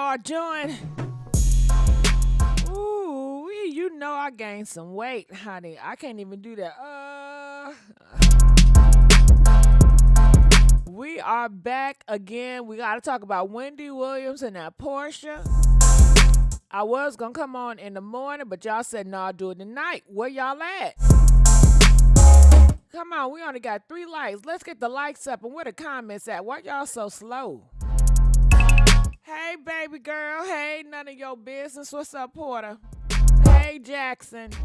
y'all doing? Ooh, you know I gained some weight, honey. I can't even do that. We are back again. We got to talk about Wendy Williams and that Porsha. I was going to come on in the morning, but y'all said, no, I'll do it tonight. Where y'all at? Come on, we only got 3 likes. Let's get the likes up. And where the comments at? Why y'all so slow? Hey, baby girl. Hey, none of your business. What's up, Porter? Hey, Jackson. Why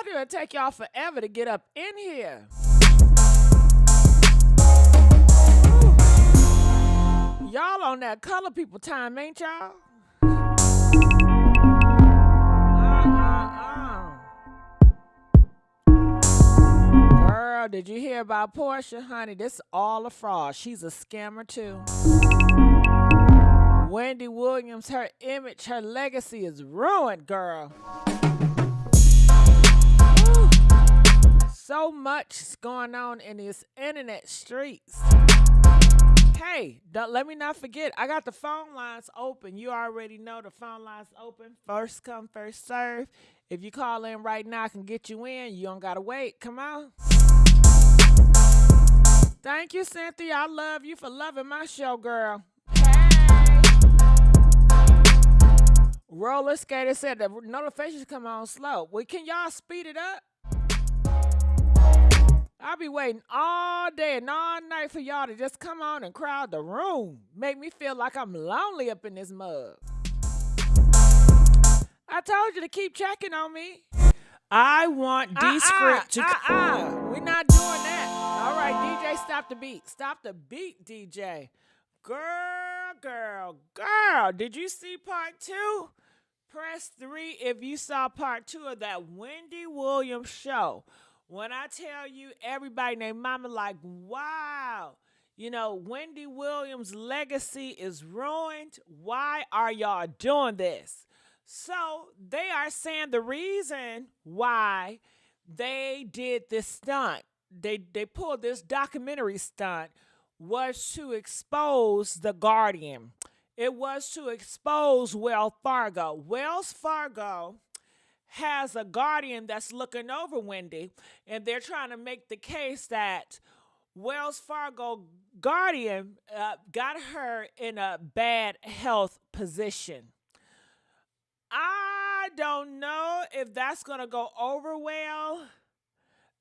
do it take y'all forever to get up in here? Y'all on that color people time, ain't y'all? Girl, did you hear about Porsha? Honey, this is all a fraud. She's a scammer, too. Wendy Williams, her image, her legacy is ruined, girl. Woo. So much is going on in these internet streets. Hey, let me not forget, I got the phone lines open. You already know the phone lines open. First come, first serve. If you call in right now, I can get you in. You don't got to wait. Come on. Thank you, Cynthia. I love you for loving my show, girl. Hey. Roller Skater said the notifications come on slow. Well, can y'all speed it up? I'll be waiting all day and all night for y'all to just come on and crowd the room. Make me feel like I'm lonely up in this mug. I told you to keep checking on me. I want D-Script to... We're not doing that. All right, DJ, stop the beat. Stop the beat, DJ. Girl. Did you see part 2? Press 3 if you saw part 2 of that Wendy Williams show. When I tell you, everybody named Mama like, wow, you know, Wendy Williams' legacy is ruined. Why are y'all doing this? So they are saying the reason why they did this stunt, they pulled this documentary stunt, was to expose the Guardian. It was to expose Wells Fargo. Wells Fargo has a guardian that's looking over Wendy, and they're trying to make the case that Wells Fargo guardian got her in a bad health position. I don't know if that's going to go over well.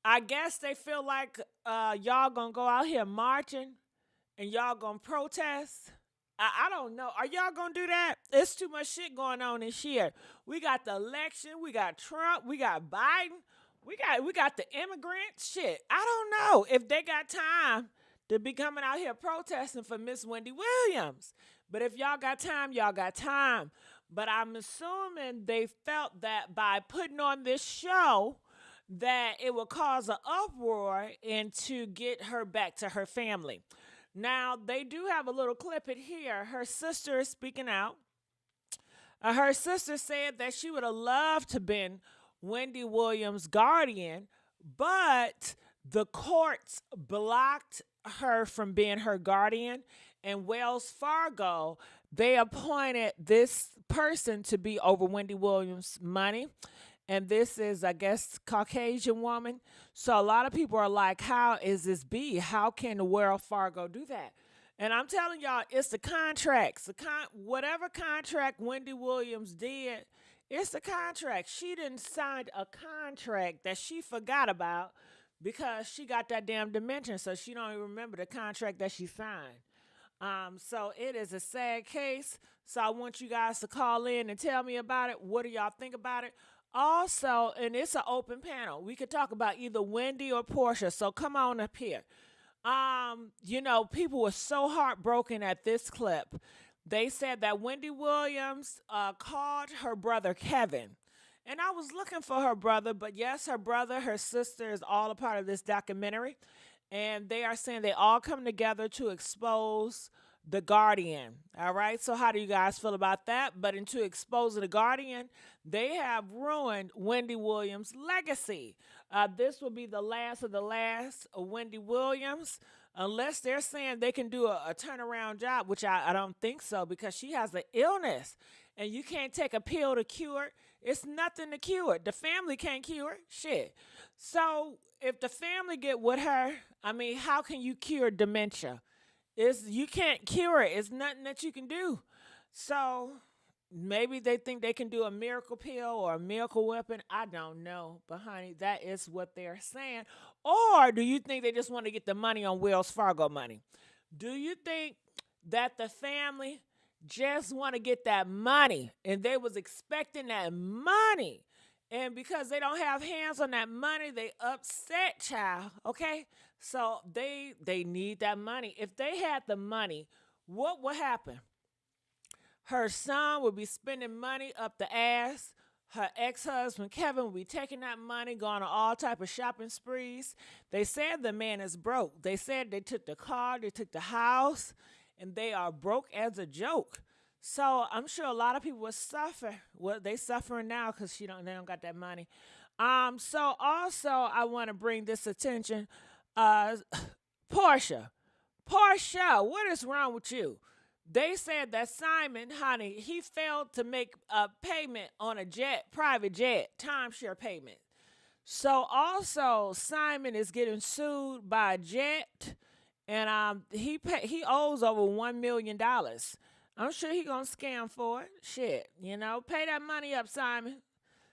I guess they feel like y'all going to go out here marching and y'all going to protest. I don't know. Are y'all going to do that? It's too much shit going on this year. We got the election. We got Trump. We got Biden. We got the immigrants. Shit. I don't know if they got time to be coming out here protesting for Miss Wendy Williams. But if y'all got time, y'all got time. But I'm assuming they felt that by putting on this show that it would cause an uproar and to get her back to her family. Now, they do have a little clip in here. Her sister is speaking out. Her sister said that she would have loved to have been Wendy Williams' guardian, but the courts blocked her from being her guardian. And Wells Fargo, they appointed this person to be over Wendy Williams' money. And this is, I guess, Caucasian woman. So a lot of people are like, how is this be? How can the Wells Fargo do that? And I'm telling y'all, it's the contracts. Whatever contract Wendy Williams did, it's the contract. She didn't sign a contract that she forgot about because she got that damn dementia, so she don't even remember the contract that she signed. So it is a sad case. So I want you guys to call in and tell me about it. What do y'all think about it? Also, and it's an open panel. We could talk about either Wendy or Porsha. So come on up here. You know, people were so heartbroken at this clip. They said that Wendy Williams called her brother Kevin. And I was looking for her brother, but yes, her brother, her sister is all a part of this documentary. And they are saying they all come together to expose the Guardian. All right. So how do you guys feel about that? But into exposing the Guardian, they have ruined Wendy Williams' legacy. This will be the last of the last of Wendy Williams, unless they're saying they can do a turnaround job, which I don't think so, because she has an illness and you can't take a pill to cure it. It's nothing to cure it. The family can't cure it. Shit. So if the family get with her, I mean, how can you cure dementia? You can't cure it. It's nothing that you can do. So maybe they think they can do a miracle pill or a miracle weapon. I don't know. But honey, that is what they're saying. Or do you think they just want to get the money on Wells Fargo money? Do you think that the family just want to get that money and they was expecting that money? And because they don't have hands on that money, they upset, child. Okay? So they need that money. If they had the money, what would happen? Her son would be spending money up the ass. Her ex-husband Kevin would be taking that money, going on all type of shopping sprees. They said the man is broke. They said they took the car, they took the house, and they are broke as a joke. So I'm sure a lot of people will suffer. Well, they suffering now because they don't got that money. So also I want to bring this attention. Porsha, what is wrong with you? They said that Simon, honey, he failed to make a payment on a private jet, timeshare payment. So also Simon is getting sued by a jet, and he owes over $1 million. I'm sure he gonna scam for it. Shit, pay that money up, Simon.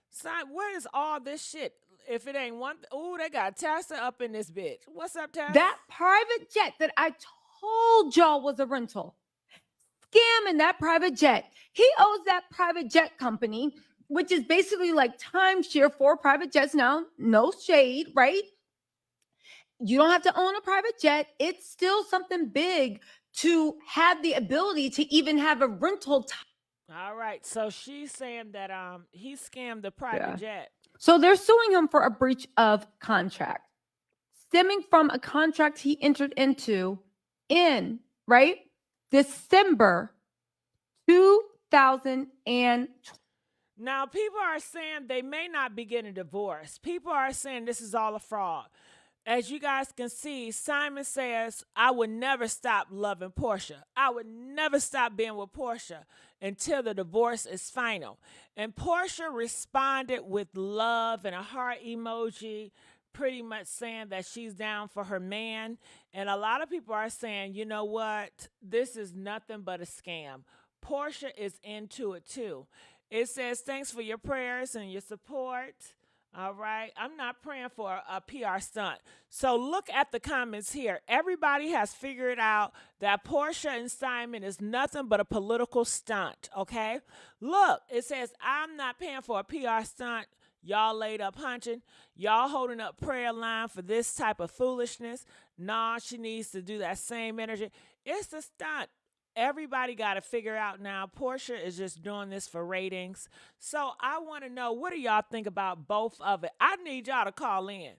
Simon, where is all this shit? If it ain't one, they got Tessa up in this bitch. What's up, Tessa? That private jet that I told y'all was a rental. Scam in that private jet. He owes that private jet company, which is basically like timeshare for private jets now. No shade, right? You don't have to own a private jet. It's still something big to have the ability to even have a rental. All right. So she's saying that he scammed the private jet. So they're suing him for a breach of contract, stemming from a contract he entered into in, right, December 2020. Now, people are saying they may not be getting a divorce. People are saying this is all a fraud. As you guys can see, Simon says, I would never stop loving Porsha. I would never stop being with Porsha until the divorce is final. And Porsha responded with love and a heart emoji, pretty much saying that she's down for her man. And a lot of people are saying, you know what? This is nothing but a scam. Porsha is into it too. It says, thanks for your prayers and your support. All right. I'm not praying for a PR stunt. So look at the comments here. Everybody has figured out that Porsha and Simon is nothing but a political stunt. Okay. Look, it says, I'm not paying for a PR stunt. Y'all laid up hunching. Y'all holding up prayer line for this type of foolishness. Nah, she needs to do that same energy. It's a stunt. Everybody got to figure out now. Porsha is just doing this for ratings. So I want to know, what do y'all think about both of it? I need y'all to call in.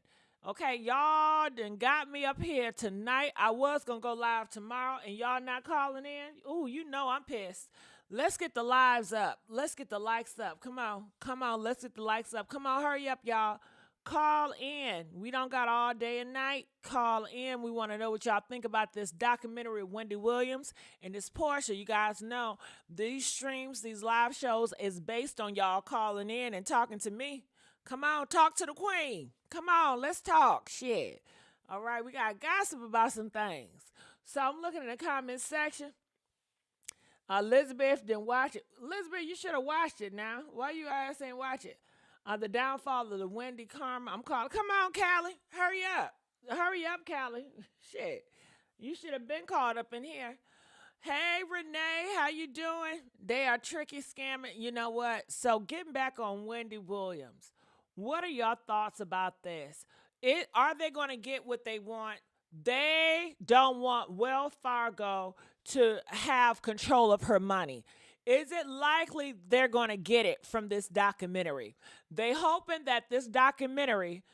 Okay, y'all done got me up here tonight. I was going to go live tomorrow, and y'all not calling in? Ooh, I'm pissed. Let's get the lives up. Let's get the likes up. Come on. Let's get the likes up. Come on, hurry up, y'all. Call in. We don't got all day and night. Call in. We want to know what y'all think about this documentary of Wendy Williams and this Porsha. You guys know these streams, these live shows is based on y'all calling in and talking to me. Come on, talk to the queen. Come on, let's talk. Shit. All right, we got gossip about some things. So I'm looking in the comment section. Elizabeth didn't watch it. Elizabeth, you should have watched it now. Why you guys ain't watch it? The downfall of the Wendy karma. I'm calling. Come on, Callie. Hurry up. Hurry up, Callie. Shit. You should have been caught up in here. Hey, Renee. How you doing? They are tricky scamming. You know what? So getting back on Wendy Williams. What are your thoughts about this? Are they going to get what they want? They don't want Wells Fargo to have control of her money. Is it likely they're going to get it from this documentary? They hoping that this documentary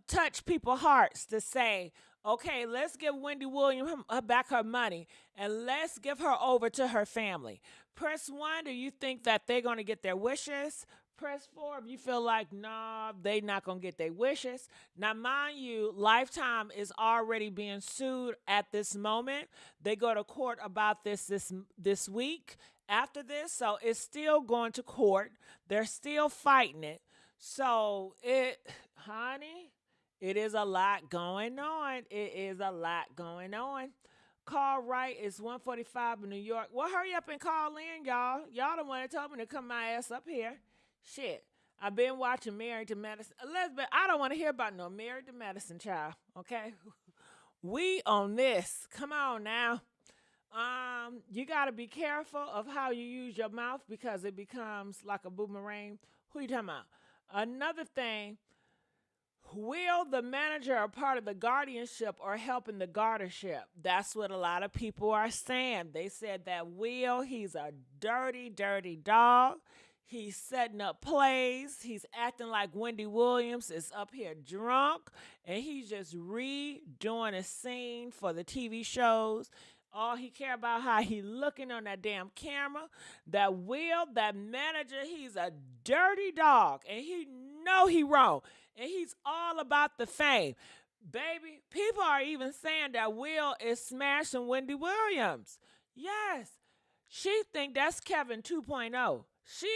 touch people's hearts to say, Okay, let's give Wendy Williams back her money and let's give her over to her family. Press 1, do you think that they're going to get their wishes? Press 4 if you feel like, nah, they not going to get their wishes. Now, mind you, Lifetime is already being sued at this moment. They go to court about this week after this, so it's still going to court. They're still fighting it. So, honey, it is a lot going on. It is a lot going on. Call right is 145 in New York. Well, hurry up and call in, y'all. Y'all the one that told me to come my ass up here. Shit. I've been watching Married to Medicine. Elizabeth, I don't want to hear about no Married to Medicine, child. Okay? We on this. Come on now. You gotta be careful of how you use your mouth because it becomes like a boomerang. Who you talking about? Another thing, will the manager or part of the guardianship or helping the guardianship? That's what a lot of people are saying. They said that Will, he's a dirty, dirty dog. He's setting up plays. He's acting like Wendy Williams is up here drunk. And he's just redoing a scene for the TV shows. All he care about how he looking on that damn camera. That Will, that manager, he's a dirty dog. And he know he wrong. And he's all about the fame. Baby, people are even saying that Will is smashing Wendy Williams. Yes. She think that's Kevin 2.0. She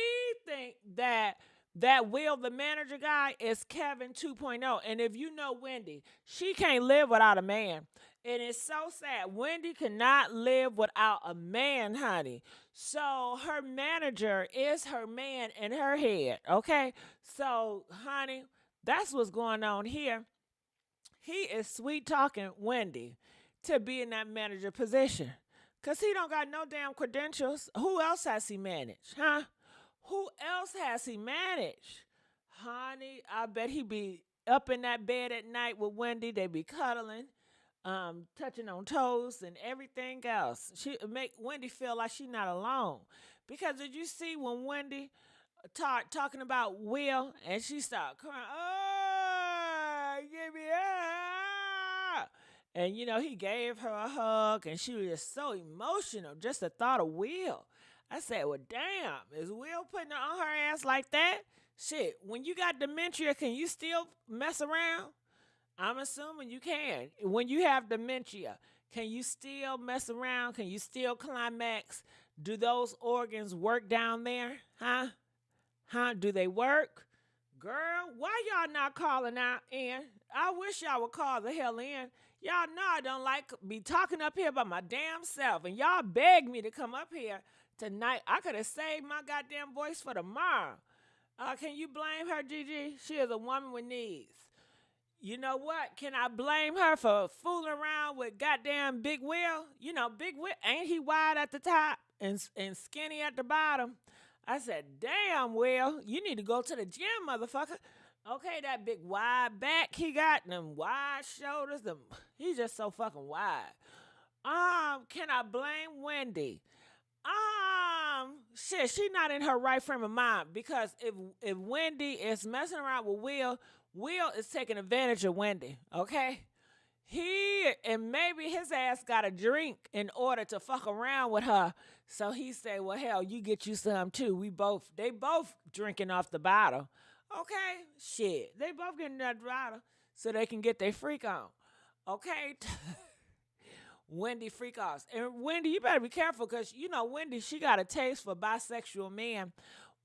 think that Will, the manager guy, is Kevin 2.0. And if you know Wendy, she can't live without a man. And it's so sad. Wendy cannot live without a man, honey. So her manager is her man in her head, okay? So, honey, that's what's going on here. He is sweet talking Wendy to be in that manager position. Because he don't got no damn credentials. Who else has he managed, huh? Who else has he managed? Honey, I bet he be up in that bed at night with Wendy. They be cuddling, touching on toes and everything else. She make Wendy feel like she not alone. Because did you see when Wendy talking about Will and she started crying, oh, give me up. And he gave her a hug and she was just so emotional. Just the thought of Will. I said, well, damn, is Will putting it on her ass like that? Shit, when you got dementia, can you still mess around? I'm assuming you can. When you have dementia, can you still mess around? Can you still climax? Do those organs work down there? Huh? Do they work? Girl, why y'all not calling out in? I wish y'all would call the hell in. Y'all know I don't like be talking up here about my damn self. And y'all begged me to come up here tonight. I could have saved my goddamn voice for tomorrow. Can you blame her, Gigi? She is a woman with needs. You know what? Can I blame her for fooling around with goddamn Big Will? Big Will, ain't he wide at the top and skinny at the bottom? I said, damn, Will, you need to go to the gym, motherfucker. Okay, that big wide back he got, and them wide shoulders, he's just so fucking wide. Can I blame Wendy? Shit, she not in her right frame of mind because if Wendy is messing around with Will is taking advantage of Wendy, okay? And maybe his ass got a drink in order to fuck around with her. So he say, well, hell, you get you some too. They both drinking off the bottle. Okay, shit. They both getting that bottle so they can get their freak on. Okay? Wendy freak offs. And Wendy, you better be careful because, Wendy, she got a taste for bisexual men.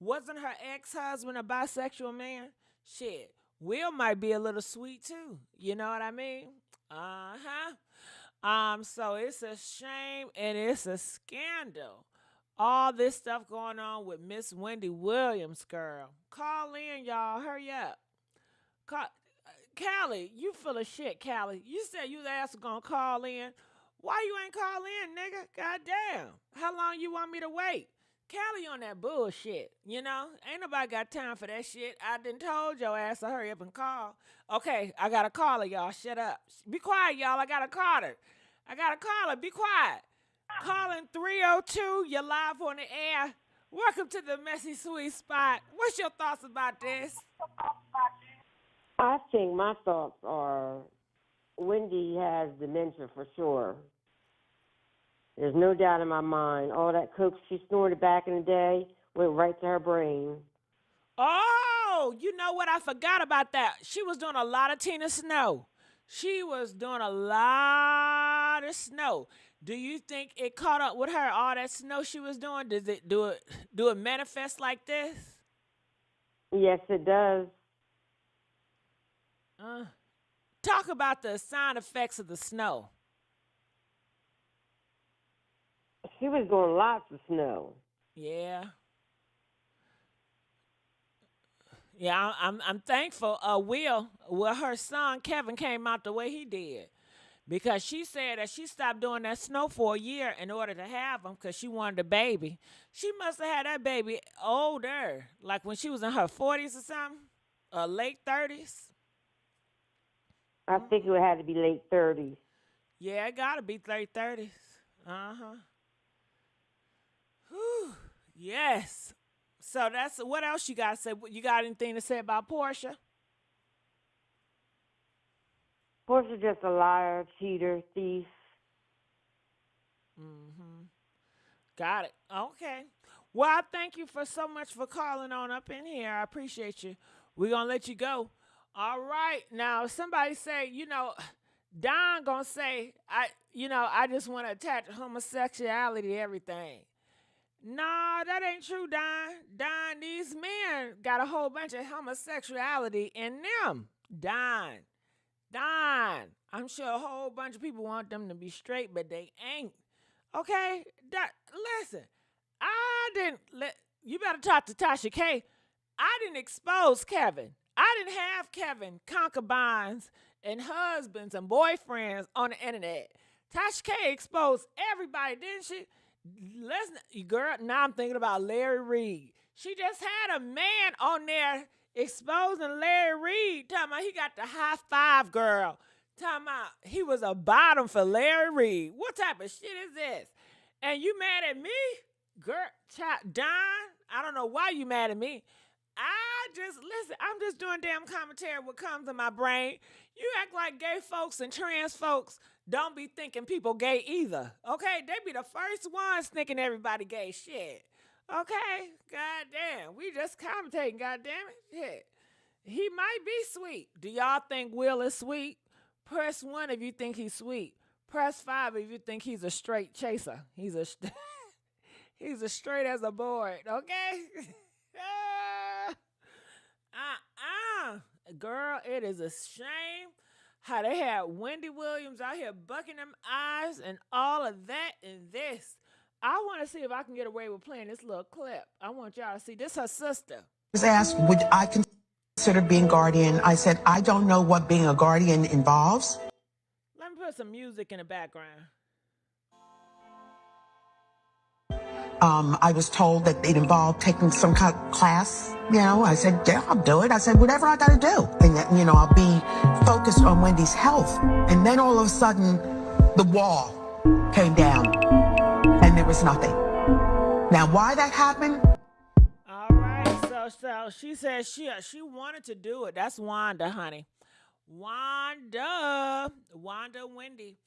Wasn't her ex-husband a bisexual man? Shit. Will might be a little sweet too. You know what I mean? So it's a shame and it's a scandal. All this stuff going on with Miss Wendy Williams, girl. Call in, y'all. Hurry up. Callie, you full of shit, Callie. You said you ass was gonna call in. Why you ain't call in, nigga? Goddamn. How long you want me to wait? Callie on that bullshit, Ain't nobody got time for that shit. I done told your ass to hurry up and call. Okay, I got a caller, y'all. Shut up. Be quiet, y'all. I got a caller. Be quiet. Calling 302. You're live on the air. Welcome to the Messy Sweet Spot. What's your thoughts about this? I think my thoughts are Wendy has dementia for sure. There's no doubt in my mind. All that coke she snorted back in the day went right to her brain. Oh, you know what? I forgot about that. She was doing a lot of Tina Snow. She was doing a lot of snow. Do you think it caught up with her? All that snow she was doing. Does it do it manifest like this? Yes, it does. Uh, Talk about the side effects of the snow. She was doing lots of snow. Yeah. Yeah, I'm thankful. Well, her son Kevin came out the way he did because she said that she stopped doing that snow for a year in order to have him because she wanted a baby. She must have had that baby older, like when she was in her 40s or something, late 30s. I think it had to be late 30s. Yeah, it gotta be late 30s. Uh huh. Whew. Yes. So that's what else you got to say? You got anything to say about Porsha? Porsha's just a liar, cheater, thief. Mm-hmm. Got it. Okay. Well, I thank you for so much for calling on up in here. I appreciate you. We're gonna let you go. All right. Now somebody say, Don gonna say, I just want to attach homosexuality to everything. Nah, that ain't true, Don. Don, these men got a whole bunch of homosexuality in them. Don. Don. I'm sure a whole bunch of people want them to be straight, but they ain't. Okay? Listen, I didn't let you better talk to Tasha K. I didn't expose Kevin. I didn't have Kevin concubines and husbands and boyfriends on the internet. Tasha K exposed everybody, didn't she? Listen, girl, now I'm thinking about Larry Reed. She just had a man on there exposing Larry Reed, talking about he got the high five girl. Talking about he was a bottom for Larry Reed. What type of shit is this? And you mad at me? Girl, Don, I don't know why you mad at me. Listen, I'm just doing damn commentary what comes in my brain. You act like gay folks and trans folks don't be thinking people gay either. Okay? They be the first ones thinking everybody gay shit. Okay? God damn. We just commentating, god damn it. Shit. He might be sweet. Do y'all think Will is sweet? Press 1 if you think he's sweet. Press 5 if you think he's a straight chaser. He's a straight as a board, okay? Girl, it is a shame how they had Wendy Williams out here bucking them eyes and all of that and this. I want to see if I can get away with playing this little clip. I want y'all to see. This her sister. Was asked, would I consider being guardian? I said, I don't know what being a guardian involves. Let me put some music in the background. I was told that it involved taking some kind of class. I said, yeah, I'll do it. I said, whatever I got to do. And, I'll be focused on Wendy's health. And then all of a sudden, the wall came down and there was nothing. Now, why that happened? All right. So she said she wanted to do it. That's Wanda, honey. Wanda Wendy,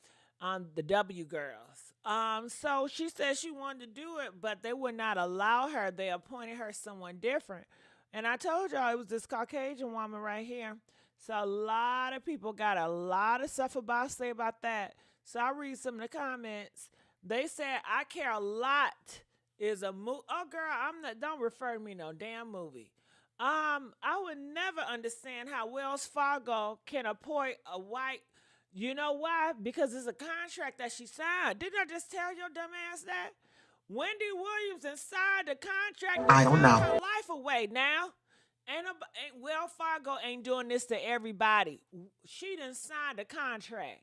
the W girls. So she said she wanted to do it, but they would not allow her. They appointed her someone different. And I told y'all it was this Caucasian woman right here. So a lot of people got a lot of stuff to say about that. So I read some of the comments. They said, I care a lot is a movie. Oh, girl, don't refer to me no damn movie. I would never understand how Wells Fargo can appoint a white. You know why? Because it's a contract that she signed. Didn't I just tell your dumb ass that? Wendy Williams signed the contract. I don't know. Her life away now. Wells Fargo ain't doing this to everybody. She done signed a contract.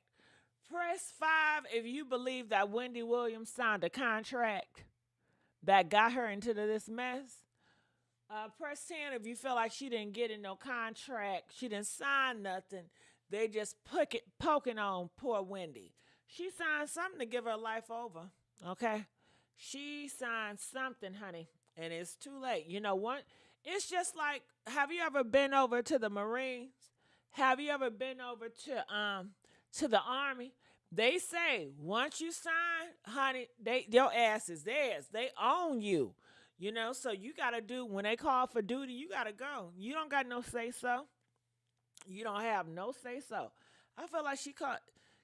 Press 5 if you believe that Wendy Williams signed a contract that got her into this mess. Press 10 if you feel like she didn't get in no contract. She didn't sign nothing. They just poking on poor Wendy. She signed something to give her life over. Okay? She signed something, honey. And it's too late. You know what? It's just like, have you ever been over to the Marines? Have you ever been over to the Army. They say once you sign, honey, your ass is theirs. They own you. So you gotta do when they call for duty, you gotta go. You don't got no say so. You don't have no say so. I feel like she called.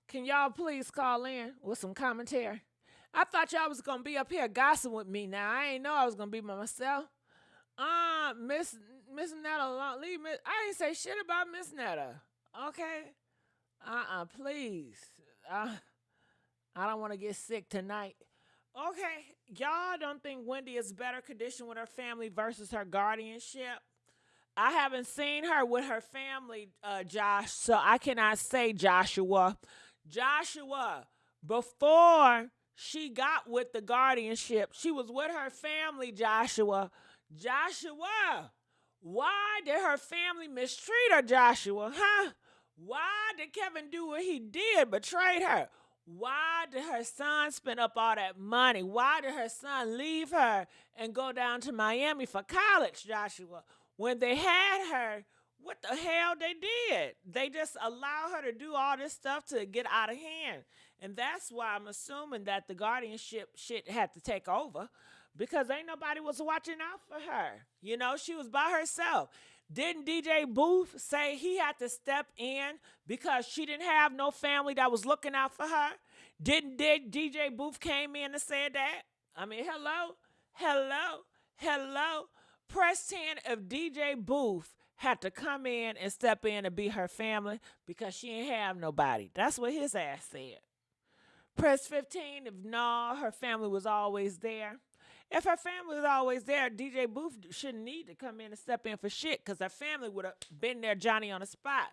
Can y'all please call in with some commentary? I thought y'all was gonna be up here gossiping with me. Now I ain't know I was gonna be by myself. Miss Netta alone. Leave me. I ain't say shit about Miss Netta. Okay. Please. I don't want to get sick tonight. Okay, y'all don't think Wendy is better conditioned with her family versus her guardianship? I haven't seen her with her family, Josh, so I cannot say Joshua. Joshua, before she got with the guardianship, she was with her family, Joshua. Joshua, why did her family mistreat her, Joshua? Huh? Why did Kevin do what he did, betrayed her? Why did her son spend up all that money? Why did her son leave her and go down to Miami for college, Joshua? When they had her, what the hell they did? They just allowed her to do all this stuff to get out of hand. And that's why I'm assuming that the guardianship shit had to take over, because ain't nobody was watching out for her. She was by herself. Didn't DJ Booth say he had to step in because she didn't have no family that was looking out for her? Did DJ Booth came in and said that? I mean, hello. Press 10 if DJ Booth had to come in and step in and be her family because she didn't have nobody. That's what his ass said. Press 15 if her family was always there. If her family was always there, DJ Booth shouldn't need to come in and step in for shit because her family would have been there, Johnny on the spot.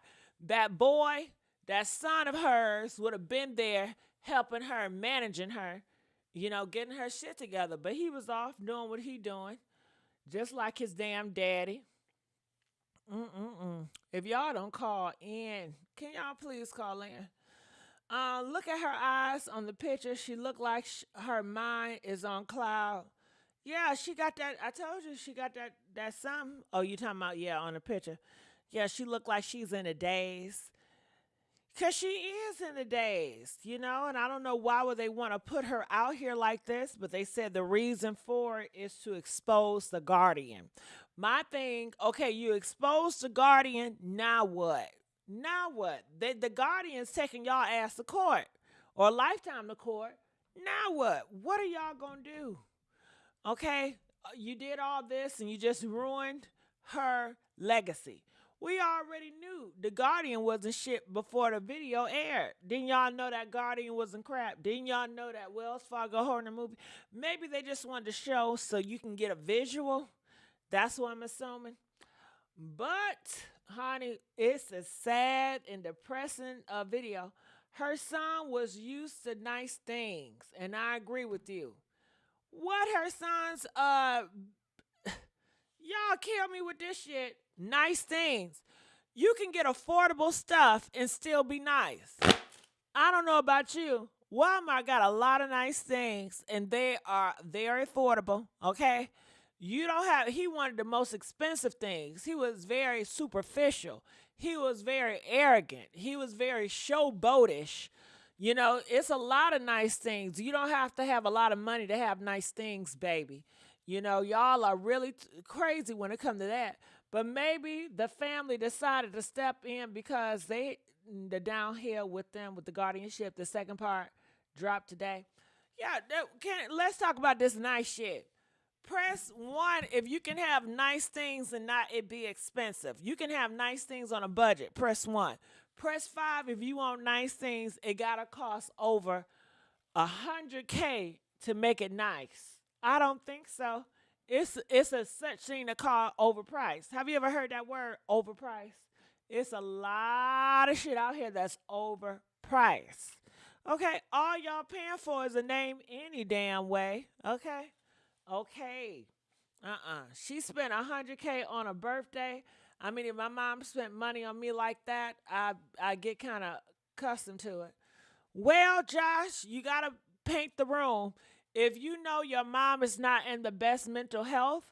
That boy, that son of hers would have been there helping her, managing her, getting her shit together. But he was off doing what he doing, just like his damn daddy. If y'all don't call in, can y'all please call in? Look at her eyes on the picture. She looked like her mind is on cloud. Yeah, she got that. I told you she got that something. Oh, you talking about, on the picture. Yeah, she looked like she's in a daze. Because she is in the daze, and I don't know why would they want to put her out here like this, but they said the reason for it is to expose the guardian. My thing, okay, you expose the guardian, now what? Now what? The guardian's taking y'all ass to court or lifetime to court. Now what? What are y'all going to do? Okay, you did all this and you just ruined her legacy. We already knew the Guardian wasn't shit before the video aired. Didn't y'all know that Guardian wasn't crap? Didn't y'all know that Wells Fargo horror movie? Maybe they just wanted to show so you can get a visual. That's what I'm assuming. But, honey, it's a sad and depressing video. Her son was used to nice things, and I agree with you. What her son's, y'all kill me with this shit. Nice things. You can get affordable stuff and still be nice. I don't know about you. Walmart got a lot of nice things, and they are very affordable, okay? He wanted the most expensive things. He was very superficial. He was very arrogant. He was very showboatish. It's a lot of nice things. You don't have to have a lot of money to have nice things, baby. Y'all are really crazy when it comes to that. But maybe the family decided to step in because the downhill with them, with the guardianship, the second part dropped today. Yeah, let's talk about this nice shit. Press 1 if you can have nice things and not it be expensive. You can have nice things on a budget. Press 1. Press 5 if you want nice things. It gotta cost over $100K to make it nice. I don't think so. It's a such thing to call overpriced. Have you ever heard that word, overpriced? It's a lot of shit out here that's overpriced. Okay, all y'all paying for is a name any damn way. Okay. She spent $100K on a birthday. I mean, if my mom spent money on me like that, I get kind of accustomed to it. Well, Josh, you got to paint the room. If you know your mom is not in the best mental health,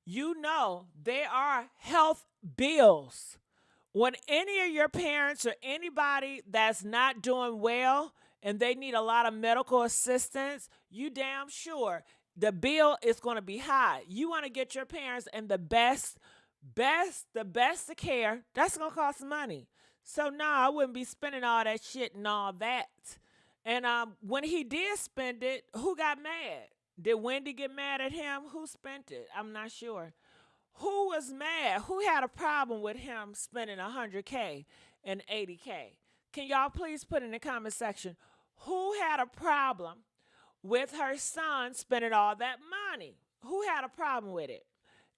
there are health bills. When any of your parents or anybody that's not doing well and they need a lot of medical assistance, you damn sure the bill is going to be high. You want to get your parents in the best of care. That's going to cost money. So no, I wouldn't be spending all that shit and all that. And when he did spend it, who got mad? Did Wendy get mad at him? Who spent it? I'm not sure. Who was mad? Who had a problem with him spending $100K and $80K? Can y'all please put in the comment section who had a problem with her son spending all that money? Who had a problem with it?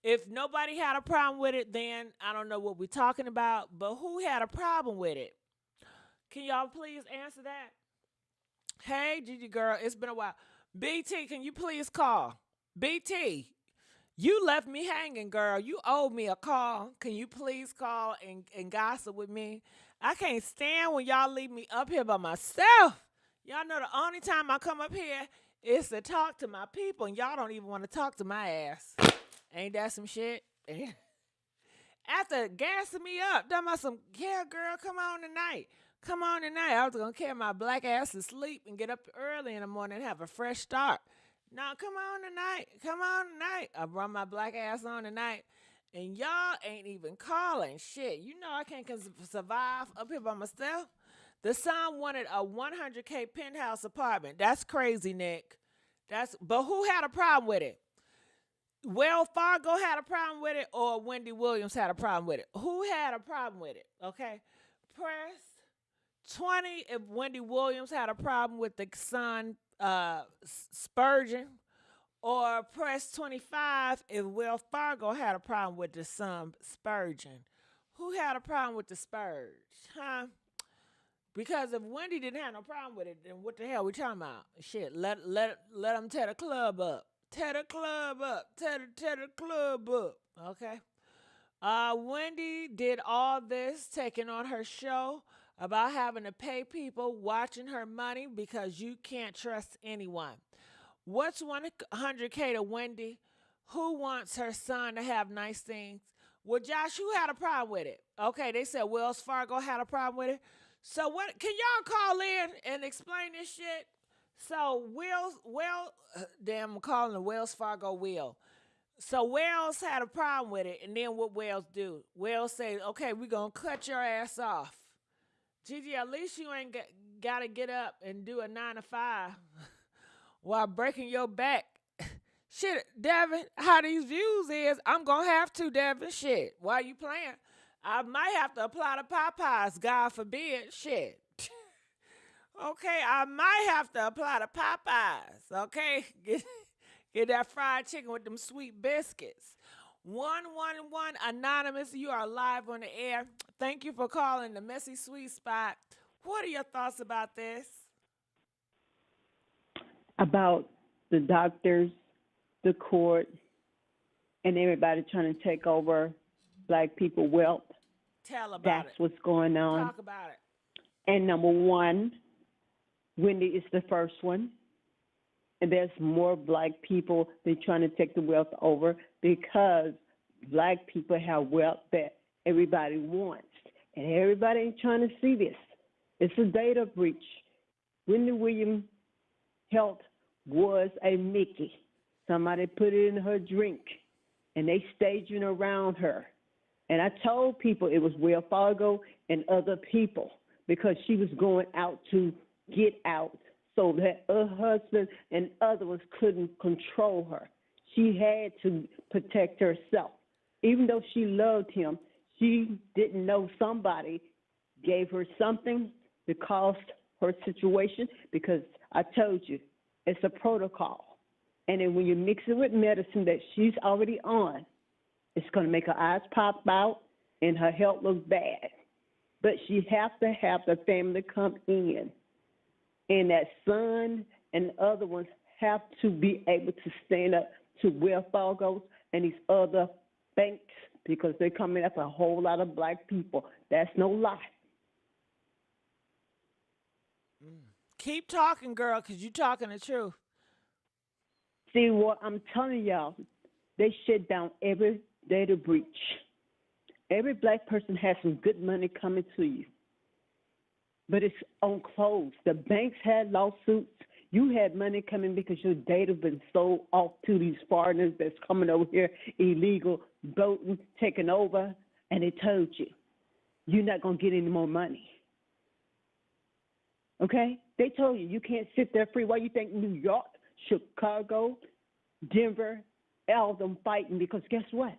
If nobody had a problem with it, then I don't know what we're talking about, but who had a problem with it? Can y'all please answer that? Hey, Gigi girl, it's been a while. BT, can you please call? BT, you left me hanging, girl. You owe me a call. Can you please call and gossip with me? I can't stand when y'all leave me up here by myself. Y'all know the only time I come up here is to talk to my people, and y'all don't even want to talk to my ass. Ain't that some shit? After gassing me up, talking about some, yeah, girl, come on tonight. Come on tonight. I was going to carry my black ass to sleep and get up early in the morning and have a fresh start. No, come on tonight. Come on tonight. I brought my black ass on tonight. And y'all ain't even calling. Shit, you know I can't survive up here by myself. The son wanted a $100K penthouse apartment. That's crazy, Nick. But who had a problem with it? Wells Fargo had a problem with it, or Wendy Williams had a problem with it? Who had a problem with it? Okay. Press 20 if Wendy Williams had a problem with the son Spurgeon, or press 25 if Wells Fargo had a problem with the son Spurgeon. Who had a problem with the Spurge? Huh? Because if Wendy didn't have no problem with it, then what the hell we talking about? Shit, let them tear the club up. Tear the club up. Tear the club up. Okay? Wendy did all this, taking on her show about having to pay people watching her money because you can't trust anyone. What's 100K to Wendy? Who wants her son to have nice things? Well, Josh, who had a problem with it? Okay, they said Wells Fargo had a problem with it. So what? Can y'all call in and explain this shit? So I'm calling the Wells Fargo Will. So Wells had a problem with it, and then what Wells do? Wells say, okay, we're going to cut your ass off. Gigi, at least you ain't got to get up and do a 9 to 5 while breaking your back. Shit, Devin, how these views is, I'm going to have to, Devin. Shit, why you playing? I might have to apply to Popeyes, God forbid. Shit. Okay, I might have to apply to Popeyes. Okay, get that fried chicken with them sweet biscuits. 111 Anonymous, you are live on the air. Thank you for calling the Messy Sweet Spot. What are your thoughts about this? About the doctors, the court, and everybody trying to take over Black people wealth. Tell about That's it. what's going on. Talk about it. And number one, Wendy is the first one. And there's more Black people they're trying to take the wealth over because Black people have wealth that everybody wants. And everybody ain't trying to see this. It's a data breach. Wendy Williams' health was a Mickey. Somebody put it in her drink, and they staging around her. And I told people it was Wells Fargo and other people because she was going out to get out so that her husband and other ones couldn't control her. She had to protect herself. Even though she loved him, she didn't know somebody gave her something that caused her situation because I told you, it's a protocol. And then when you mix it with medicine that she's already on, it's going to make her eyes pop out and her health look bad. But she has to have the family come in. And that son and other ones have to be able to stand up to Wells Fargo and these other banks because they're coming after a whole lot of Black people. That's no lie. Keep talking, girl, because you're talking the truth. See, what I'm telling y'all, they shut down every data breach. Every black person has some good money coming to you, but it's on clothes. The banks had lawsuits. You had money coming because your data been sold off to these foreigners that's coming over here illegal, voting, taking over, and they told you, you're not going to get any more money. Okay? They told you, you can't sit there free. Why you think New York, Chicago, Denver, all of them fighting? Because guess what?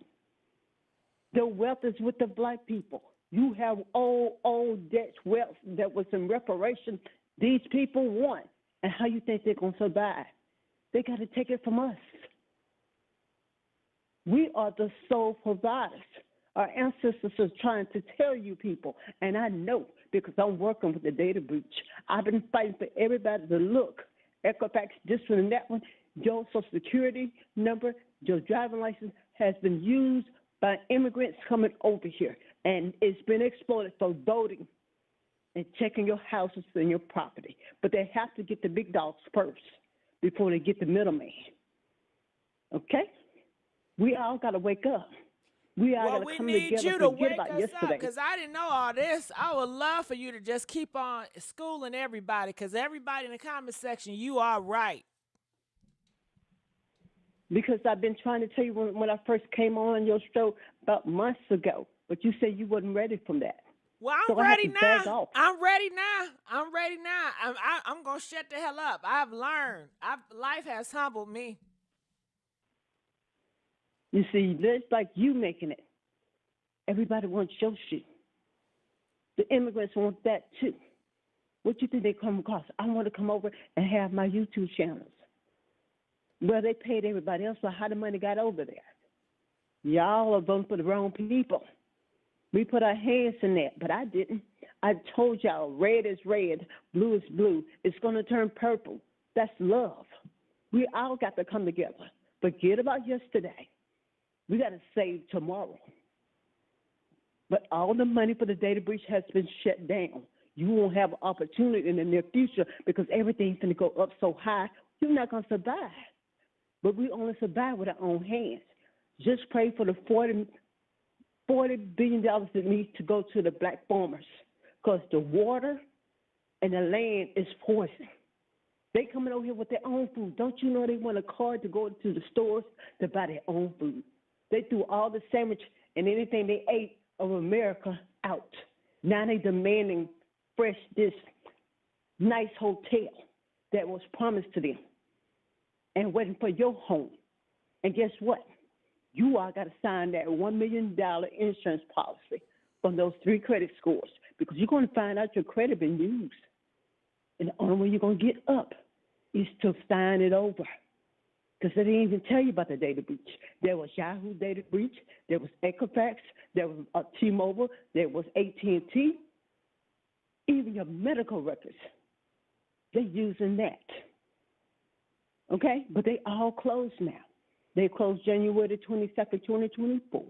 The wealth is with the black people. You have old debt wealth that was in reparation. These people want. And how you think they're going to survive? They got to take it from us. We are the sole providers. Our ancestors are trying to tell you people, and I know because I'm working with the data breach. I've been fighting for everybody to look. Equifax, this one and that one, your social security number, your driving license has been used by immigrants coming over here, and it's been exploited for voting and checking your houses and your property. But they have to get the big dogs first before they get the middleman. Okay? We all got to wake up. We all got to come together. We need you to forget wake about us yesterday. up because I didn't know all this. I would love for you to just keep on schooling everybody because everybody in the comment section, you are right. Because I've been trying to tell you when I first came on your show about months ago, but you said you wasn't ready from that. Well, I'm So ready I have to back now. off. I'm ready now. I'm gonna shut the hell up. I've learned. Life has humbled me. You see, it's like you making it. Everybody wants your shit. The immigrants want that too. What you think they come across? I want to come over and have my YouTube channels. Well, they paid everybody else, so how the money got over there? Y'all are voting for the wrong people. We put our hands in that, but I didn't. I told y'all red is red, blue is blue. It's going to turn purple. That's love. We all got to come together. Forget about yesterday. We got to save tomorrow. But all the money for the data breach has been shut down. You won't have an opportunity in the near future because everything's going to go up so high, you're not going to survive. But we only survive with our own hands. Just pray for the $40 billion that needs to go to the black farmers because the water and the land is poison. They coming over here with their own food. Don't you know they want a card to go to the stores to buy their own food? They threw all the sandwich and anything they ate of America out. Now they demanding fresh, this nice hotel that was promised to them and waiting for your home. And guess what? You all got to sign that $1 million insurance policy from those 3 credit scores because you're going to find out your credit been used. And the only way you're going to get up is to sign it over because they didn't even tell you about the data breach. There was Yahoo data breach. There was Equifax. There was T-Mobile. There was AT&T. Even your medical records, they're using that. Okay? But they all closed now. They closed January 22nd, 2024.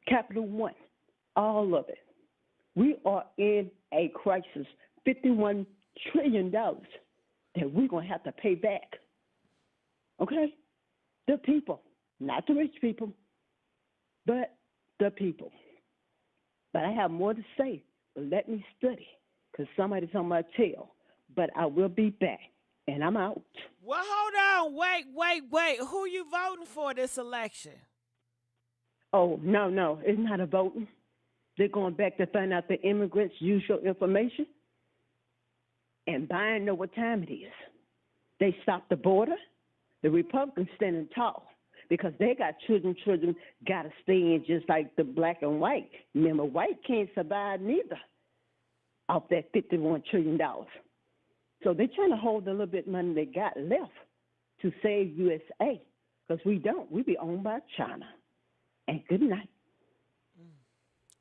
Capital One, all of it. We are in a crisis, $51 trillion that we're going to have to pay back. Okay? The people, not the rich people, but the people. But I have more to say, but let me study because somebody's on my tail. But I will be back, and I'm out. Well, hold on. Wait. Who you voting for this election? Oh, no. It's not a voting. They're going back to find out the immigrants use your information. And Biden know what time it is. They stopped the border. The Republicans standing tall because they got children got to stay in just like the black and white. Remember, white can't survive neither off that $51 trillion. So they're trying to hold the little bit of money they got left to save USA because we don't. We be owned by China. And good night.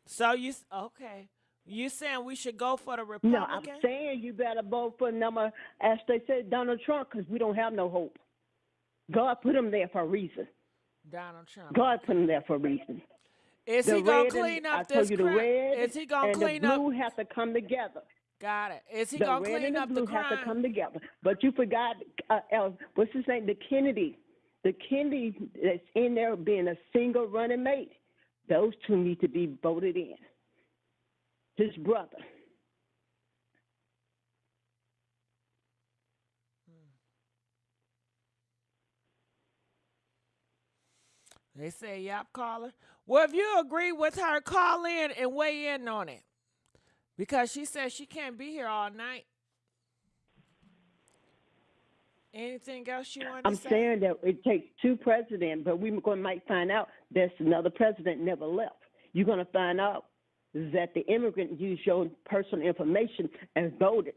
So you saying we should go for the Republican? No, I'm saying you better vote for number, as they said, Donald Trump because we don't have no hope. God put him there for a reason. Donald Trump. God put him there for a reason. Is he going to clean up this crime? Is he going to clean up? And the blue have to come together. Got it. Is he going to clean up the crime? The red and the blue have to come together. But you forgot, what's his name? The Kennedy that's in there being a single running mate. Those two need to be voted in. His brother. They say, yep, caller. Well, if you agree with her, call in and weigh in on it. Because she says she can't be here all night. Anything else you want to I'm say? saying that it takes two presidents, but we might find out there's another president never left. You're going to find out that the immigrant used your personal information and voted,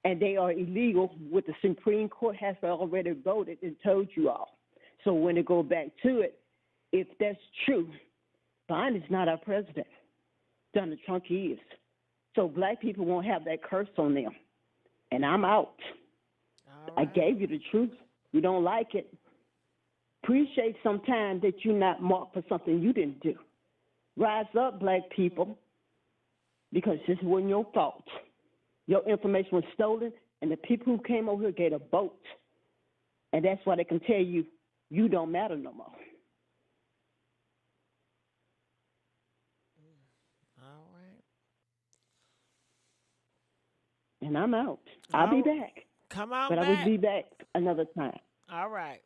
and they are illegal. What the Supreme Court has already voted and told you all. So when they go back to it, if that's true, Biden's not our president. Donald Trump is. So black people won't have that curse on them. And I'm out. Right. I gave you the truth. You don't like it. Appreciate sometime that you're not marked for something you didn't do. Rise up, black people, because this wasn't your fault. Your information was stolen, and the people who came over here gave a vote. And that's why they can tell you, you don't matter no more. All right. And I'm out. I'll be back. Come on but back. I will be back another time. All right.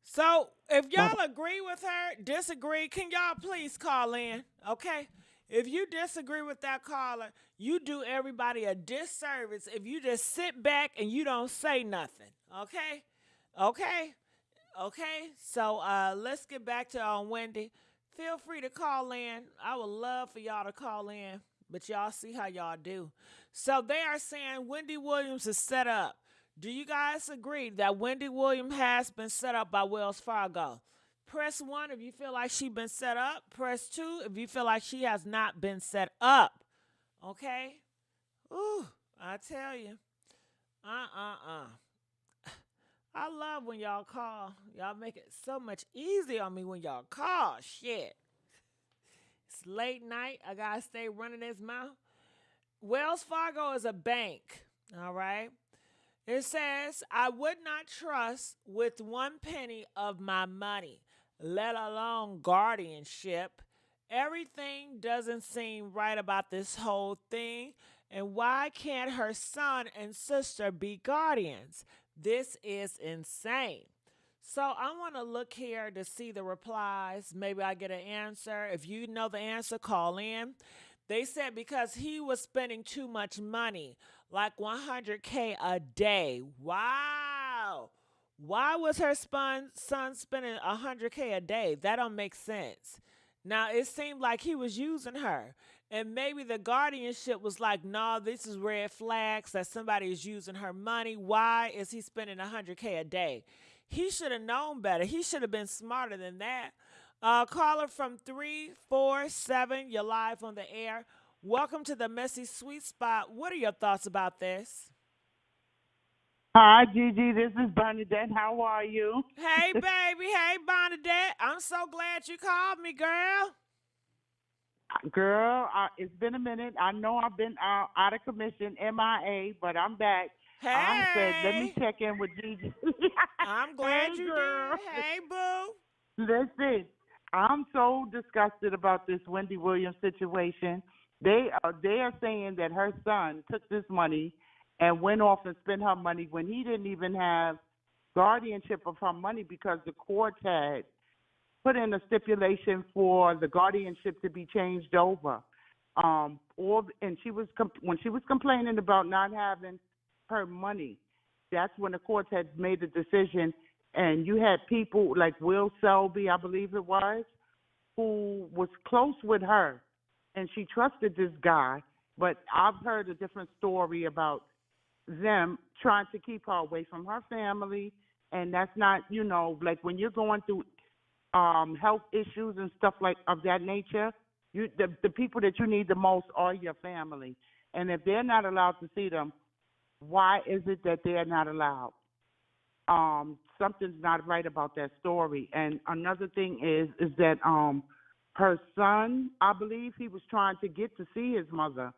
So if y'all agree with her, disagree, can y'all please call in? Okay. If you disagree with that caller, you do everybody a disservice if you just sit back and you don't say nothing. Okay? Okay? Okay? So let's get back to Wendy. Feel free to call in. I would love for y'all to call in, but y'all see how y'all do. So they are saying Wendy Williams is set up. Do you guys agree that Wendy Williams has been set up by Wells Fargo? Press 1 if you feel like she's been set up. Press 2 if you feel like she has not been set up. Okay? Ooh, I tell you. I love when y'all call. Y'all make it so much easier on me when y'all call. Shit. It's late night. I gotta stay running this mouth. Wells Fargo is a bank. All right? It says, I would not trust with 1 penny of my money, let alone guardianship. Everything doesn't seem right about this whole thing. And why can't her son and sister be guardians? This is insane. So I want to look here to see the replies. Maybe I get an answer. If you know the answer, call in. They said because he was spending too much money, like $100K a day. Wow. Why was her son spending $100K a day? That don't make sense. Now, it seemed like he was using her. And maybe the guardianship was like, no, this is red flags that somebody is using her money. Why is he spending $100K a day? He should have known better. He should have been smarter than that. Caller from 347, you're live on the air. Welcome to the Messy Sweet Spot. What are your thoughts about this? Hi, Gigi. This is Bernadette. How are you? Hey, baby. Hey, Bernadette. I'm so glad you called me, girl. Girl, it's been a minute. I know I've been out of commission, MIA, but I'm back. Hey. I said, let me check in with Gigi. I'm glad hey, you girl. did. Hey, boo. Listen, I'm so disgusted about this Wendy Williams situation. They are saying that her son took this money and went off and spent her money when he didn't even have guardianship of her money because the court had put in a stipulation for the guardianship to be changed over. And when she was complaining about not having her money, that's when the courts had made the decision. And you had people like Will Selby, I believe it was, who was close with her, and she trusted this guy. But I've heard a different story about them trying to keep her away from her family, and that's not, like when you're going through health issues and stuff like of that nature, the people that you need the most are your family. And if they're not allowed to see them, why is it that they're not allowed? Something's not right about that story. And another thing is that her son, I believe he was trying to get to see his mother,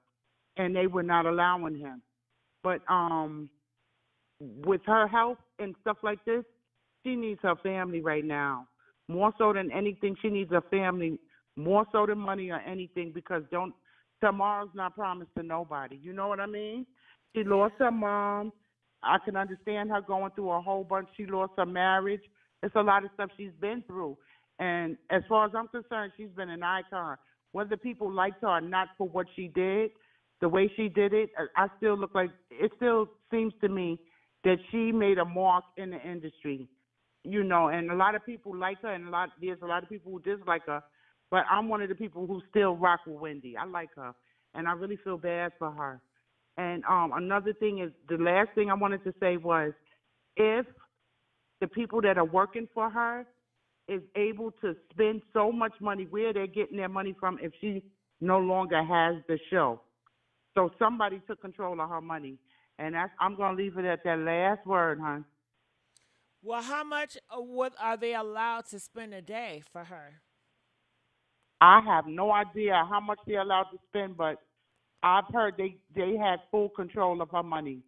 and they were not allowing him. But with her health and stuff like this, she needs her family right now. More so than anything, she needs her family more so than money or anything, because don't tomorrow's not promised to nobody. You know what I mean? She Yeah. lost her mom. I can understand her going through a whole bunch. She lost her marriage. It's a lot of stuff she's been through. And as far as I'm concerned, she's been an icon. Whether people liked her or not for what she did, the way she did it, I still look like it still seems to me that she made a mark in the industry. You know, and a lot of people like her, and there's a lot of people who dislike her. But I'm one of the people who still rock with Wendy. I like her, and I really feel bad for her. And another thing is, the last thing I wanted to say was, if the people that are working for her is able to spend so much money, where they're getting their money from if she no longer has the show. So somebody took control of her money. And I'm going to leave it at that last word, hon. Well, how much what are they allowed to spend a day for her? I have no idea how much they're allowed to spend, but I've heard they had full control of her money.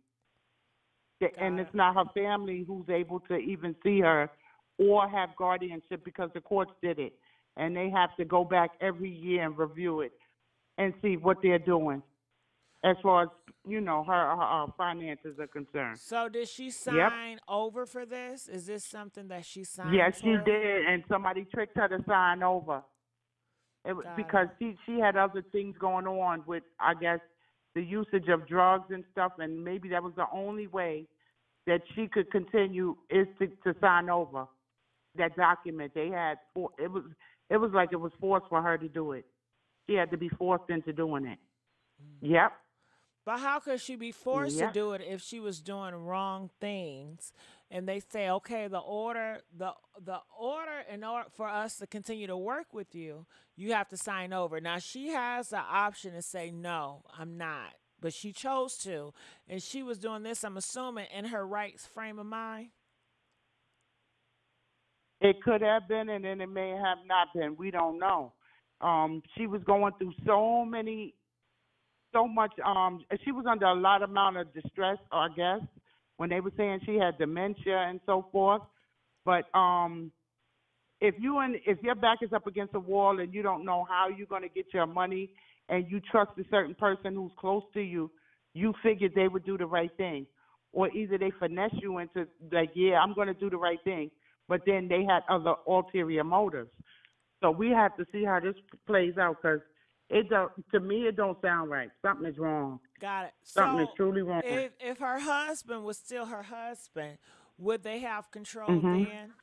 And Got it's it. not her family who's able to even see her or have guardianship, because the courts did it. And they have to go back every year and review it and see what they're doing as far as, her finances are concerned. So did she Yep. sign over for this? Is this something that she signed Yes, she for? did, and somebody tricked her to sign over. Got Because it. she had other things going on with, I guess, the usage of drugs and stuff, and maybe that was the only way that she could continue is to sign over that document. They had it was like it was forced for her to do it. She had to be forced into doing it. Yep. But how could she be forced to Yep. do it if she was doing wrong things? And they say, okay, the order in order for us to continue to work with you, you have to sign over. Now she has the option to say no, I'm not. But she chose to. And she was doing this, I'm assuming, in her right frame of mind. It could have been, and then it may have not been. We don't know. She was going through so much. She was under a lot amount of distress, I guess, when they were saying she had dementia and so forth. But if your back is up against a wall and you don't know how you're going to get your money, and you trust a certain person who's close to you, you figured they would do the right thing, or either they finesse you into like, yeah, I'm going to do the right thing, but then they had other ulterior motives. So we have to see how this plays out, because to me it don't sound right. Something is wrong. Got it. Something is So truly wrong. if her husband was still her husband, would they have control Mhm. then?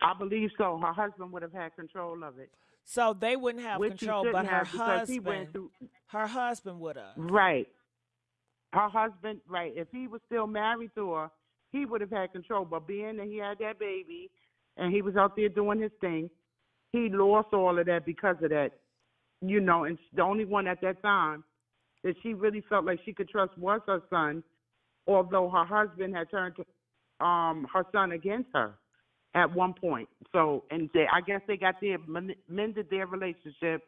I believe so. Her husband would have had control of it, So they wouldn't have which he control, but shouldn't have, because he went through. her husband would have. Right. Her husband, right. If he was still married to her, he would have had control. But being that he had that baby and he was out there doing his thing, he lost all of that because of that. And the only one at that time that she really felt like she could trust was her son, although her husband had turned her son against her at one point. So, and I guess they got mended their relationship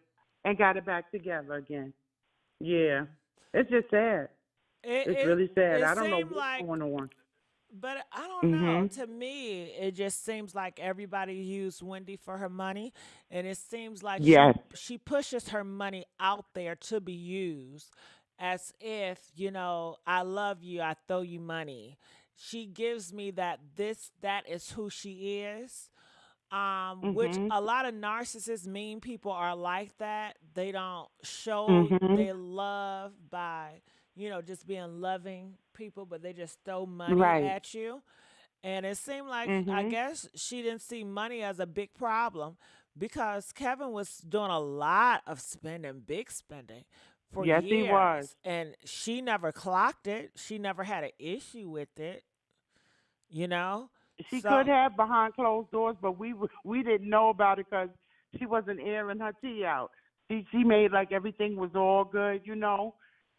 and got it back together again. Yeah. It's just sad. It It's it really sad. it I don't know seemed what's like, going on. but I don't know. Mhm. To me, it just seems like everybody used Wendy for her money, and it seems like Yes. she pushes her money out there to be used, as if I love you, I throw you money. She gives me that is who she is. Which Mhm. a lot of narcissists, mean people are like that. They don't show Mhm. their love by, just being loving people, but they just throw money Right. at you. And it seemed like, I Mhm. guess, she didn't see money as a big problem because Kevin was doing a lot of spending, big spending for Yes, he was. years. And she never clocked it. She never had an issue with it, you know? She could So, have behind closed doors, but we didn't know about it because she wasn't airing her tea out. She made like everything was all good,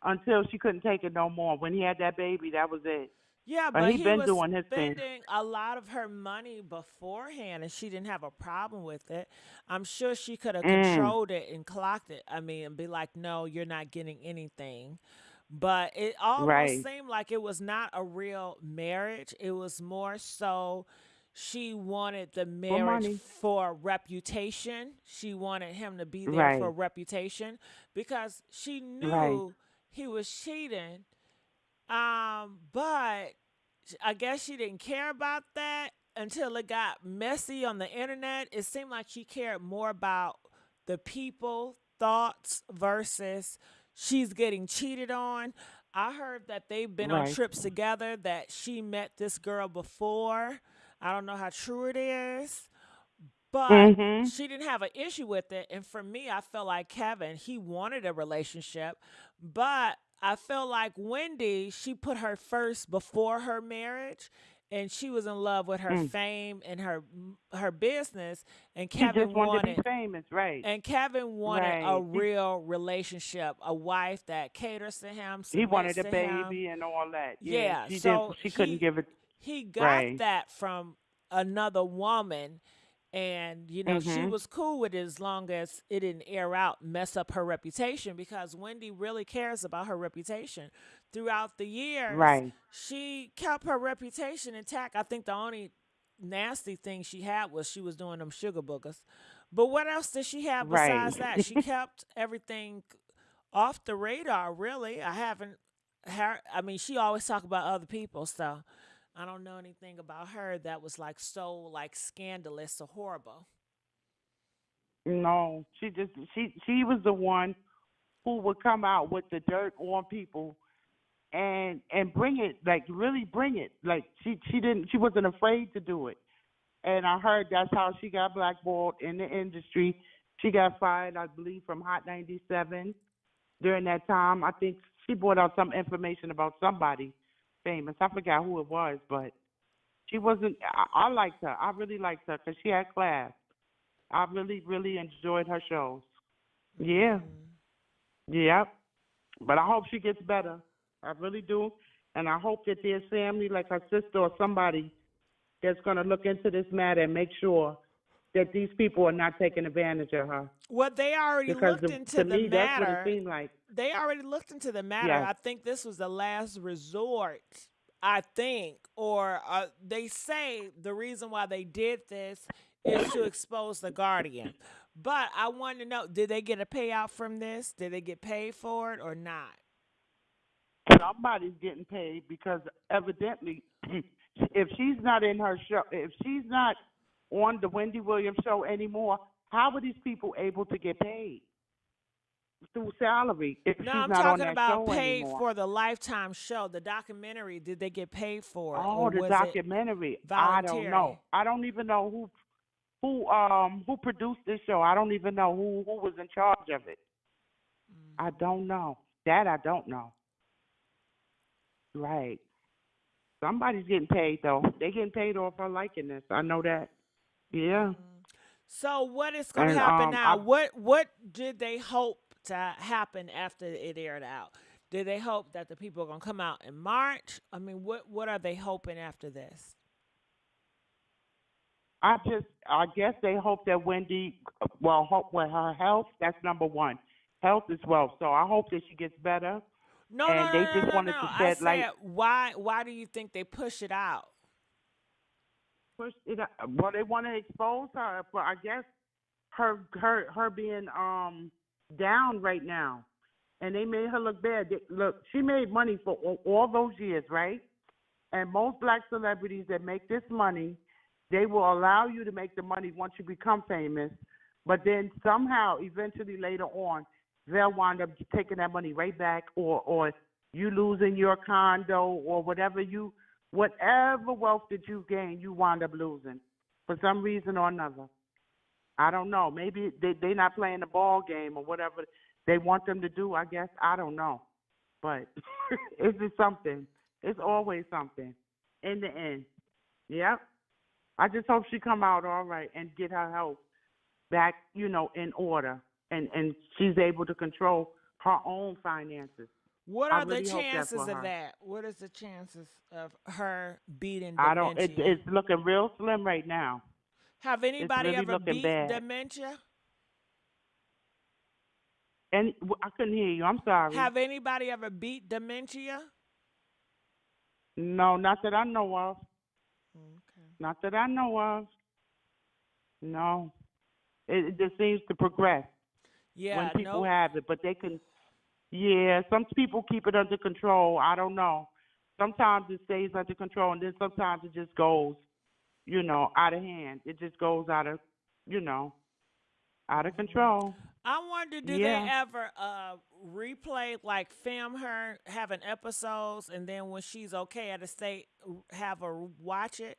until she couldn't take it no more. When he had that baby, that was it. yeah, But but he he been was doing his thing. spending a lot of her money beforehand and she didn't have a problem with it. I'm sure she could have Mm. controlled it and clocked it. I mean, and be like, no, you're not getting anything. But it almost Right. seemed like it was not a real marriage. It was more so She wanted the For marriage money. for reputation. She wanted him to be there for Right. reputation because she Right. knew he was cheating. But I guess she didn't care about that until it got messy on the internet. It seemed like she cared more about the people thoughts versus she's getting cheated on. I heard that they've been on Right. trips together, that she met this girl before. I don't know how true it is, but Mhm. she didn't have an issue with it. And for me, I felt like Kevin, he wanted a relationship, but I felt like Wendy, she put her first before her marriage, and she was in love with her Mm. fame and her business. And She just Kevin wanted to be wanted famous, right? and Kevin wanted a Right. real relationship, a wife that caters to him, He wanted submits a to him. baby and all that. Yeah, Yeah, she didn't. so She couldn't give it. he got Right. that from another woman, and she Mhm. was cool with it as long as it didn't air out, mess up her reputation, because Wendy really cares about her reputation. Throughout the years, Right. she kept her reputation intact. I think the only nasty thing she had was she was doing them sugar boogers. But what else did she have Right. besides that? She kept everything off the radar, really. I haven't her I mean, she always talk about other people, so I don't know anything about her that was like so like scandalous or horrible. No, she was the one who would come out with the dirt on people and bring it, like really bring it. Like she wasn't afraid to do it. And I heard that's how she got blackballed in the industry. She got fired, I believe, from Hot 97 during that time. I think she brought out some information about somebody famous. I forgot who it was, but she wasn't. I liked her. I really liked her because she had class. I really, really enjoyed her shows. Yeah, Hmm. yep. But I hope she gets better. I really do. And I hope that there's family, like her sister or somebody, that's going to look into this matter and make sure that these people are not taking advantage of her. Well, they already Because looked into to the me, that's what it matter. seemed like. They already looked into the matter. Yes. I think this was the last resort. I think, or they say the reason why they did this is to expose the guardian. But I want to know, did they get a payout from this? Did they get paid for it or not? Somebody's getting paid because evidently, if she's not in her show, if she's not on the Wendy Williams show anymore, how are these people able to get paid through salary if No, she's I'm not on talking that about show paid anymore? for the Lifetime show, the documentary. Did they get paid for it, or Oh, the was it documentary. I don't know. voluntary? I don't even know who produced this show. I don't even know who was in charge of it. I Hmm. don't know. That I don't know. Right. Somebody's getting paid though. They getting paid off her liking this. I know that. Yeah. Mm. So what is going to And happen now? I What did they hope to happen after it aired out? Did they hope that the people are going to come out in March? I mean, what are they hoping after this? I guess they hope that Wendy, well, hope with her health. That's number one. Health is wealth. So I hope that she gets better. No, no, And they no, no, just no, wanted no. to I shed light. said why do you think they push it out? Push it. Well, they want to expose her for, I guess, her being down right now, and they made her look bad. Look, she made money for all those years, right? And most black celebrities that make this money, they will allow you to make the money once you become famous, but then somehow, eventually later on, they'll wind up taking that money right back, or you losing your condo or whatever wealth that you gain, you wind up losing for some reason or another. I don't know. Maybe they not playing the ball game or whatever they want them to do. I guess I don't know, but it's just something. It's always something. In the end, yep. I just hope she come out all right and get her health back, in order, and she's able to control her own finances. What I are the really hope that chances for of her. that? What is the chances of her beating I don't. dementia? It's looking real slim right now. Have It's anybody really ever looking beat bad. dementia? And I couldn't hear you. I'm sorry. Have anybody ever beat dementia? No, not that I know of. Okay. Not that I know of. No. It just seems to progress when Yeah, people no. have it, but they can. Yeah, some people keep it under control. I don't know. Sometimes it stays under control, and then sometimes it just goes, out of hand. It just goes you know, out of control. I wonder, do they Yeah. ever replay, like film her having episodes, and then when she's okay at a state, have her watch it?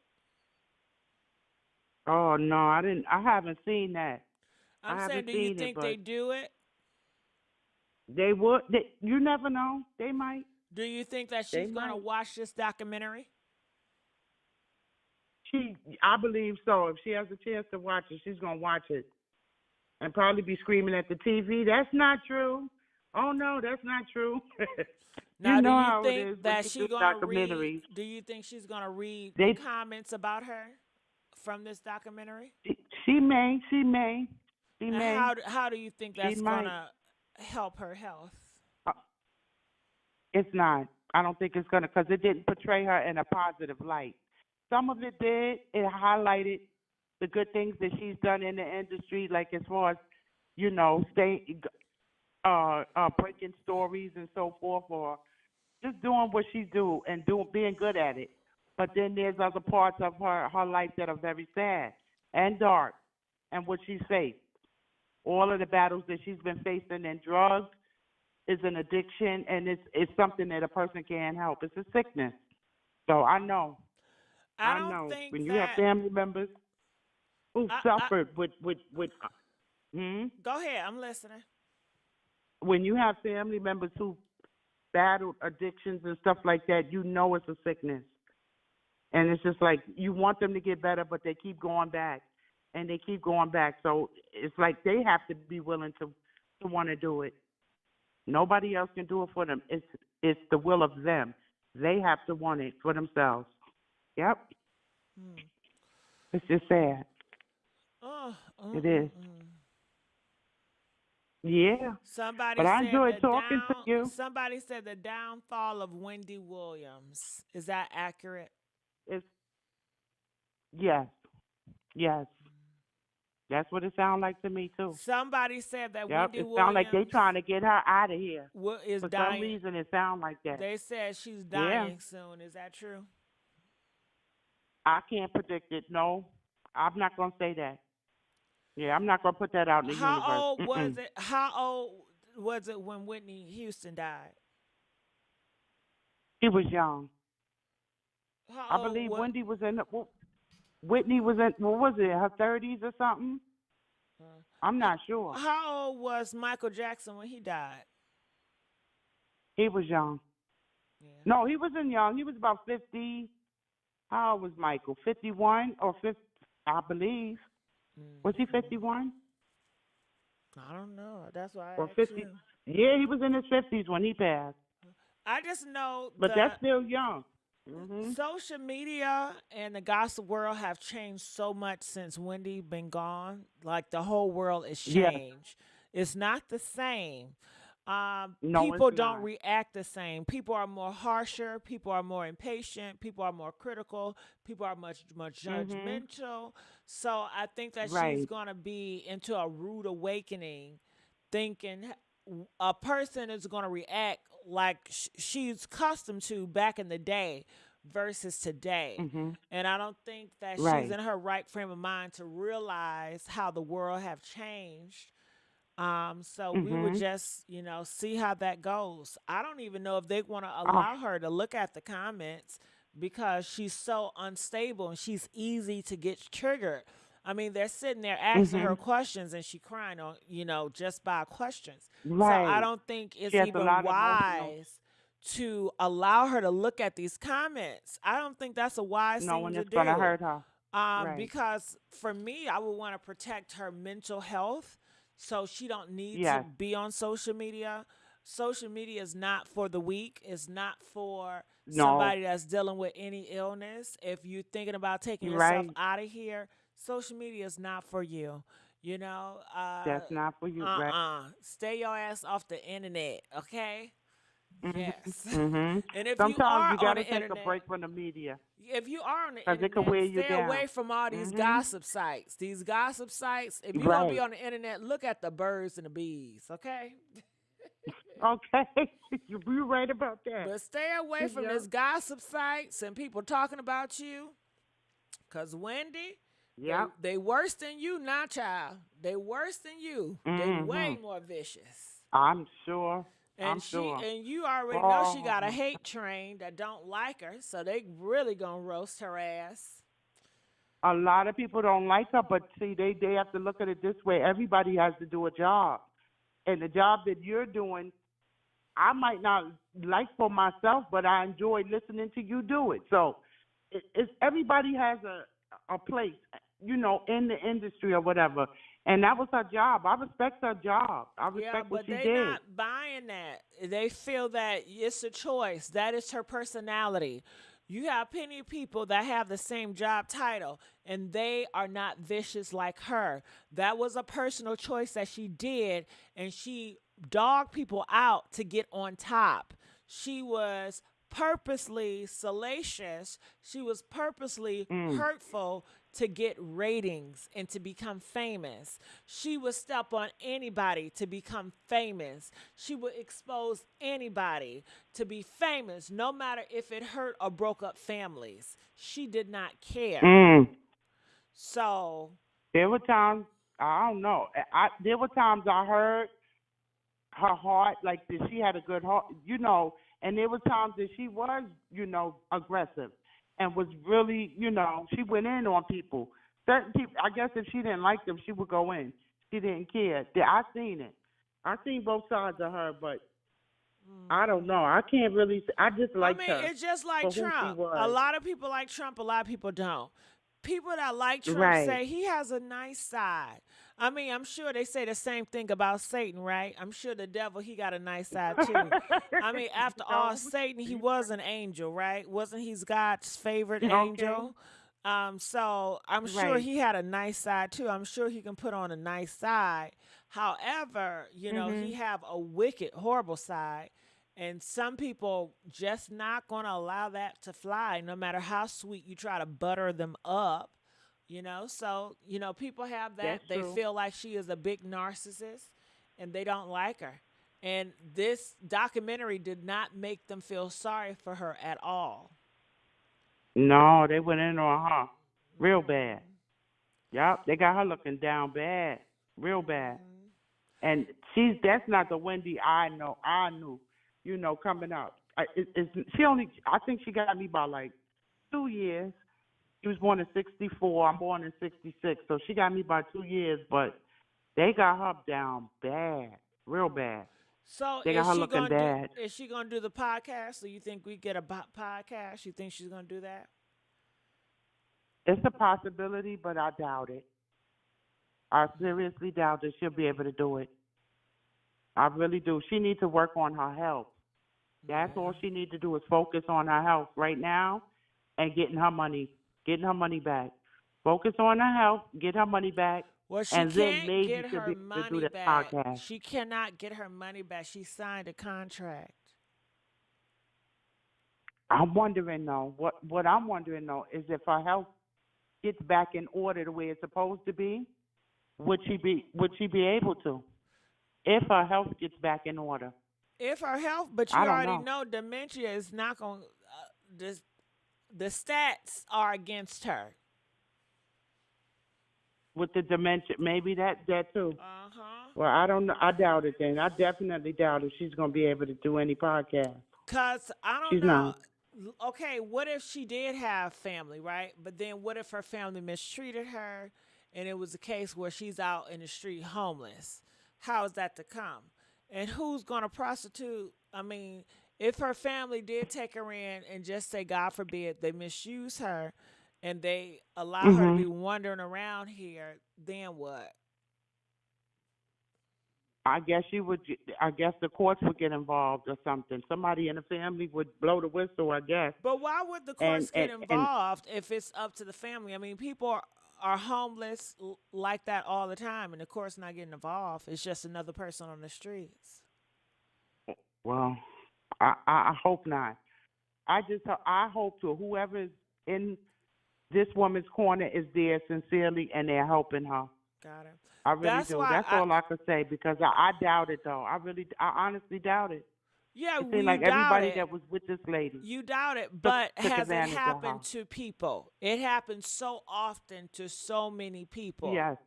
Oh no, I didn't. I haven't seen that. I I'm saying, haven't do you seen it, think they but do it? they would. You never know. They might. Do you think that They she's gonna might. watch this documentary? I believe so. If she has a chance to watch it, she's gonna watch it and probably be screaming at the TV. That's not true. Oh no, that's not true. You Now, do know you how it think is when that you she do gonna read? documentaries. Do you think she's gonna read the They, comments about her from this documentary? she may, she may, she And may, how do you think she that's might. gonna help her health? Uh, It's not. I don't think it's gonna, because it didn't portray her in a positive light. Some of it did. It highlighted the good things that she's done in the industry, like as far as stay, breaking stories and so forth, or just doing what she do and being good at it. But then there's other parts of her life that are very sad and dark, and what she's faced. All of the battles that she's been facing, and drugs is an addiction, and it's something that a person can't help. It's a sickness. So I I don't know think when you have that. family members who I suffered with Go ahead. I'm listening. when you have family members who battled addictions and stuff like that, it's a sickness. And it's just like you want them to get better, but they keep going back and they keep going back. So it's like they have to be willing to want to do it. Nobody else can do it for them. It's the will of them. They have to want it for themselves. Yep. Hmm. It's just sad. Oh, It is. Yeah. Somebody But I said enjoyed the talking to down. you. Somebody said the downfall of Wendy Williams. Is that accurate? It's yes. Yes. That's what it sounds like to me too. Somebody said that Yep. Wendy It sounds like they Williams trying to get her out of here. is For some dying. reason, it sounds like that. They said she's Yeah. dying soon. Is that true? I can't predict it. No, I'm not gonna say that. Yeah, I'm not gonna put that out in the How universe. old was Mm-mm. it? How old was it when Whitney Houston died? She was young. I How old? believe What? Wendy was in. Whitney was in. What was it? Her 30s or something? I'm not sure. How old was Michael Jackson when he died? He was young. Yeah. No, he wasn't young. He was about 50. How old was Michael? 51 or 50? I believe. Was he 51 I don't know. That's why I or asked 50? you. Yeah, he was in his 50s when he passed. I just know But that's still young. social media and the gossip world have changed so much since Wendy been gone. Like the whole world is Yes. changed. It's not the same. No, People it's don't not. react the same. People are more harsher. People are more impatient. People are more critical. People are much judgmental. So I think that she's Right. gonna be into a rude awakening, thinking a person is gonna react like she's accustomed to back in the day versus today. And I don't think that she's Right. in her right frame of mind to realize how the world have changed. So we would just, see how that goes. I don't even know if they want to Oh, allow her to look at the comments because she's so unstable and she's easy to get triggered. I mean, they're sitting there asking her questions and she crying on, just by questions. So I right. don't think it's She has a even lot of emotional. wise to allow her to look at these comments. I don't think that's a wise No thing one to is gonna do. hurt her. Right. Because for me, I would want to protect her mental health, so she don't need to Yes. be on social media. Social media is not for the weak. It's not for No. somebody that's dealing with any illness. If you're thinking about taking You're yourself right. out of here, social media is not for you. You know, That's not for you. Right. Stay your ass off the internet, okay? Yes. Mhm. And if you Sometimes are you on got to the take a internet, break from the media if you are on the because it can internet, wear you stay away down. from all these Mhm. gossip sites. These gossip sites, if you're going to be Right. on the internet, look at the birds and the bees, okay? Okay. You're right about that. But stay away from Yep. these gossip sites and people talking about you. Because Wendy, Yep. they worse than you now, child. They worse than you. They way Mhm. more vicious. I'm sure. And I'm she sure. and you already know she got a Oh. hate train that don't like her, so they really gonna roast her ass. A lot of people don't like her, but see, they have to look at it this way. Everybody has to do a job, and the job that you're doing, I might not like for myself, but I enjoy listening to you do it. So, it's everybody has a place, in the industry or whatever, and that was her job. I respect her job. I Yeah, respect what but she they did. not buying that. They feel that it's a choice. That is her personality. You have plenty of people that have the same job title and they are not vicious like her. That was a personal choice that she did, and she dogged people out to get on top. She was purposely salacious. She was purposely Mm. hurtful to get ratings and to become famous. She would step on anybody to become famous. She would expose anybody to be famous, no matter if it hurt or broke up families. She did not care. Mm. So, There were times I don't know. There were times I heard her heart, like that she had a good heart, and there were times that she was, aggressive and was really, she went in on people. Certain people, I guess if she didn't like them, she would go in. She didn't care. I seen it. I seen both sides of her, but I don't know. I can't really. I just I liked mean, her it's just like for who she Trump. A was. lot of people like Trump, a lot of people don't. People that like Trump Right. say he has a nice side. I mean, I'm sure they say the same thing about Satan, right? I'm sure the devil, he got a nice side too. I mean, after all, no. Satan, he was an angel, right? Wasn't he God's favorite Okay. angel? So I'm sure Right. he had a nice side too. I'm sure he can put on a nice side. However, he Mhm. have a wicked, horrible side. And some people just not going to allow that to fly, no matter how sweet you try to butter them up. So, people have that. That's They true. feel like she is a big narcissist and they don't like her. And this documentary did not make them feel sorry for her at all. No, they went in on her real bad. Hmm. Yep, they got her looking down bad, real bad. Hmm. And that's not the Wendy I knew, coming up. She only, I think she got me by like 2 years. She was born in '64. I'm born in '66, so she got me by 2 years. But they got her down bad, real bad. So They got her looking bad. is she gonna do the podcast? So you think we get a podcast? You think she's gonna do that? It's a possibility, but I doubt it. I seriously doubt that she'll be able to do it. I really do. She needs to work on her health. That's Yeah. all she needs to do is focus on her health right now and getting her money back. Focus on her health, get her money back, Well, she and then can't maybe get she'll her be able to do money this back. podcast. She cannot get her money back. She signed a contract. I'm wondering though, what I'm wondering though is if her health gets back in order the way it's supposed to be, would she be able to? If her health gets back in order. If her health, but you I don't already know. know dementia is not going. The stats are against her. With the dementia, maybe that too. Uh huh. Well, I don't know. I doubt it. Then I definitely doubt if she's gonna be able to do any podcast. Cause I don't She's know. not. Okay, what if she did have family, right? But then what if her family mistreated her, and it was a case where she's out in the street homeless? How is that to come? And who's gonna prostitute? I mean, if her family did take her in and just say, God forbid, they misuse her, and they allow her to be Mhm. wandering around here, then what? I guess she would. I guess the courts would get involved or something. Somebody in the family would blow the whistle. I guess. But why would the And courts get and and involved if it's up to the family? I mean, people are homeless like that all the time, and the court's not getting involved. It's just another person on the streets. well, I hope not. I hope to whoever is in this woman's corner is there sincerely and they're helping her. Got it. I really That's do. why That's all I could say because I doubt it though. I honestly doubt it. yeah, It seemed you like doubt everybody it. that was with this lady You doubt it, took but took has it advantage of her. happened to people? It happens so often to so many people. Yes.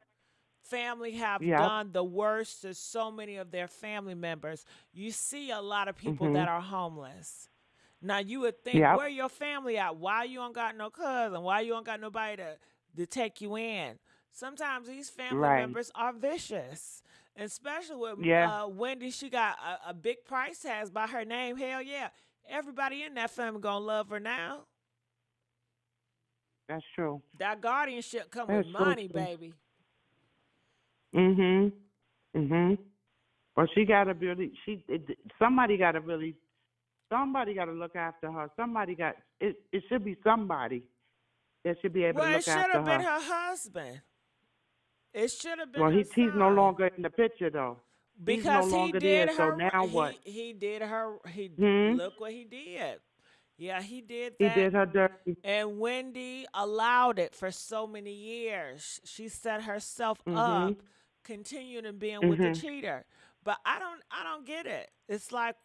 Family have Yep. done the worst to so many of their family members. You see a lot of people that Mhm. are homeless. Now you would think, Yep. where your family at? Why you don't got no cousin? Why you don't got nobody to take you in? Sometimes these family Right. members are vicious, especially with Yeah. Wendy. She got a big price tag by her name. Hell yeah, everybody in that family gonna love her now. That's true. That guardianship come with That's so money, true. baby. Mhm. Mhm. Well, she gotta really. Somebody gotta look after her. Somebody got it. It should be somebody that should be able to Well, it look should after have been her. her husband. It should have been Well, her he's no son. longer in the picture though. He's no Because he longer did there. So her, now what? he did her. He Hmm. look what he did. Yeah, he did He that. did her dirty. And Wendy allowed it for so many years. She set herself Mhm. up, continuing being with the Mhm. cheater. But I don't get it. It's like,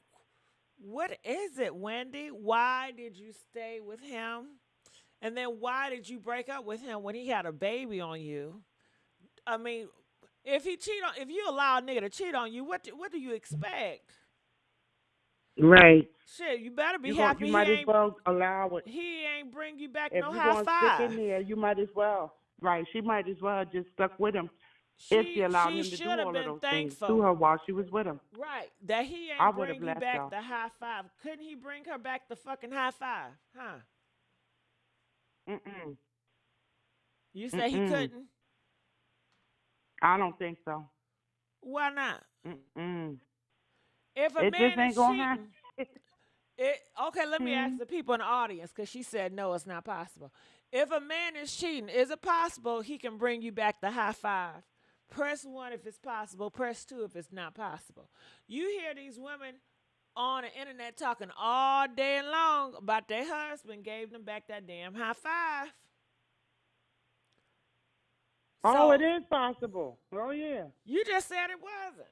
what is it, Wendy? Why did you stay with him? And then why did you break up with him when he had a baby on you? I mean, if you allow a nigga to cheat on you, what do you expect? Right. Shit, you better be You happy might as well allow it. he ain't bring you back If no you're high gonna stick in five. there, you might as well. Right. She might as well just stuck with him if she allowed She him to do should have all of been those things to thankful, her while she was with him. right? That he I ain't would have bring you left back her. the high five. Couldn't he bring her back the fucking high five? Huh? Mm-mm. You say he Mm-mm. couldn't? I don't think so. Why not? Mm-mm. If a It just man ain't is gonna happen. cheating, okay, let me ask the people in the audience because she said no, it's not possible. If a man is cheating, is it possible he can bring you back the high five? Press one if it's possible, press two if it's not possible. You hear these women on the internet talking all day long about their husband gave them back that damn high five. Oh, So it is possible. Oh yeah. you just said it wasn't.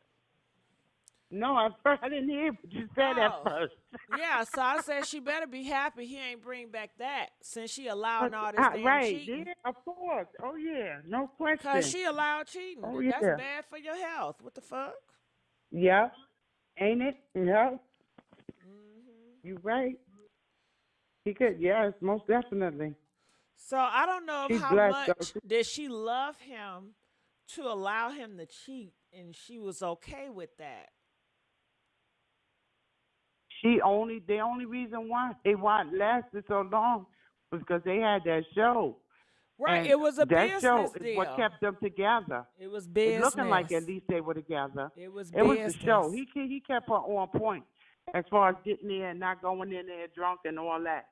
No, I didn't hear what you said at Oh, first. yeah. So I said she better be happy he ain't bring back that since she allowing But, all this damn right, cheating. yeah, of course. Oh yeah, no Cause question. she allowed cheating. Oh That's yeah. bad for your health. What the fuck? Yeah. Ain't it? Yeah. Hmm. You're right. He could, yes, most definitely. So I don't know of She's how blessed though. much did she love him to allow him to cheat, and she was okay with that. The only reason why they lasted so long was because they had that show. Right? And It was a that show business is what deal. kept them together. It was It's looking like business. at least they were together. It was It was the show. business. He kept her on point as far as getting there and not going in there drunk and all that.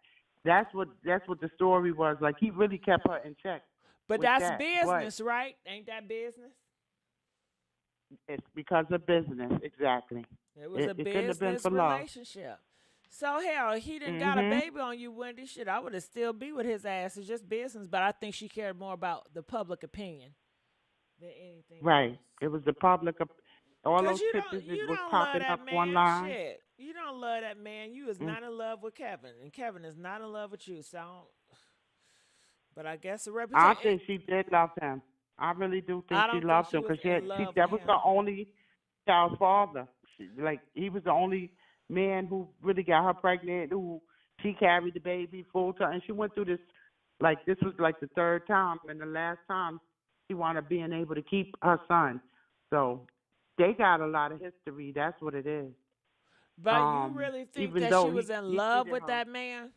That's what the story was. Like he really kept her in check But with that's that. But business, right? Ain't that business? it's because of business, exactly. It was a It couldn't have been business for love. relationship. So hell, he didn't got a Mhm. baby on you, Wendy. Shit, I would have still be with his ass. It's just business, but I think she cared more about the public opinion than anything Right. else. It was the public. All Cause those pictures that you was don't love popping that up man. online. Shit, you don't love that man. You is Mm. not in love with Kevin, and Kevin is not in love with you. So, but I guess the I reputation. think she did love him. I really do think I she don't think loved she him was because in love that with was him. her only child's father. Like he was the only man who really got her pregnant. Who she carried the baby full time, and she went through this. Like this was like the third time, and the last time she wound up being able to keep her son. So they got a lot of history. That's what it is. But you really think Even that she though was in he love treated with her, that man?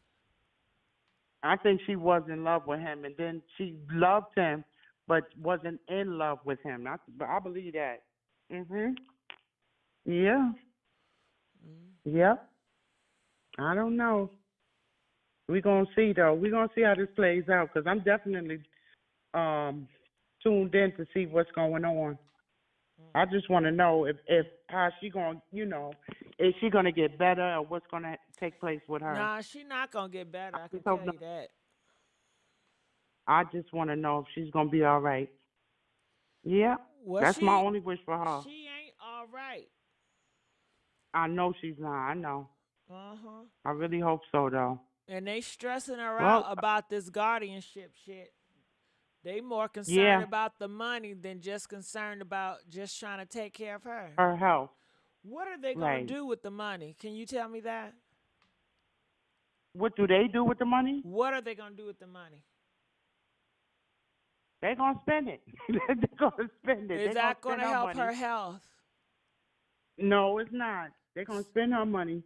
I think she was in love with him, and then she loved him, but wasn't in love with him. I believe that. Mhm. Yeah. Yep. I don't know. We're gonna see though. We're gonna see how this plays out because I'm definitely tuned in to see what's going on. I just want to know if how she gonna Is she gonna get better, or what's gonna take place with her? Nah, she not gonna get better. I can Just hope tell not. you that. I just want to know if she's gonna be all right. Yeah, Well, that's my only wish for her. she ain't all right. I know she's not. I know. Uh huh. I really hope so, though. And they stressing her out Well, about this guardianship shit. They more concerned yeah, about the money than just concerned about just trying to take care of her. her health. What are they gonna Right. do with the money? Can you tell me that? What do they do with the money? What are they gonna do with the money? They're gonna spend it. They're gonna spend it. Is They're gonna that spend gonna her help money. her health? No, it's not. They're gonna spend her money.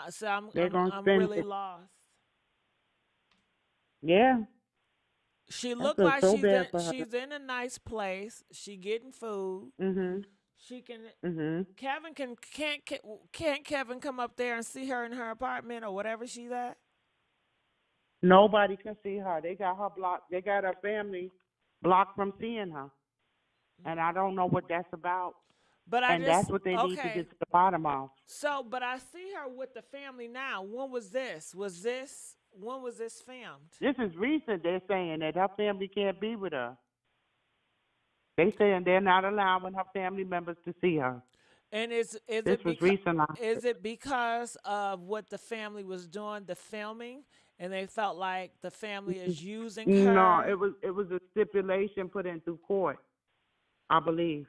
So I'm They're I'm gonna I'm spend really it. lost. Yeah, She I looked feel like so she's bad for her. in a nice place. She getting food. Mhm. She can. Mhm. Kevin can't Kevin come up there and see her in her apartment or whatever she's at? Nobody can see her. They got her blocked. They got her family blocked from seeing her, and I don't know what that's about. But I And just that's what they need to okay. get to the bottom of. So, but I see her with the family now. When was this? When was this filmed? This is recent. They're saying that her family can't be with her. They saying they're not allowing her family members to see her. And This was recent. is it because of what the family was doing, the filming, and they felt like the family is using No, her? it was a stipulation put in through court, I believe.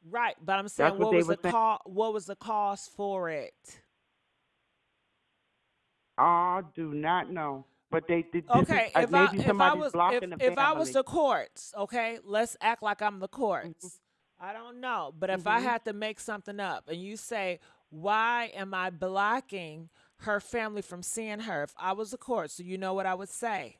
Right, but I'm saying That's what they were saying. what was the cause for it? I do not know, but this Okay, is maybe somebody's blocking the if I was family. the courts, okay, let's act like I'm the Mm-hmm. courts. I don't know, but if I Mm-hmm. had to make something up and you say, why am I blocking her family from seeing her? If I was the courts, so you know what I would say?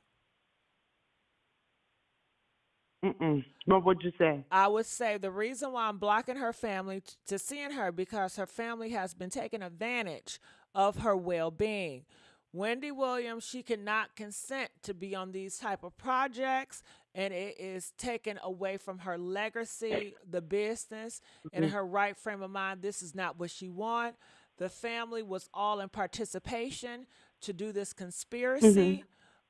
What would you say? I would say the reason why I'm blocking her family to seeing her because her family has been taking advantage of her well-being. Wendy Williams, she cannot consent to be on these type of projects, and it is taken away from her legacy, the business, and her right frame of mind. This is not what she want. The family was all in participation to do this Mm-hmm. conspiracy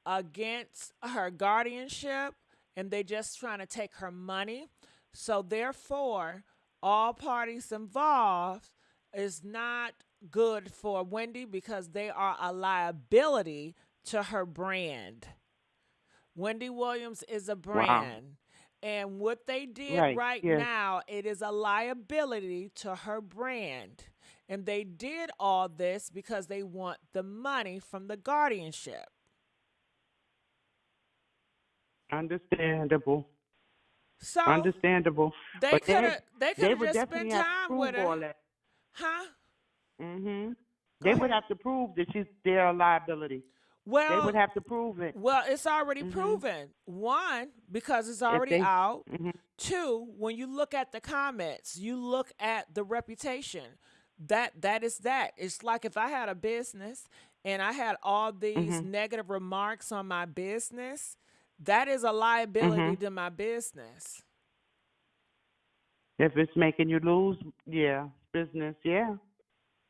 against her guardianship, and they just trying to take her money. So therefore, all parties involved is not good for Wendy because they are a liability to her brand. Wendy Williams is a Wow. brand. And what they did Right. right Yes. now, it is a liability to her brand. And they did all this because they want the money from the guardianship. Understandable. So Understandable. But they could they have would just definitely spent have to time prove with her. all that. Huh? Mhm. Go They would ahead. have to prove that they're a liability. They would Well, have to prove it. it's already Mhm. proven. One, because it's If already they. out. Mhm. Two, when you look at the comments, you look at the reputation. That is that. It's like if I had a business and I had all these Mhm. negative remarks on my business, that is a liability Mhm. to my business. If it's making you lose, yeah, business, yeah,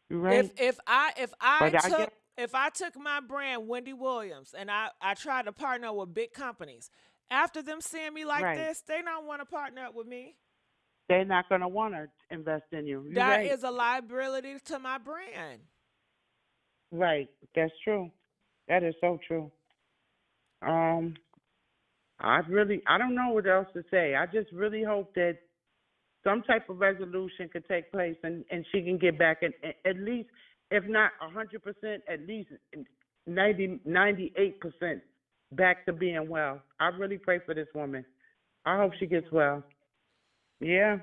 you're If right. if I if I But I took guess if I took my brand Wendy Williams and I tried to partner with big companies, after them seeing me like right, this, they don't want to partner up with me. they're not gonna want to invest in you. You're That right. is a liability to my brand. Right. That's true. That is so true. Um, I don't know what else to say. I just really hope that some type of resolution could take place and she can get back at least, if not 100%, at least 98% back to being well. I really pray for this woman. I hope she gets well. Yeah,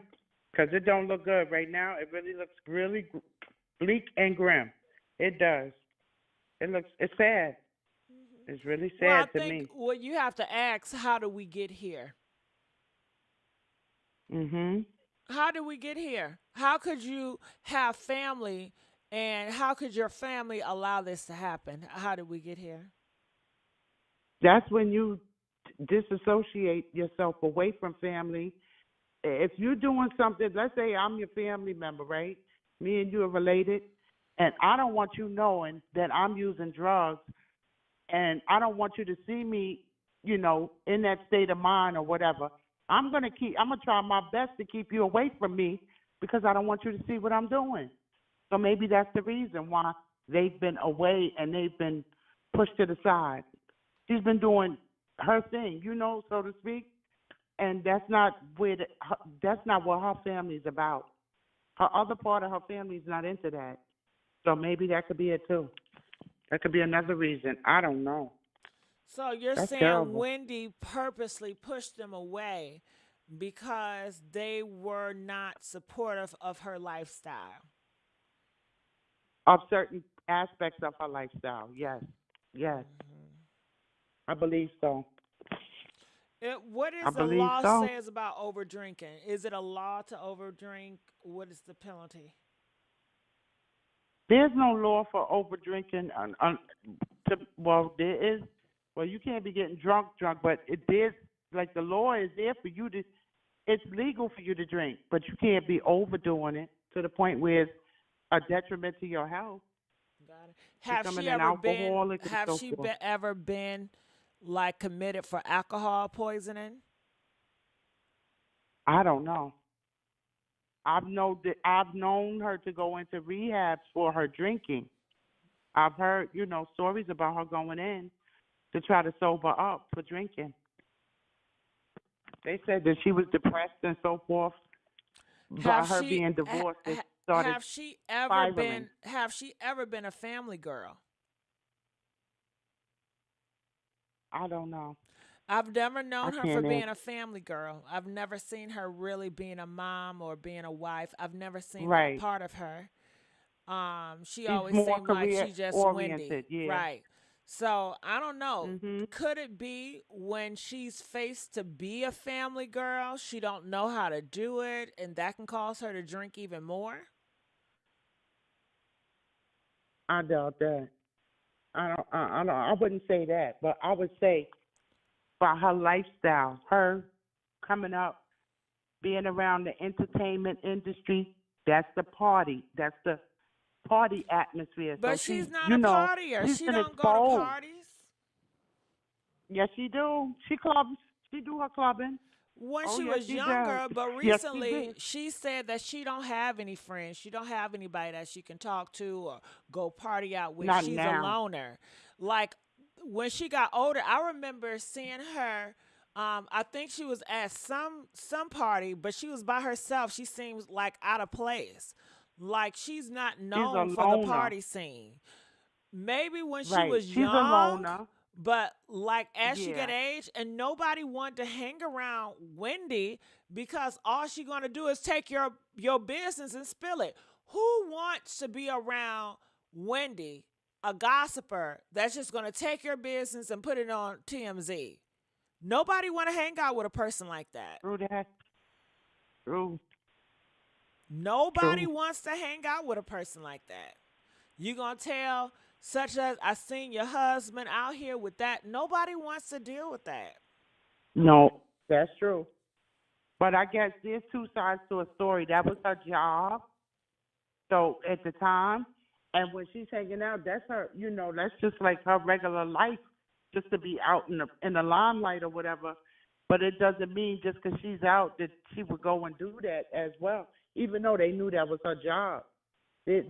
because it don't look good right now. It really looks really bleak and grim. It does. It's sad. It's really Well, I sad to think me. what you have to ask, how do we get here? Mhm. How did we get here? How could you have family and how could your family allow this to happen? How did we get here? That's when you disassociate yourself away from family. If you're doing something, let's say I'm your family member, right? Me and you are related, And I don't want you knowing that I'm using drugs, and I don't want you to see me, in that state of mind or whatever. I'm gonna try my best to keep you away from me because I don't want you to see what I'm doing. So maybe that's the reason why they've been away and they've been pushed to the side. She's been doing her thing, so to speak, and that's not what her family's about. Her other part of her family's not into that. So maybe that could be it too. That could be another reason. I don't know. So you're That's saying terrible. Wendy purposely pushed them away because they were not supportive of her lifestyle. Of certain aspects of her lifestyle, yes. Yes. I believe so. What I is the believe law so. says about over drinking? Is it a law to overdrink? What is the penalty? There's no law for over drinking. Well, there is. Well, you can't be getting drunk, but there's like the law is there for you to. It's legal for you to drink, but you can't be overdoing it to the point where it's a detriment to your health, Got it. becoming an alcoholic and Have so she forth. ever been like committed for alcohol poisoning? I don't know. I've known her to go into rehabs for her drinking. I've heard, stories about her going in to try to sober up for drinking. They said that she was depressed and so forth. By Have her she being divorced, it started spiraling. have she ever been a family girl? I don't know. I've never I known her for can't being answer. a family girl. I've never seen her really being a mom or being a wife. I've never seen that Right. part of her. She She's always more seemed like career she just Wendy. oriented, yeah. Right. So I don't know. Mhm. Could it be when she's faced to be a family girl, she don't know how to do it, and that can cause her to drink even more? I doubt that. I wouldn't say that, but I would say by her lifestyle, her coming up, being around the entertainment industry, that's the party. That's the party atmosphere. So But she's not a partier. she's She been don't go to exposed. parties. Yes, she do. She clubs. She do her clubbing. When Oh, she yes, was she does. younger, but Yes, she recently did. she said that she don't have any friends. She don't have anybody that she can talk to or go party out with. Not She's a now. loner. Like when she got older, I remember seeing her. I think she was at some party, but she was by herself. She seems like out of place. Like she's not She's a known for the loner. party scene. Maybe when she Right. was She's a young, loner. but like as she get Yeah. age, and nobody wanted to hang around Wendy because all she gonna do is take your business and spill it. Who wants to be around Wendy, a gossiper that's just gonna take your business and put it on TMZ? Nobody want to hang out with a person like that. True that. True. Nobody True. wants to hang out with a person like that. You gonna tell such as I seen your husband out here with that. Nobody wants to deal with that. No, that's true. But I guess there's two sides to a story. That was her job. So at the time, and when she's hanging out, that's her. That's just like her regular life, just to be out in the limelight or whatever. But it doesn't mean just because she's out that she would go and do that as well, even though they knew that was her job. There's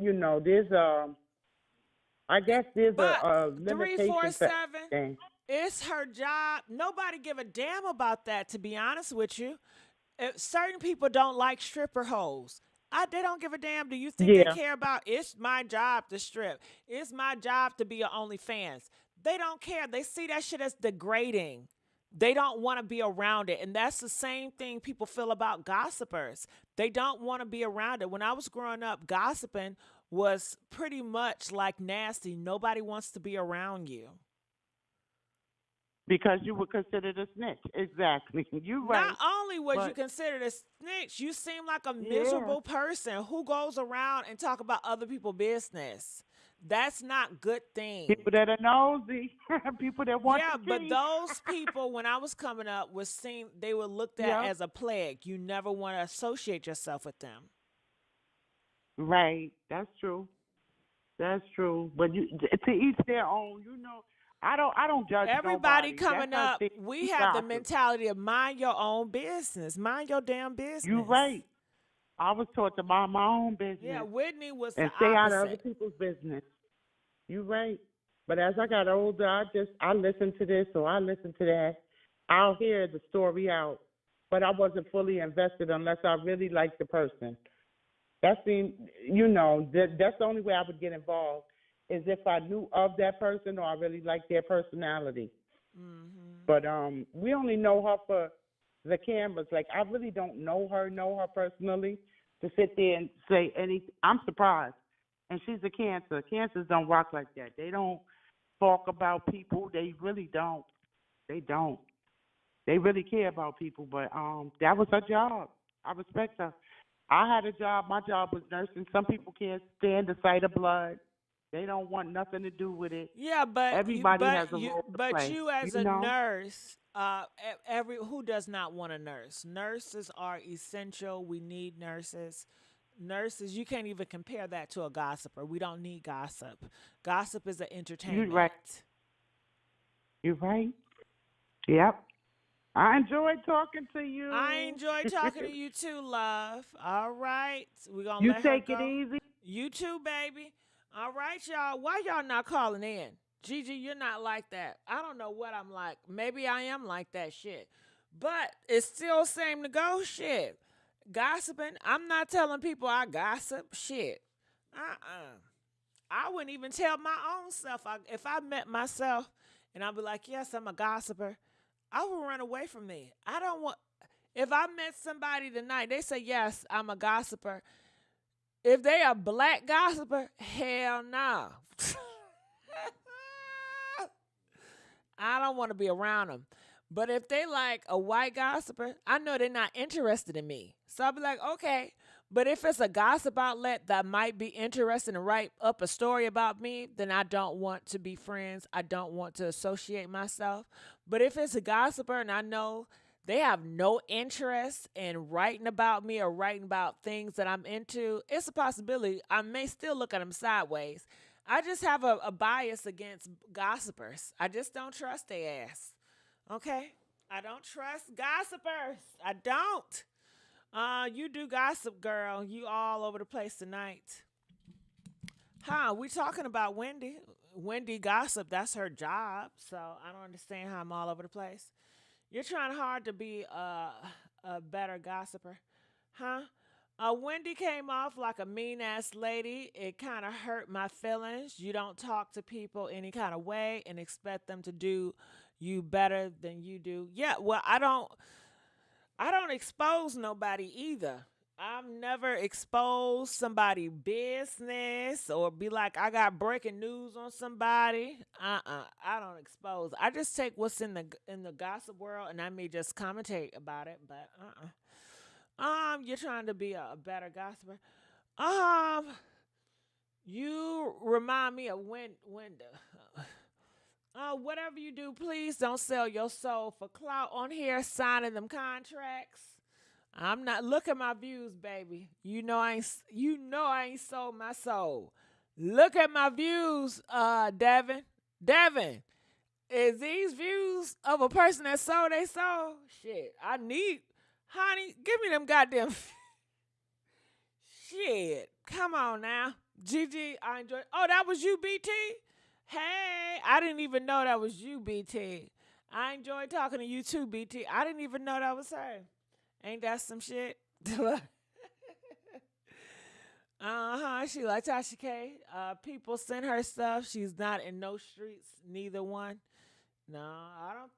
I guess there's But a three, four, limitation to seven, everything. it's her job. Nobody give a damn about that. To be honest with you, if certain people don't like stripper hoes. They don't give a damn. Do you think they Yeah. care about? It's my job to strip. It's my job to be an OnlyFans. They don't care. They see that shit as degrading. They don't want to be around it. And that's the same thing people feel about gossipers. They don't want to be around it. When I was growing up, gossiping was pretty much like nasty. Nobody wants to be around you. Because you were considered a snitch. Exactly. You're Not right. only was you But considered a snitch, you seem like a yeah, miserable person who goes around and talk about other people's business. That's not good thing. people that are nosy, people that want Yeah, the but tea. those people, when I was coming up, was seen. They were looked at Yep. as a plague. You never want to associate yourself with them. Right. That's true. That's true. But to each their own. I don't judge Everybody nobody. That's coming her up, thing. we She have the gossip. mentality of mind your own business. Mind your damn You business. right. I was taught to mind my own Yeah, business Whitney was the and stay out of other opposite. people's business. You right. But as I got older, I listened to this or I listened to that. I'll hear the story out, but I wasn't fully invested unless I really liked the person. That's that's the only way I would get involved is if I knew of that person or I really liked their personality. Hmm. But we only know her for the cameras. Like I really don't know her personally to sit there and say anything. I'm surprised. And she's a Cancer. Cancers don't rock like that. They don't talk about people. They really don't. They don't. They really care about people. But that was her job. I respect her. I had a job. My job was nursing. Some people can't stand the sight of blood. They don't want nothing to do with it. Yeah, Everybody has a role to but play. you as You a know? nurse, every who does not want a nurse? Nurses are essential. We need nurses. Nurses, you can't even compare that to a gossiper. We don't need gossip. Gossip is an You're entertainment. right. You're right. Yep. I enjoyed talking to I you. enjoy talking to you too, love. All right, we're gonna You let her take it go. easy. You too, baby. All right, y'all. Why y'all not calling in? Gigi, you're not like that. I don't know what I'm like. Maybe I am like that shit. But it's still same to go shit. Gossiping. I'm not telling people I gossip shit. Uh-uh. I wouldn't even tell my own self. If I met myself and I'd be like, yes, I'm a gossiper, I would run away from me. I don't want. If I met somebody tonight, they say, yes, I'm a gossiper. If they a black gossiper, hell no. I don't want to be around them. But if they like a white gossiper, I know they're not interested in me. So I'll be like, okay. But if it's a gossip outlet that might be interested and write up a story about me, then I don't want to be friends. I don't want to associate myself. But if it's a gossiper and I know they have no interest in writing about me or writing about things that I'm into, it's a possibility I may still look at them sideways. I just have a bias against gossipers. I just don't trust their ass. Okay? I don't trust gossipers. I don't. You do gossip, girl. You all over the place tonight. Huh? We talking about Wendy. Wendy gossip. That's her job. So I don't understand how I'm all over the place. You're trying hard to be a better gossiper, huh? Wendy came off like a mean ass lady. It kind of hurt my feelings. You don't talk to people any kind of way and expect them to do you better than you do. Yeah, well, I don't expose nobody either. I've never exposed somebody business or be like I got breaking news on somebody. I don't expose. I just take what's in the gossip world and I may just commentate about it, but you're trying to be a better gossiper. Um you remind me of Wendy. Whatever you do, please don't sell your soul for clout on here signing them contracts. I'm not. Look at my views, baby. You know I ain't sold my soul. Look at my views, Devin. Devin, is these views of a person that sold their soul? Shit, I need, honey, give me them goddamn shit. Come on now. Gigi, I enjoy. Oh, that was you, BT? Hey, I didn't even know that was you, BT. I enjoyed talking to you too, BT. I didn't even know that was her. Ain't that some shit? She like Tasha K. People send her stuff. She's not in no streets, neither one. No, I don't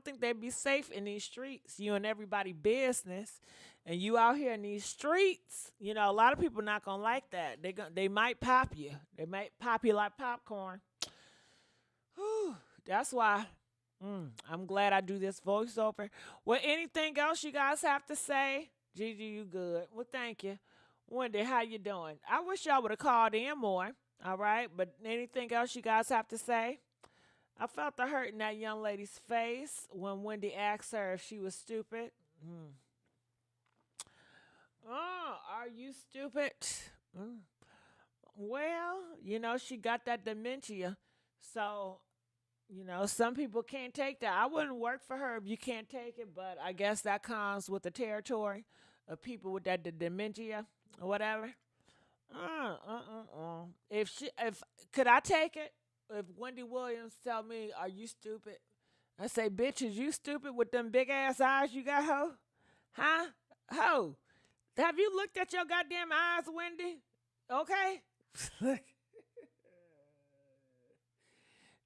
think they'd be safe in these streets. You and everybody business, and you out here in these streets. You know, a lot of people not gonna like that. They might pop you. They might pop you like popcorn. Whew, that's why. I'm glad I do this voiceover. Well, anything else you guys have to say? Gigi, you good? Well, thank you. Wendy, how you doing? I wish y'all would have called in more. All right, but anything else you guys have to say? I felt the hurt in that young lady's face when Wendy asked her if she was stupid. Oh, are you stupid? Well, she got that dementia. So, some people can't take that. I wouldn't work for her if you can't take it, but I guess that comes with the territory of people with that dementia or whatever. If could I take it? If Wendy Williams tell me, "Are you stupid?" I say, "Bitch, is you stupid with them big ass eyes you got, ho? Huh? Ho? Have you looked at your goddamn eyes, Wendy? Okay."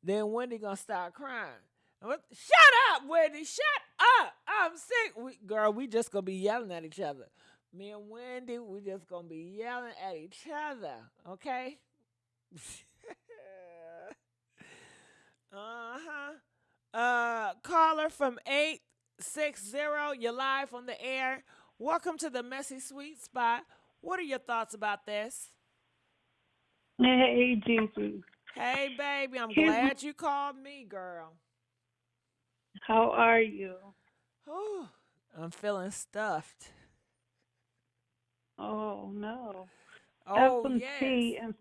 Then Wendy gonna start crying. Shut up, Wendy. Shut up. I'm sick. Girl, we just gonna be yelling at each other. Me and Wendy, we just gonna be yelling at each other. Okay? uh-huh. Caller from 860. You're live on the air. Welcome to the Messy Sweet Spot. What are your thoughts about this? Hey, Gigi. Hey, baby. I'm Here's glad you called me, girl. How are you? Whew, I'm feeling stuffed. Oh, no. Have Oh, some yes. tea and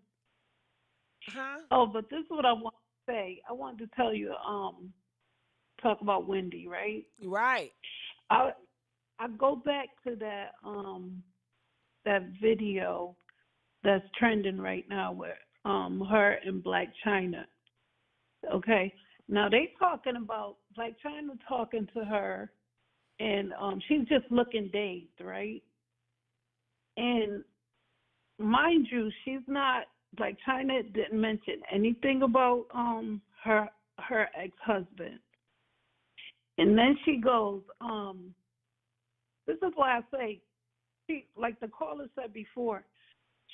Huh? but this is what I want to say. I wanted to tell you, talk about Wendy, right? Right. I go back to that video that's trending right now with her and Black China. Okay. Now they talking about Black China talking to her, and she's just looking dazed, right? And mind you, she's not, Black China didn't mention anything about her ex-husband. And then she goes, this is why I say, she, like the caller said before,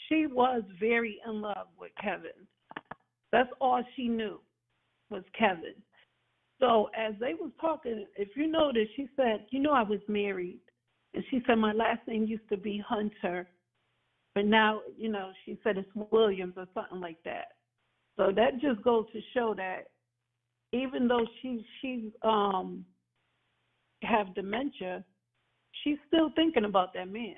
she was very in love with Kevin. That's all she knew was Kevin. So as they was talking, if you notice, she said, I was married. And she said, my last name used to be Hunter. But now, she said it's Williams or something like that. So that just goes to show that even though she have dementia, she's still thinking about that man.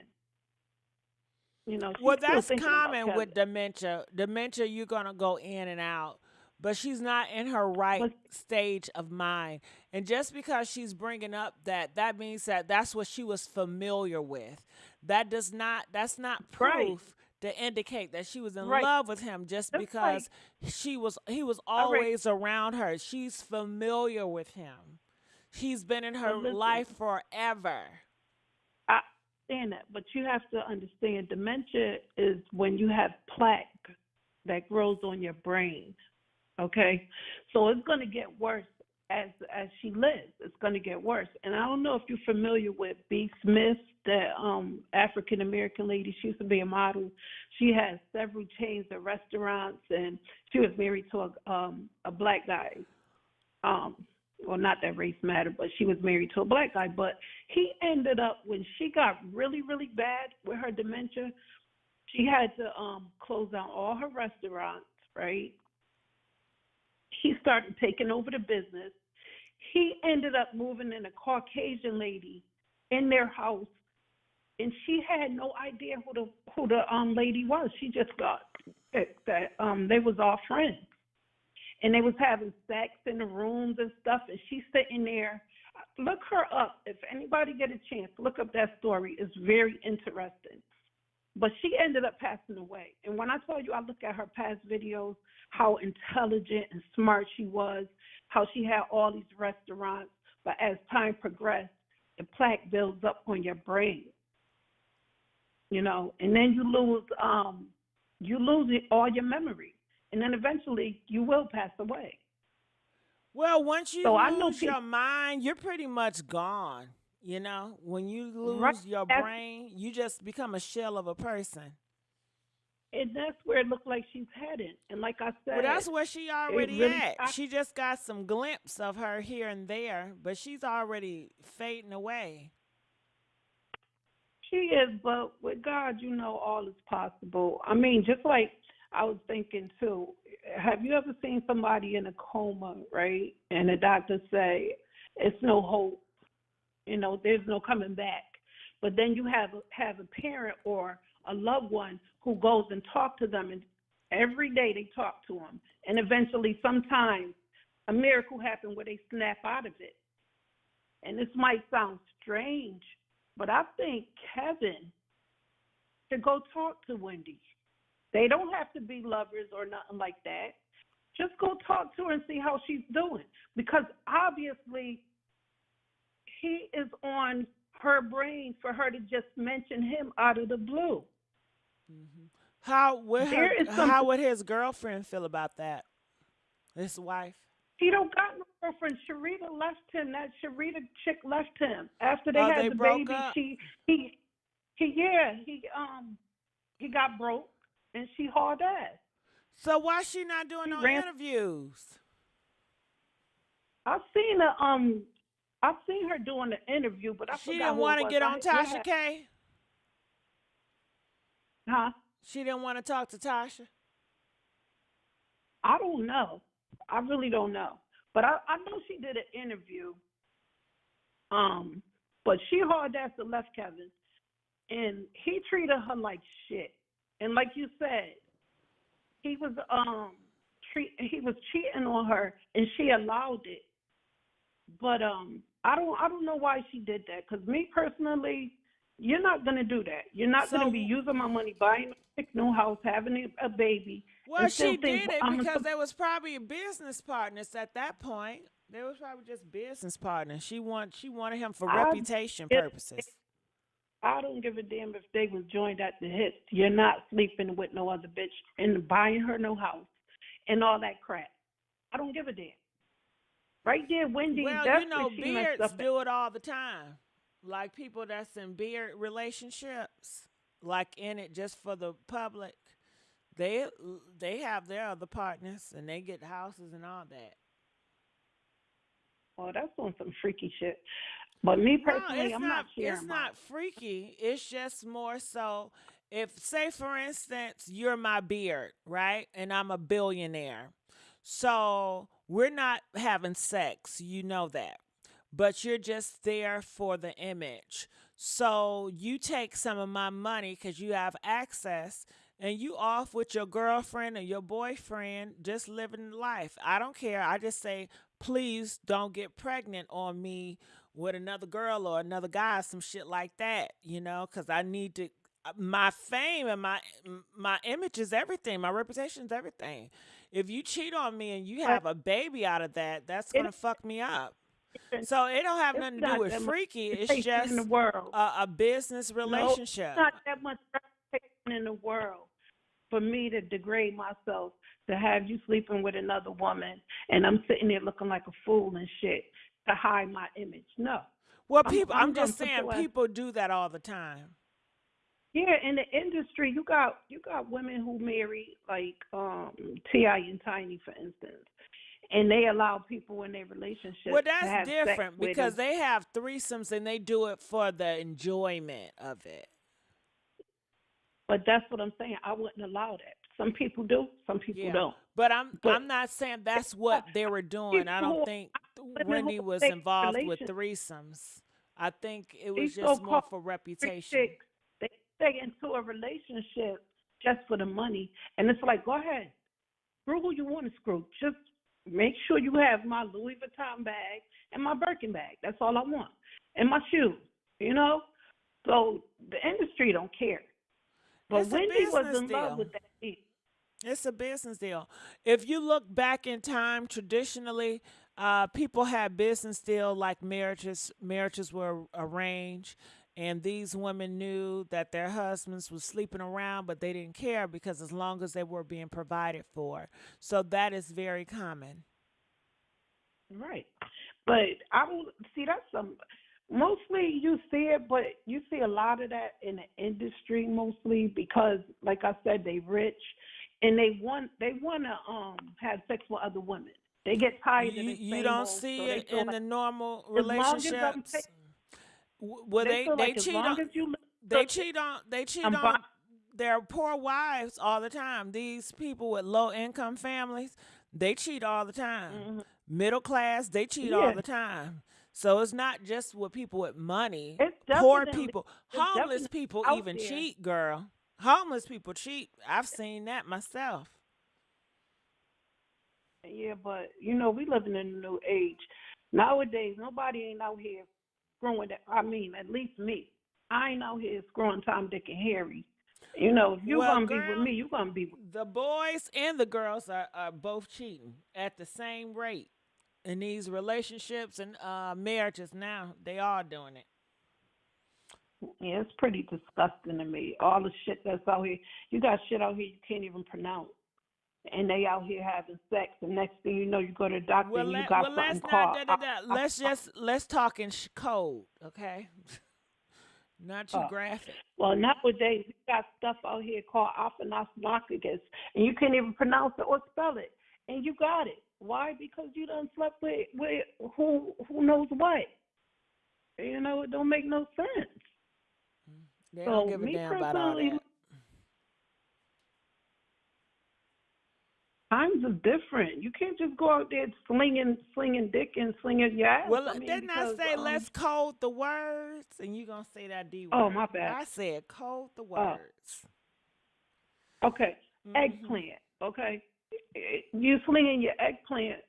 She's Well, still that's thinking about common Kevin. with dementia. Dementia, you're going to go in and out. But she's not in her right stage of mind. And just because she's bringing up that means that that's what she was familiar with. That's not proof to indicate that she was in love with him just because he was always around her. She's familiar with him. He's been in her life forever. I understand that, but you have to understand dementia is when you have plaque that grows on your brain. Okay, so it's going to get worse as she lives. It's going to get worse. And I don't know if you're familiar with B. Smith, the African American lady. She used to be a model. She has several chains of restaurants, and she was married to a black guy. Well, not that race mattered, but she was married to a black guy. But he ended up, when she got really, really bad with her dementia, she had to close down all her restaurants, right? He started taking over the business. He ended up moving in a Caucasian lady in their house, and she had no idea who the lady was. She just thought that they was all friends, and they was having sex in the rooms and stuff. And she's sitting there. Look her up. If anybody get a chance, look up that story. It's very interesting. But she ended up passing away. And when I tell you, I look at her past videos, how intelligent and smart she was, how she had all these restaurants. But as time progressed, the plaque builds up on your brain, and then you lose all your memory. And then eventually you will pass away. Well, once you lose your mind, you're pretty much gone. When you lose your brain, you just become a shell of a person. And that's where it looked like she's headed. And like I said, well, that's where she already at. She just got some glimpse of her here and there, but she's already fading away. She is, but with God, all is possible. I mean, just like I was thinking too, have you ever seen somebody in a coma, right? And the doctor say, it's no hope. There's no coming back. But then you have a parent or a loved one who goes and talk to them, and Every day they talk to him. And eventually, sometimes, a miracle happens where they snap out of it. And this might sound strange, but I think Kevin should go talk to Wendy. They don't have to be lovers or nothing like that. Just go talk to her and see how she's doing. Because obviously, he is on her brain for her to just mention him out of the blue. Mm-hmm. How would There is how would his girlfriend feel about that? His wife? he don't got no girlfriend. Sharita left him. That Sharita chick left him after they Oh, had they the broke baby. up? He got broke and she hauled ass. So why she not doing She no ran. interviews? I seen her doing the interview, but I She forgot didn't who want it to was. get on Tasha K? Huh? She didn't want to talk to Tasha? I don't know. I really don't know. But I know she did an interview. But she hauled ass and left Kevin, and he treated her like shit. And like you said, he was cheating on her, and she allowed it. But I don't know why she did that. Because me personally, you're not gonna do that. You're not gonna be using my money buying a new house, having a baby. Well, and still she think did it I'm because they was probably business partners at that point. They was probably just business partners. She wanted him for reputation purposes. I don't give a damn if they was joined at the hip. You're not sleeping with no other bitch and buying her no house and all that crap. I don't give a damn. Right there, Wendy. Well, that's you know, where she messed beards up. do it all the time. Like people that's in beard relationships, like in it just for the public, they have their other partners and they get houses and all that. Oh, that's on some freaky shit. But me No, personally, it's I'm not. not sharing It's mine. not freaky. It's just more so. If, say, for instance, you're my beard, right, and I'm a billionaire, so we're not having sex. You know that, but you're just there for the image. So you take some of my money because you have access, and you off with your girlfriend or your boyfriend, just living life. I don't care. I just say, please don't get pregnant on me with another girl or another guy, some shit like that, because I need to. My fame and my image is everything. My reputation is everything. If you cheat on me and you have a baby out of that, that's gonna fuck me up. So it don't have It's nothing to do not with that much freaky. It's reputation in the just world. a business No, relationship. it's not that much reputation in the world for me to degrade myself to have you sleeping with another woman and I'm sitting there looking like a fool and shit to hide my image. No. Well, I'm people, I'm gonna just put saying, your ass. people do that all the time. Yeah, in the industry, you got women who marry like T.I. and Tiny, for instance, and they allow people in their relationships Well, to that's have different sex with because them. they have threesomes and they do it for the enjoyment of it. But that's what I'm saying. I wouldn't allow that. Some people do, some people Yeah, don't. but I'm But I'm not saying that's what they were doing. I don't people think women Wendy who was stay in involved with relationships, threesomes. I think it these was just more so-called for freak reputation. chicks, they stay into a relationship just for the money. And it's like, go ahead, screw who you want to screw. Just make sure you have my Louis Vuitton bag and my Birkin bag. That's all I want. And my shoes, So the industry don't care. But It's a Wendy was business in love deal. with that kid. It's a business deal. If you look back in time, traditionally, people had business deal like marriages. Marriages were arranged, and these women knew that their husbands was sleeping around, but they didn't care because as long as they were being provided for. So that is very common. Right. But I don't see that's mostly you see it, but you see a lot of that in the industry mostly because like I said, they rich and they want to have sex with other women. They get tired of the You same don't old, see so they it feel in like the normal as long as I'm relationships. Well, they feel they like as cheat long on as you live they good, cheat I'm on buying. their poor wives all the time. These people with low income families, they cheat all the time. Hmm. Middle class, they cheat all Yeah, the time. So it's not just with people with money. it's Poor definitely people, it's homeless definitely people out even there. cheat, girl. Homeless people cheat. I've seen that myself. Yeah, but we living in a new age. Nowadays, nobody ain't out here screwing that. I mean, at least me. I ain't out here screwing Tom, Dick, and Harry. If you Well, gonna be with girl, me, you gonna be with the boys and the girls are both cheating at the same rate in these relationships and marriages now. They are doing it. Yeah, it's pretty disgusting to me. All the shit that's out here. You got shit out here you can't even pronounce. And they out here having sex. The next thing you know, you go to the doctor and you got something Let's not called. let's talk in code, okay? Not too graphic. Well, nowadays, you got stuff out here called ophthalmologist, and you can't even pronounce it or spell it. And you got it. Why? Because you done slept with who knows what. It don't make no sense. They don't give a me damn about all personally, that. times are different. You can't just go out there slinging dick and slinging your ass. Well, I mean, didn't I say let's code the words? And you gonna say that D word. Oh, my bad. I said code the words. Okay, eggplant. Okay, you slinging your eggplant,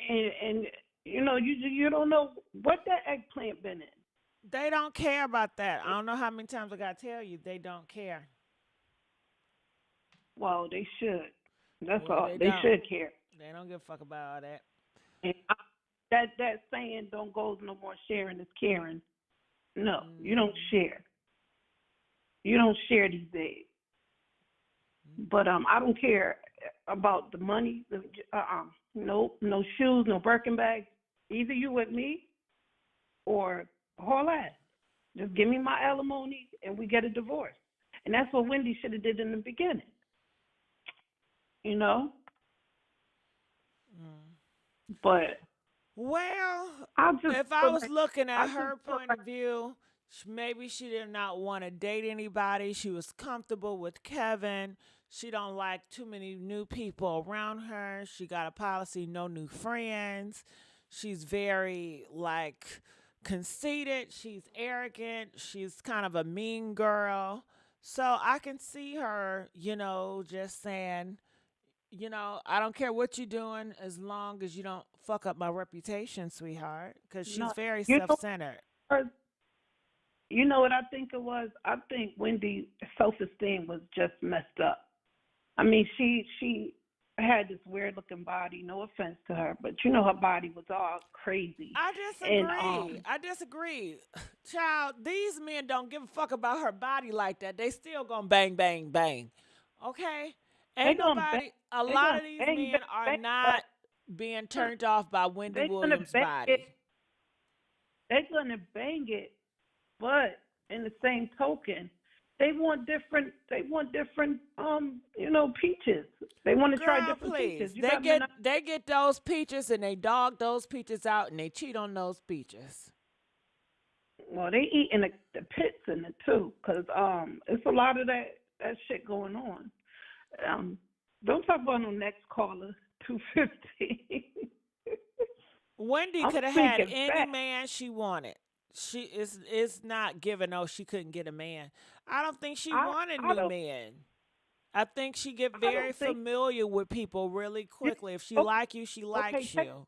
and you don't know what that eggplant been in. They don't care about that. I don't know how many times I gotta tell you they don't care. Well, they should. That's Well, all. they They don't. should care. They don't give a fuck about all that. And that saying don't go no more sharing is caring. No, you don't share. You don't share these days. But I don't care about the money. Nope, no shoes, no Birkin bags. Either you with me or all that. Just give me my alimony and we get a divorce. And that's what Wendy should have did in the beginning. But Well, if I feel was like- looking I at just her feel point like- of view, maybe she did not want to date anybody. She was comfortable with Kevin. She don't like too many new people around her. She got a policy, no new friends. She's very conceited. She's arrogant. She's kind of a mean girl. So I can see her, just saying, I don't care what you're doing as long as you don't fuck up my reputation, sweetheart. Because she's very self-centered. You know what I think it was? I think Wendy's self-esteem was just messed up. I mean, she had this weird-looking body. No offense to her, but her body was all crazy. I disagree. And, I disagree. Child, these men don't give a fuck about her body like that. They still gonna bang, bang, bang. Okay? Ain't nobody, a lot of these men are not being turned off by Wendy Williams' body. They're going to bang it, but in the same token, they want different peaches. They want to try different Please. peaches. They get those peaches and they dog those peaches out and they cheat on those peaches. Well, they eating the pits in it too, because it's a lot of that shit going on. Don't talk about no next caller, 250. Wendy could have had any man she wanted. She is not giving. Oh, she couldn't get a man. I don't think she wanted new men. I think she get very familiar with people really quickly. If she like you, she likes you.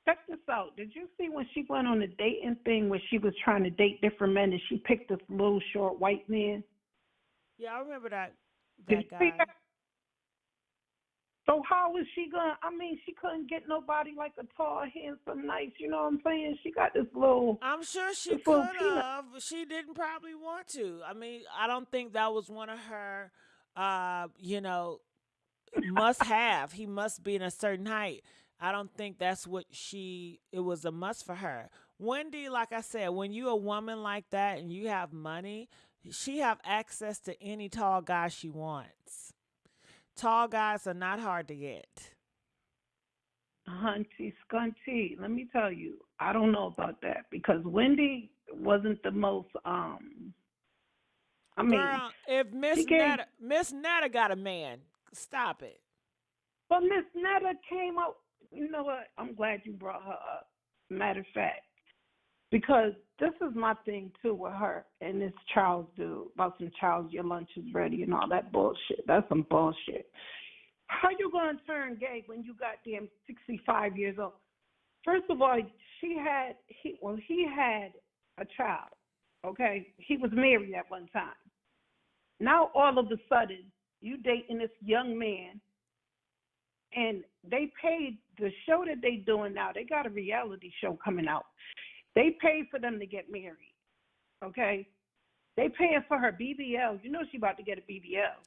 Check this out. Did you see when she went on the dating thing where she was trying to date different men and she picked this little short white man? Yeah, I remember that guy. That? So how was she gonna? I mean, she couldn't get nobody like a tall, handsome, nice. You know what I'm saying? She got this little. I'm sure she could have. She didn't probably want to. I mean, I don't think that was one of her, must have. He must be in a certain height. I don't think that's what it was a must for her. Wendy, like I said, when you a woman like that and you have money, she have access to any tall guy she wants. Tall guys are not hard to get. Hunty Scunty, let me tell you, I don't know about that because Wendy wasn't the most. Girl, if Miss Netta got a man, stop it. But Miss Netta came up. You know what? I'm glad you brought her up. Matter of fact, because this is my thing too with her and this Charles dude about some Charles, your lunch is ready and all that bullshit. That's some bullshit. How you gonna turn gay when you got damn 65 years old? First of all, he had a child. Okay, he was married at one time. Now all of a sudden, you dating this young man, and they paid the show that they doing now. They got a reality show coming out. They paid for them to get married. Okay, they paying for her BBL. You know she about to get a BBL.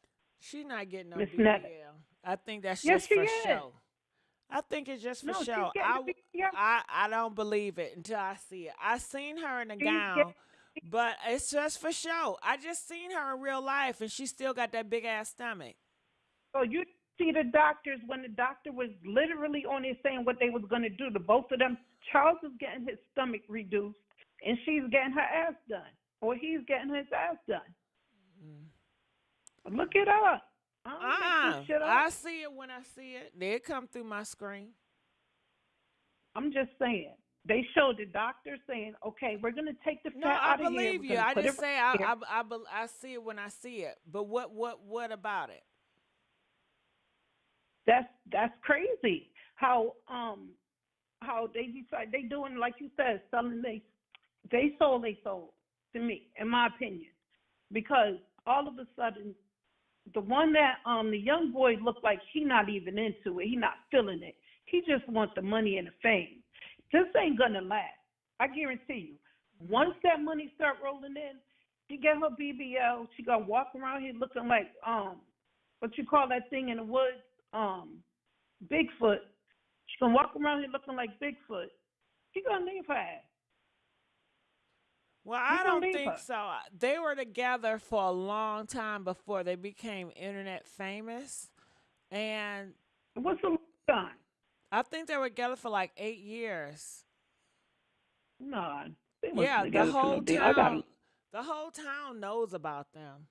She not getting no Miss BBL. Netta. I think that's Yes, just she for is. show. I think it's just for No, she's show. getting a BBL. I don't believe it until I see it. I seen her in a She's gown, but it's just for show. I just seen her in real life, and she still got that big ass stomach. So you see the doctors when the doctor was literally on there saying what they was going to do to both of them. Charles is getting his stomach reduced, and she's getting her ass done, or he's getting his ass done. Look it up. I don't make this shit up. I see it when I see it. They come through my screen. I'm just saying. They showed the doctor saying, "Okay, we're going to take the fat No, I out of here. believe We're you. gonna I put just it say right here." I see it when I see it. But what about it? That's crazy. How they decide they doing, like you said, selling they sold to me, in my opinion, because all of a sudden the one that the young boy looked like he not even into it. He not feeling it. He just wants the money and the fame. This ain't gonna last. I guarantee you. Once that money start rolling in, she get her BBL. She gonna walk around here looking like what you call that thing in the woods, Bigfoot. She gonna walk around here looking like Bigfoot. She gonna leave her ass. Well, I don't think so. They were together for a long time before they became internet famous. And what's the time? I think they were together for like 8 years. No. Yeah, the whole town knows about them.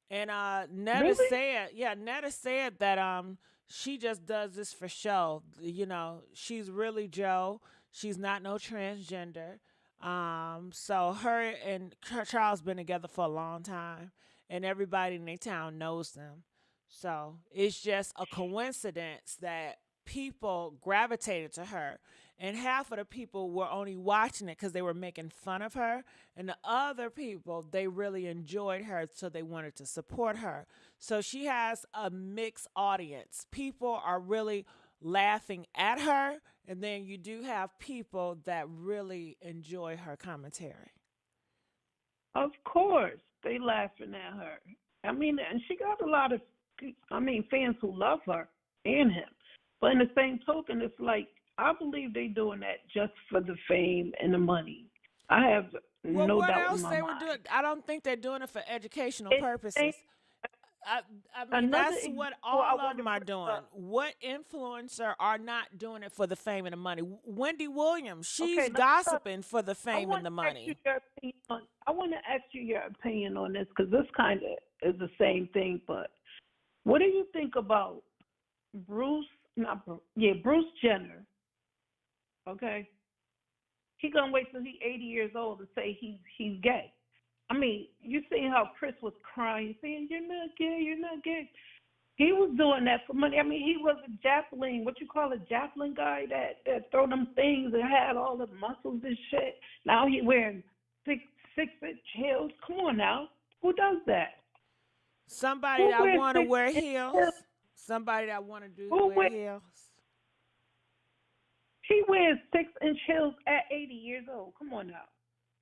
And Netta said that she just does this for show. You know, she's really Joe. She's not no transgender. So her and Charles been together for a long time, and everybody in their town knows them. So it's just a coincidence that people gravitated to her, and half of the people were only watching it because they were making fun of her, and the other people, they really enjoyed her, so they wanted to support her. So she has a mixed audience. People are really laughing at her, and then you do have people that really enjoy her commentary. Of course, they laughing at her. I mean, and she got a lot of, fans who love her and him. But in the same token, it's like, I believe they doing that just for the fame and the money. I have no what doubt else in my they mind. were doing? I don't think they're doing it for educational purposes. I mean, that's what all of them are doing. What influencer are not doing it for the fame and the money? Wendy Williams, she's gossiping for the fame and the money. I want to ask you your opinion on this, because this kind of is the same thing. But what do you think about Bruce Jenner? Okay, he gonna wait till he's 80 years old to say he's gay. I mean, you see how Chris was crying, saying, "You're not gay, you're not gay." He was doing that for money. I mean, he was a javelin, what you call a javelin guy that throw them things and had all the muscles and shit. Now he wearing 6-inch heels. Come on now. Who does that? Somebody that want to wear heels. Somebody that want to wear heels. He wears 6-inch heels at 80 years old. Come on now.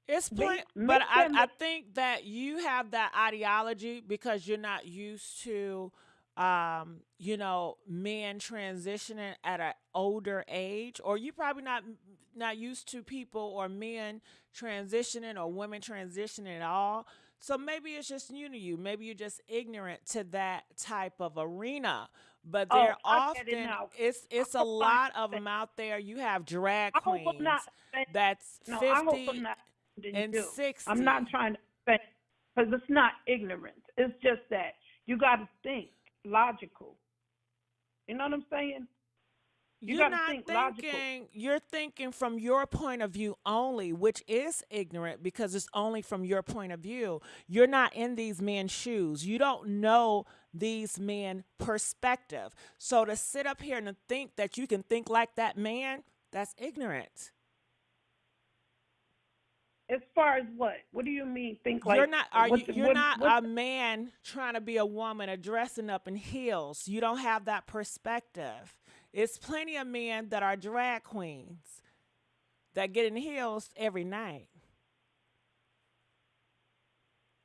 It's plenty, but I think that you have that ideology because you're not used to, men transitioning at an older age, or you probably not used to people or men transitioning or women transitioning at all. So maybe it's just new to you. Maybe you're just ignorant to that type of arena. But they're often it's a lot of them out there. You have drag queens that's 50 and 60. I'm not trying to offend, because it's not ignorance. It's just that you got to think logical. You know what I'm saying? You You're got to not think logical. thinking, you're thinking from your point of view only, which is ignorant because it's only from your point of view. You're not in these men's shoes. You don't know these men perspective. So to sit up here and to think that you can think like that man, that's ignorant. As far as what? What do you mean? Think You're like not are what? you you're What? not What? a man trying to be a woman or dressing up in heels. You don't have that perspective. It's plenty of men that are drag queens that get in heels every night.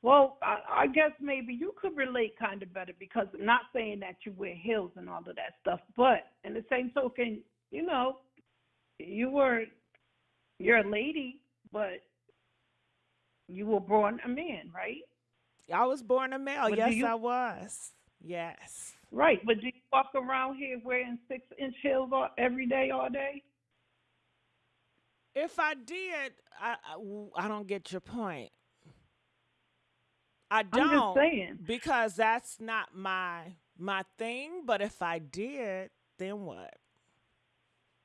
Well, I guess maybe you could relate kind of better because I'm not saying that you wear heels and all of that stuff, but in the same token, you know, you were you're a lady, but you were born a man, right? I was born a male. But do Yes, you I was. Yes. right? But do you walk around here wearing 6-inch heels every day, all day? If I did, I don't get your point. I I'm just don't saying. because that's not my thing. But if I did, then what?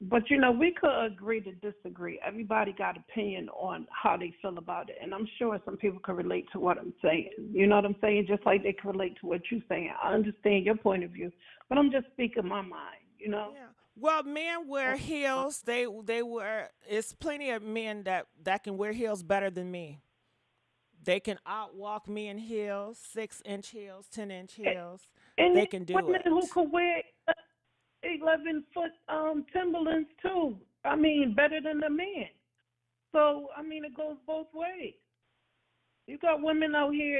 But you know, we could agree to disagree. Everybody got opinion on how they feel about it, and I'm sure some people can relate to what I'm saying. You know what I'm saying? Just like they can relate to what you're saying. I understand your point of view, but I'm just speaking my mind. You know? Yeah. Well, men wear heels. They wear. It's plenty of men that can wear heels better than me. They can outwalk me in heels, 6-inch heels, 10-inch heels. And They there's can do women who it. could wear 11-foot Timberlands too. I mean, better than the men. So I mean, it goes both ways. You got women out here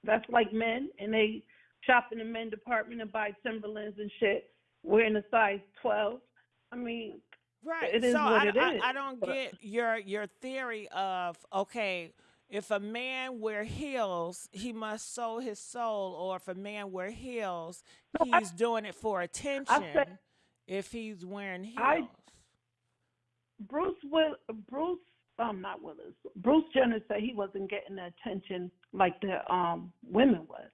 that's like men, and they shop in the men department and buy Timberlands and shit, wearing a size 12. I mean, Right. it is So what it is. I don't But get your theory of okay, if a man wear heels, he must sow his soul, or if a man wear heels, no, he's doing it for I said attention. If he's wearing I heels, Bruce Will Bruce not Willis. Bruce Jenner said he wasn't getting the attention like the women was.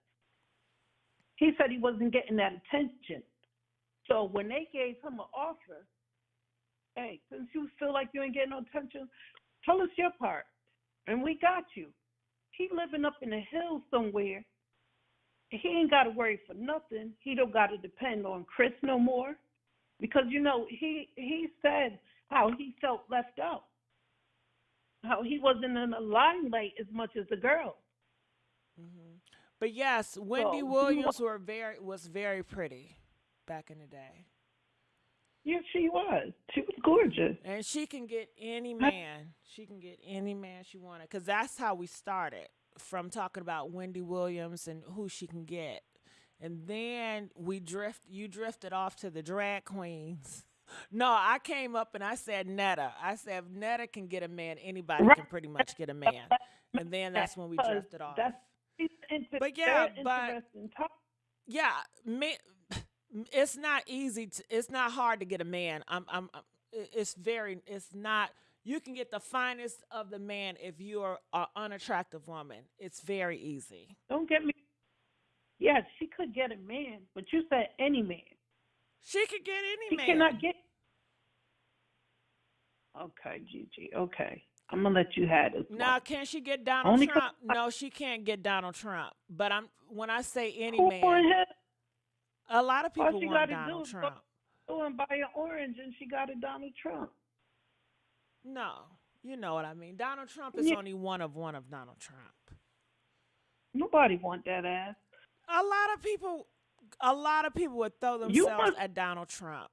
He said he wasn't getting that attention. So when they gave him an offer, hey, since you feel like you ain't getting no attention, tell us your part, and we got you. He living up in the hills somewhere. He ain't got to worry for nothing. He don't got to depend on Chris no more, because you know he said how he felt left out, how he wasn't in the limelight as much as the girl. but yes, Wendy So he Williams was very pretty back in the day, yes, she was. She was gorgeous. and she can get any man. She can get any man she wanted, because that's how we started from talking about Wendy Williams and who she can get. And then you drifted off to the drag queens. No, I came up and I said Netta. I said if Netta can get a man, anybody Right. can pretty much get a man. And then that's when we Because drifted off. that's But yeah, very but interesting talk. yeah, me, it's not easy. It's not hard to get a man. It's not. You can get the finest of the man if you're an unattractive woman. It's very easy. Don't get me. Yes, she could get a man, but you said any man. She could get any She man. cannot get. Okay, Gigi. Okay, I'm gonna let you have this. Now, one. can she get Donald Only 'cause Trump? No, she can't get Donald Trump. But when I say any who man, want him? a lot of All people she want got to do Donald is Trump. go and buy an orange, and she got a Donald Trump. No, you know what I mean. Donald Trump is Yeah, only one of Donald Trump. nobody want that ass. A lot of people would throw You themselves must. at Donald Trump.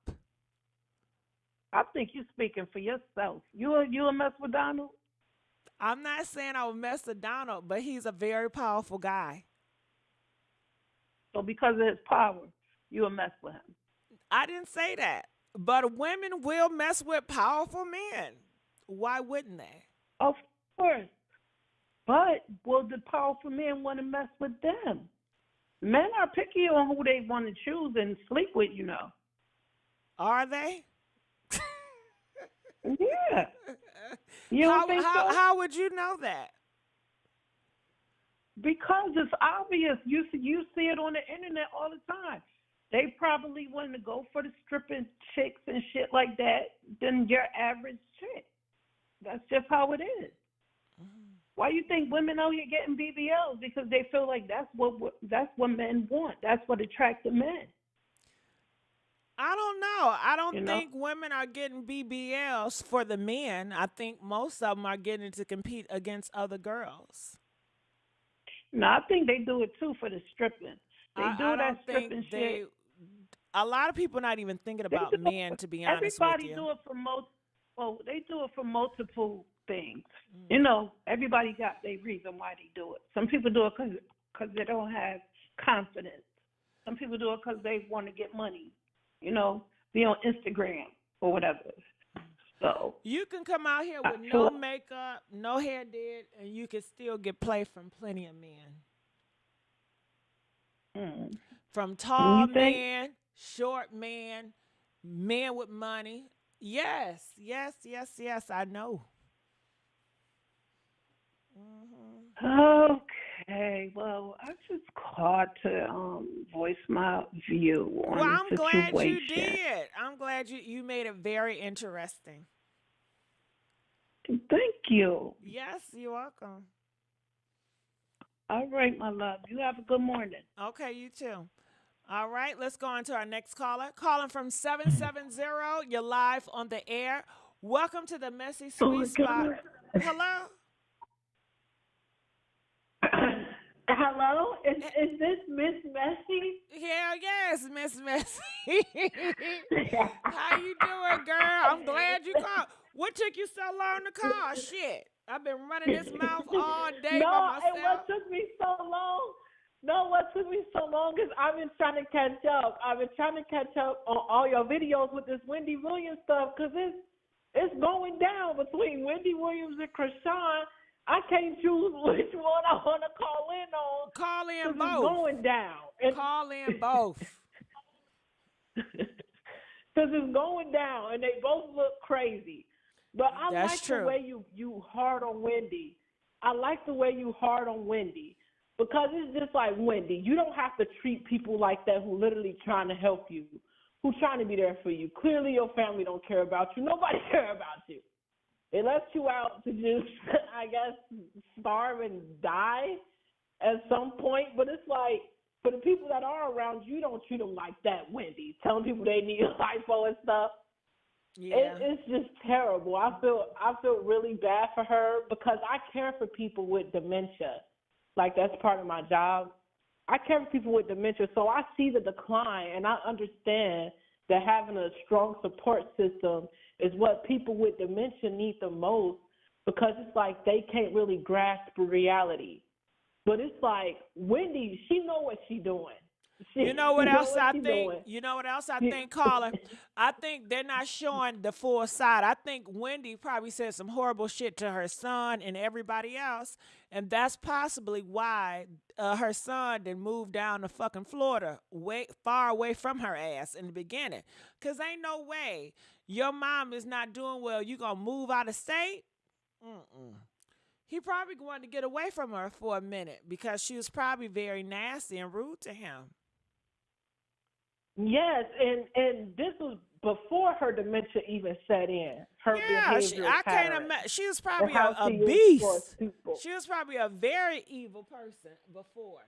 I think you're speaking for yourself. You a mess with Donald? I'm not saying I would mess with Donald, but he's a very powerful guy. So because of his power, you a mess with him. I didn't say that. But women will mess with powerful men. Why wouldn't they? Of course. But will the powerful men want to mess with them? Men are picky on who they want to choose and sleep with, you know. Are they? Yeah. You don't think so? How would you know that? Because it's obvious. You see it on the internet all the time. they probably want to go for the stripping chicks and shit like that than your average chick. That's just how it is. Why you think women out here getting BBLs? Because they feel like that's what men want. That's what attracts the men. I don't know. I don't You know? think women are getting BBLs for the men. I think most of them are getting to compete against other girls. No, I think they do it too for the stripping. They do I that don't stripping think they. shit. A lot of people not even thinking They about do men. it, To be honest with everybody you. do it for they do it for multiple things. Mm. You know, everybody got their reason why they do it. Some people do it because they don't have confidence. Some people do it because they want to get money. You know, be on Instagram or whatever. So You can come out here with no makeup, no hair did, and you can still get play from plenty of men. From tall You think? men, short men, men with money. Yes, yes, yes, yes, I know. Okay, well, I just called to voice my view on Well, the I'm glad you situation. did. I'm glad you made it very interesting. Thank you. Yes, you're welcome. All right, my love. You have a good morning. Okay, you too. All right, let's go on to our next caller. Calling from 770. You're live on the air. Welcome to the Messy Sweet Spot. Hello? Hello, is this Miss Messy? Hell yes, Miss Messy. How you doing, girl? I'm glad you called. What took you so long to call? Shit. I've been running this mouth all day by No, myself. and what took me so long? No, what took me so long is I've been trying to catch up. I've been trying to catch up on all your videos with this Wendy Williams stuff because it's going down between Wendy Williams and Krishan. I can't choose which one I want to call in on. Call in 'cause both. It's going down. And Call in both. because it's going down, and they both look crazy. But I That's like true. the way you hard on Wendy. I like the way you hard on Wendy because it's just like Wendy. You don't have to treat people like that who literally trying to help you, who trying to be there for you. Clearly, your family don't care about you. Nobody care about you. It left you out to just, I guess, starve and die at some point. But it's like, for the people that are around you, don't treat them like that, Wendy. Telling people they need lipo and stuff. Yeah. It's just terrible. I feel really bad for her because I care for people with dementia. Like, that's part of my job. I care for people with dementia, so I see the decline, and I understand that having a strong support system is what people with dementia need the most because it's like they can't really grasp reality. But it's like Wendy, she know what she doing. You know what else I think? Doing. You know what else I think, caller? I think they're not showing the full side. I think Wendy probably said some horrible shit to her son and everybody else, and that's possibly why her son then moved down to fucking Florida, way far away from her ass in the beginning. Cause ain't no way your mom is not doing well. You gonna move out of state? He probably wanted to get away from her for a minute because she was probably very nasty and rude to him. Yes, and this was before her dementia even set in. Her behavior. I can't imagine. She was probably how a she is beast. towards people. She was probably a very evil person before.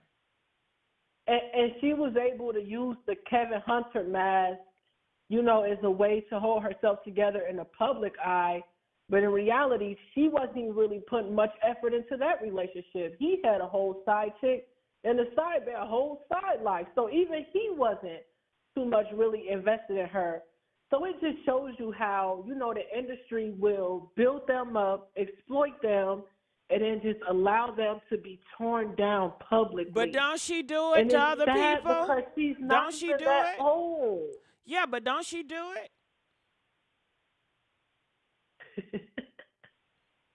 And she was able to use the Kevin Hunter mask, as a way to hold herself together in the public eye. But in reality, she wasn't really putting much effort into that relationship. He had a whole side chick and a whole side life. So even he wasn't too much really invested in her. So it just shows you how, the industry will build them up, exploit them, and then just allow them to be torn down publicly. But don't she do it to other people? Because she's not don't she even do that it? old. Yeah, but don't she do it?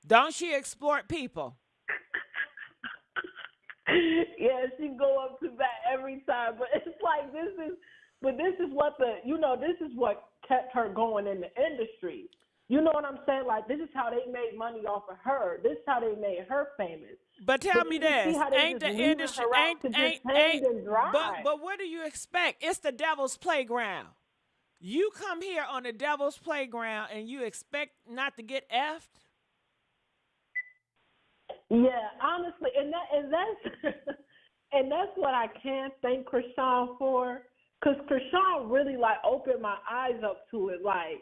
Don't she exploit people? Yeah, she go up to bat every time. But it's like this is what kept her going in the industry. You know what I'm saying? Like, this is how they made money off of her. This is how they made her famous. But tell But me you can see this, how they ain't just the leaving industry her out to just hang and dry. but what do you expect? It's the devil's playground. You come here on the devil's playground and you expect not to get effed? Yeah, honestly, and that's and that's what I can thank Krishan for, because Krishan really like opened my eyes up to it. Like,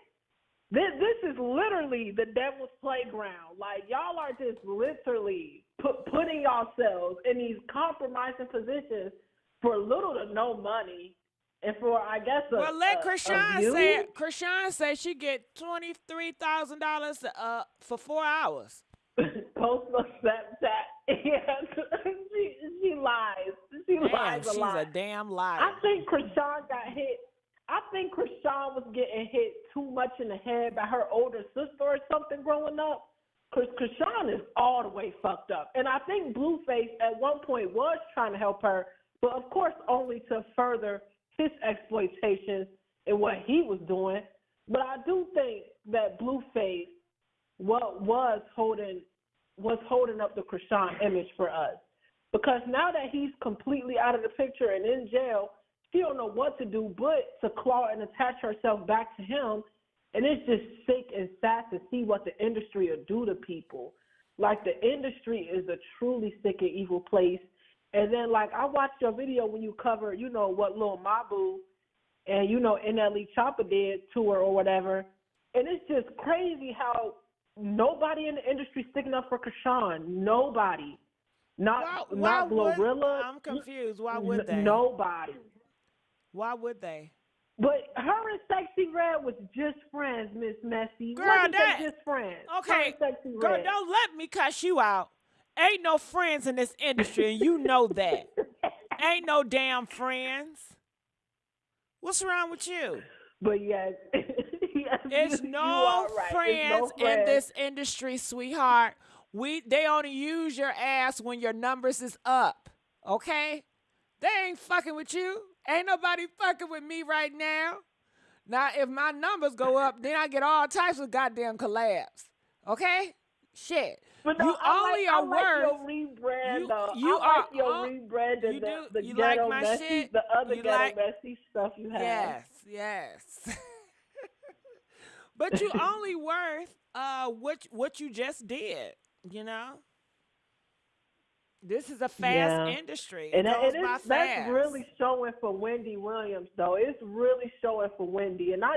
this is literally the devil's playground. Like, y'all are just literally putting yourselves in these compromising positions for little to no money, and for, I guess, Well, let a Krishan view. say it. Krishan said she get $23,000 for 4 hours. Post on Snapchat. Yeah, she lies. She Damn, lies a she's lot. a damn liar. I think Krishan got hit. I think Krishan was getting hit too much in the head by her older sister or something growing up. Because Krishan is all the way fucked up. And I think Blueface at one point was trying to help her, but of course only to further his exploitation and what he was doing. But I do think that Blueface was holding up the Krishan image for us. Because now that he's completely out of the picture and in jail, she don't know what to do but to claw and attach herself back to him. And it's just sick and sad to see what the industry will do to people. Like, the industry is a truly sick and evil place. And then, like, I watched your video when you covered, what Lil Mabu and, NLE Chopper did to her or whatever. And it's just crazy how nobody in the industry sticking up for Krishan. Nobody. Not Glorilla. I'm confused. Why would they? Nobody. Why would they? But her and Sexy Red was just friends, Miss Messy. Girl, Wasn't that they just friends? okay. Her and Sexy Girl, Red. don't let me cuss you out. Ain't no friends in this industry, and you know that. Ain't no damn friends. What's wrong with you? But yes, yes, It's you no are right. friends It's no in friends. this industry, sweetheart. They only use your ass when your numbers is up. Okay? They ain't fucking with you. Ain't nobody fucking with me right now. Now, if my numbers go up, then I get all types of goddamn collabs. Okay? Shit. But no, You only are I like worth. your rebrand, though. You I like are your on- rebrand and you do- the you ghetto like my messy, shit? the other You ghetto like- messy stuff you have. Yes. But you only worth what you just did, This is a fast industry. It goes by fast. That's really showing for Wendy Williams, though. It's really showing for Wendy. And I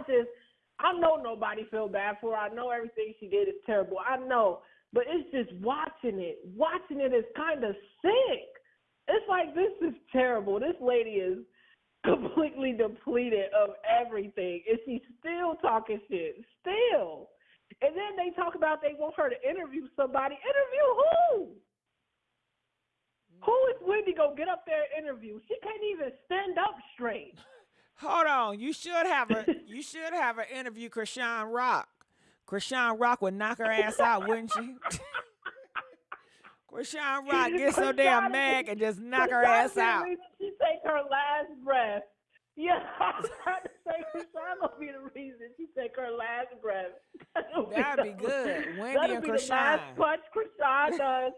know nobody feel bad for her. I know everything she did is terrible. I know. But it's just watching it. Watching it is kind of sick. It's like, this is terrible. This lady is completely depleted of everything. And she's still talking shit. Still. And then they talk about they want her to interview somebody. Interview who? Who is Wendy gonna get up there and interview? She can't even stand up straight. Hold on. You should have her interview Krishan Rock. Krishan Rock would knock her ass out, wouldn't she? Krishan Rock gets so damn mad and just knock her ass out. She take her last breath. Yeah, I was trying to say Krishan gonna be the reason she take her last breath. That'd be good. Wendy That'll and be Krishan. the last punch Krishan does.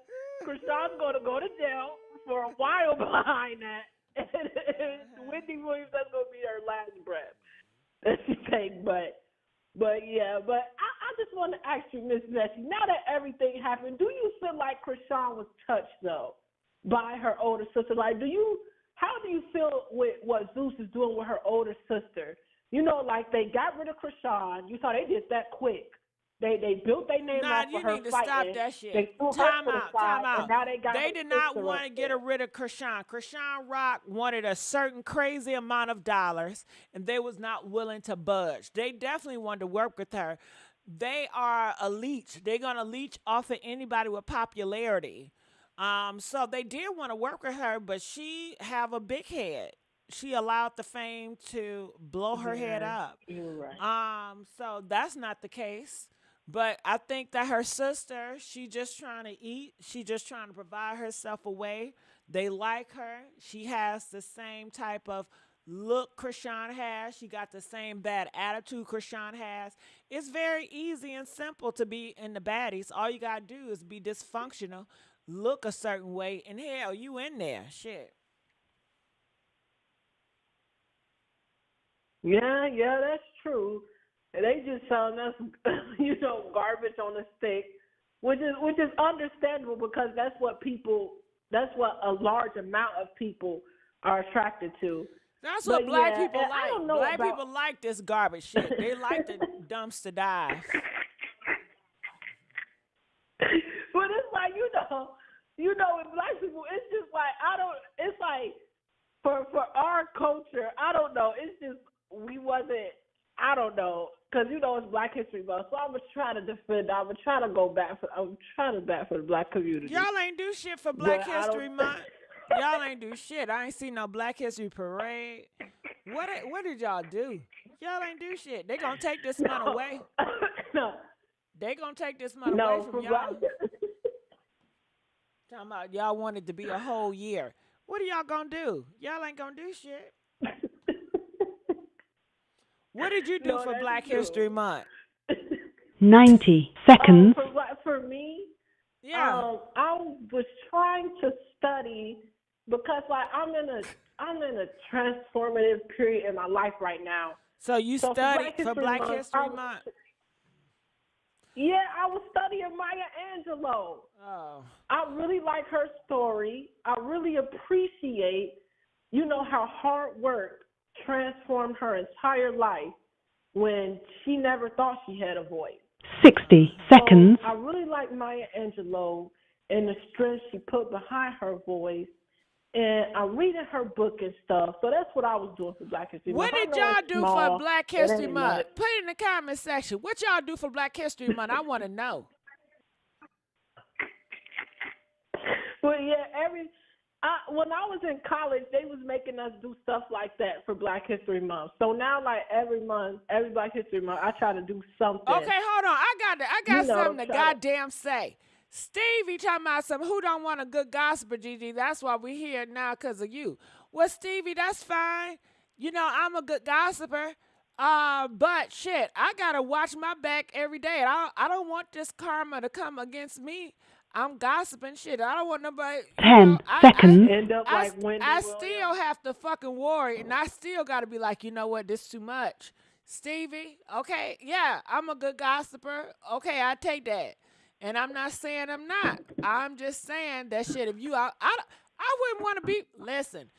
Krishan's gonna go to jail for a while behind that. And Wendy Williams, that's gonna be her last breath that she take. But I just want to ask you, Miss Messy, now that everything happened, do you feel like Krishan was touched though by her older sister? Like, how do you feel with what Zeus is doing with her older sister? Like, they got rid of Krishan. You saw they did that quick. They built their name off you for her need to fighting. stop that shit. They threw Time her to the side, out. and now they got her did not sister want up to get there. rid of Krishan. Krishan Rock wanted a certain crazy amount of dollars, and they was not willing to budge. They definitely wanted to work with her. They are a leech. They're going to leech off of anybody with popularity. So they did want to work with her, but she have a big head. She allowed the fame to blow her head up. You're right. So that's not the case. But I think that her sister, she just trying to eat. She just trying to provide herself a way. They like her. She has the same type of look Krishan has. She got the same bad attitude Krishan has. It's very easy and simple to be in the baddies. All you gotta do is be dysfunctional, look a certain way, and hell, you in there. Shit. Yeah, that's true. And they just selling us, garbage on a stick, which is understandable because that's what a large amount of people are attracted to. That's what black people like. I don't know black people like this garbage shit. They like the dumpster dive. But it's like, with black people, it's just like, it's like, for our culture, I don't know, it's just, I don't know, because, it's Black History Month, so I'm going to try to defend, I'm trying to bat for the black community. Y'all ain't do shit for Black History Month. Y'all ain't do shit. I ain't seen no Black History Parade. What did y'all do? Y'all ain't do shit. They gonna take this month away. No. They gonna take this month away from y'all. Talking about y'all wanted to be a whole year. What are y'all gonna do? Y'all ain't gonna do shit. What did you do for Black History Month? 90 seconds. For me, yeah. I was trying to study because I'm in a transformative period in my life right now. So you studied for Black History Month? Yeah, I was studying Maya Angelou. Oh. I really like her story. I really appreciate, how hard work transformed her entire life when she never thought she had a voice. 60 seconds. I really like Maya Angelou and the strength she put behind her voice. And I'm reading her book and stuff. So that's what I was doing for Black History Month. What did y'all do for Black History Month? Put it in the comment section. What y'all do for Black History Month? I want to know. Well, yeah, when I was in college, they was making us do stuff like that for Black History Month. So now, like every Black History Month, I try to do something. Okay, hold on. I got something to goddamn say. Stevie talking about something. Who don't want a good gossiper, Gigi? That's why we here now because of you. Well, Stevie, that's fine. I'm a good gossiper. But shit, I gotta watch my back every day. I don't want this karma to come against me. I'm gossiping shit. I don't want nobody. 10 seconds. End up like Wendy I still have to fucking worry, and I still gotta be like, you know what? This is too much. Stevie, okay, yeah, I'm a good gossiper. Okay, I take that. And I'm not saying I'm not. I'm just saying that shit. If you, I wouldn't want to be. Listen,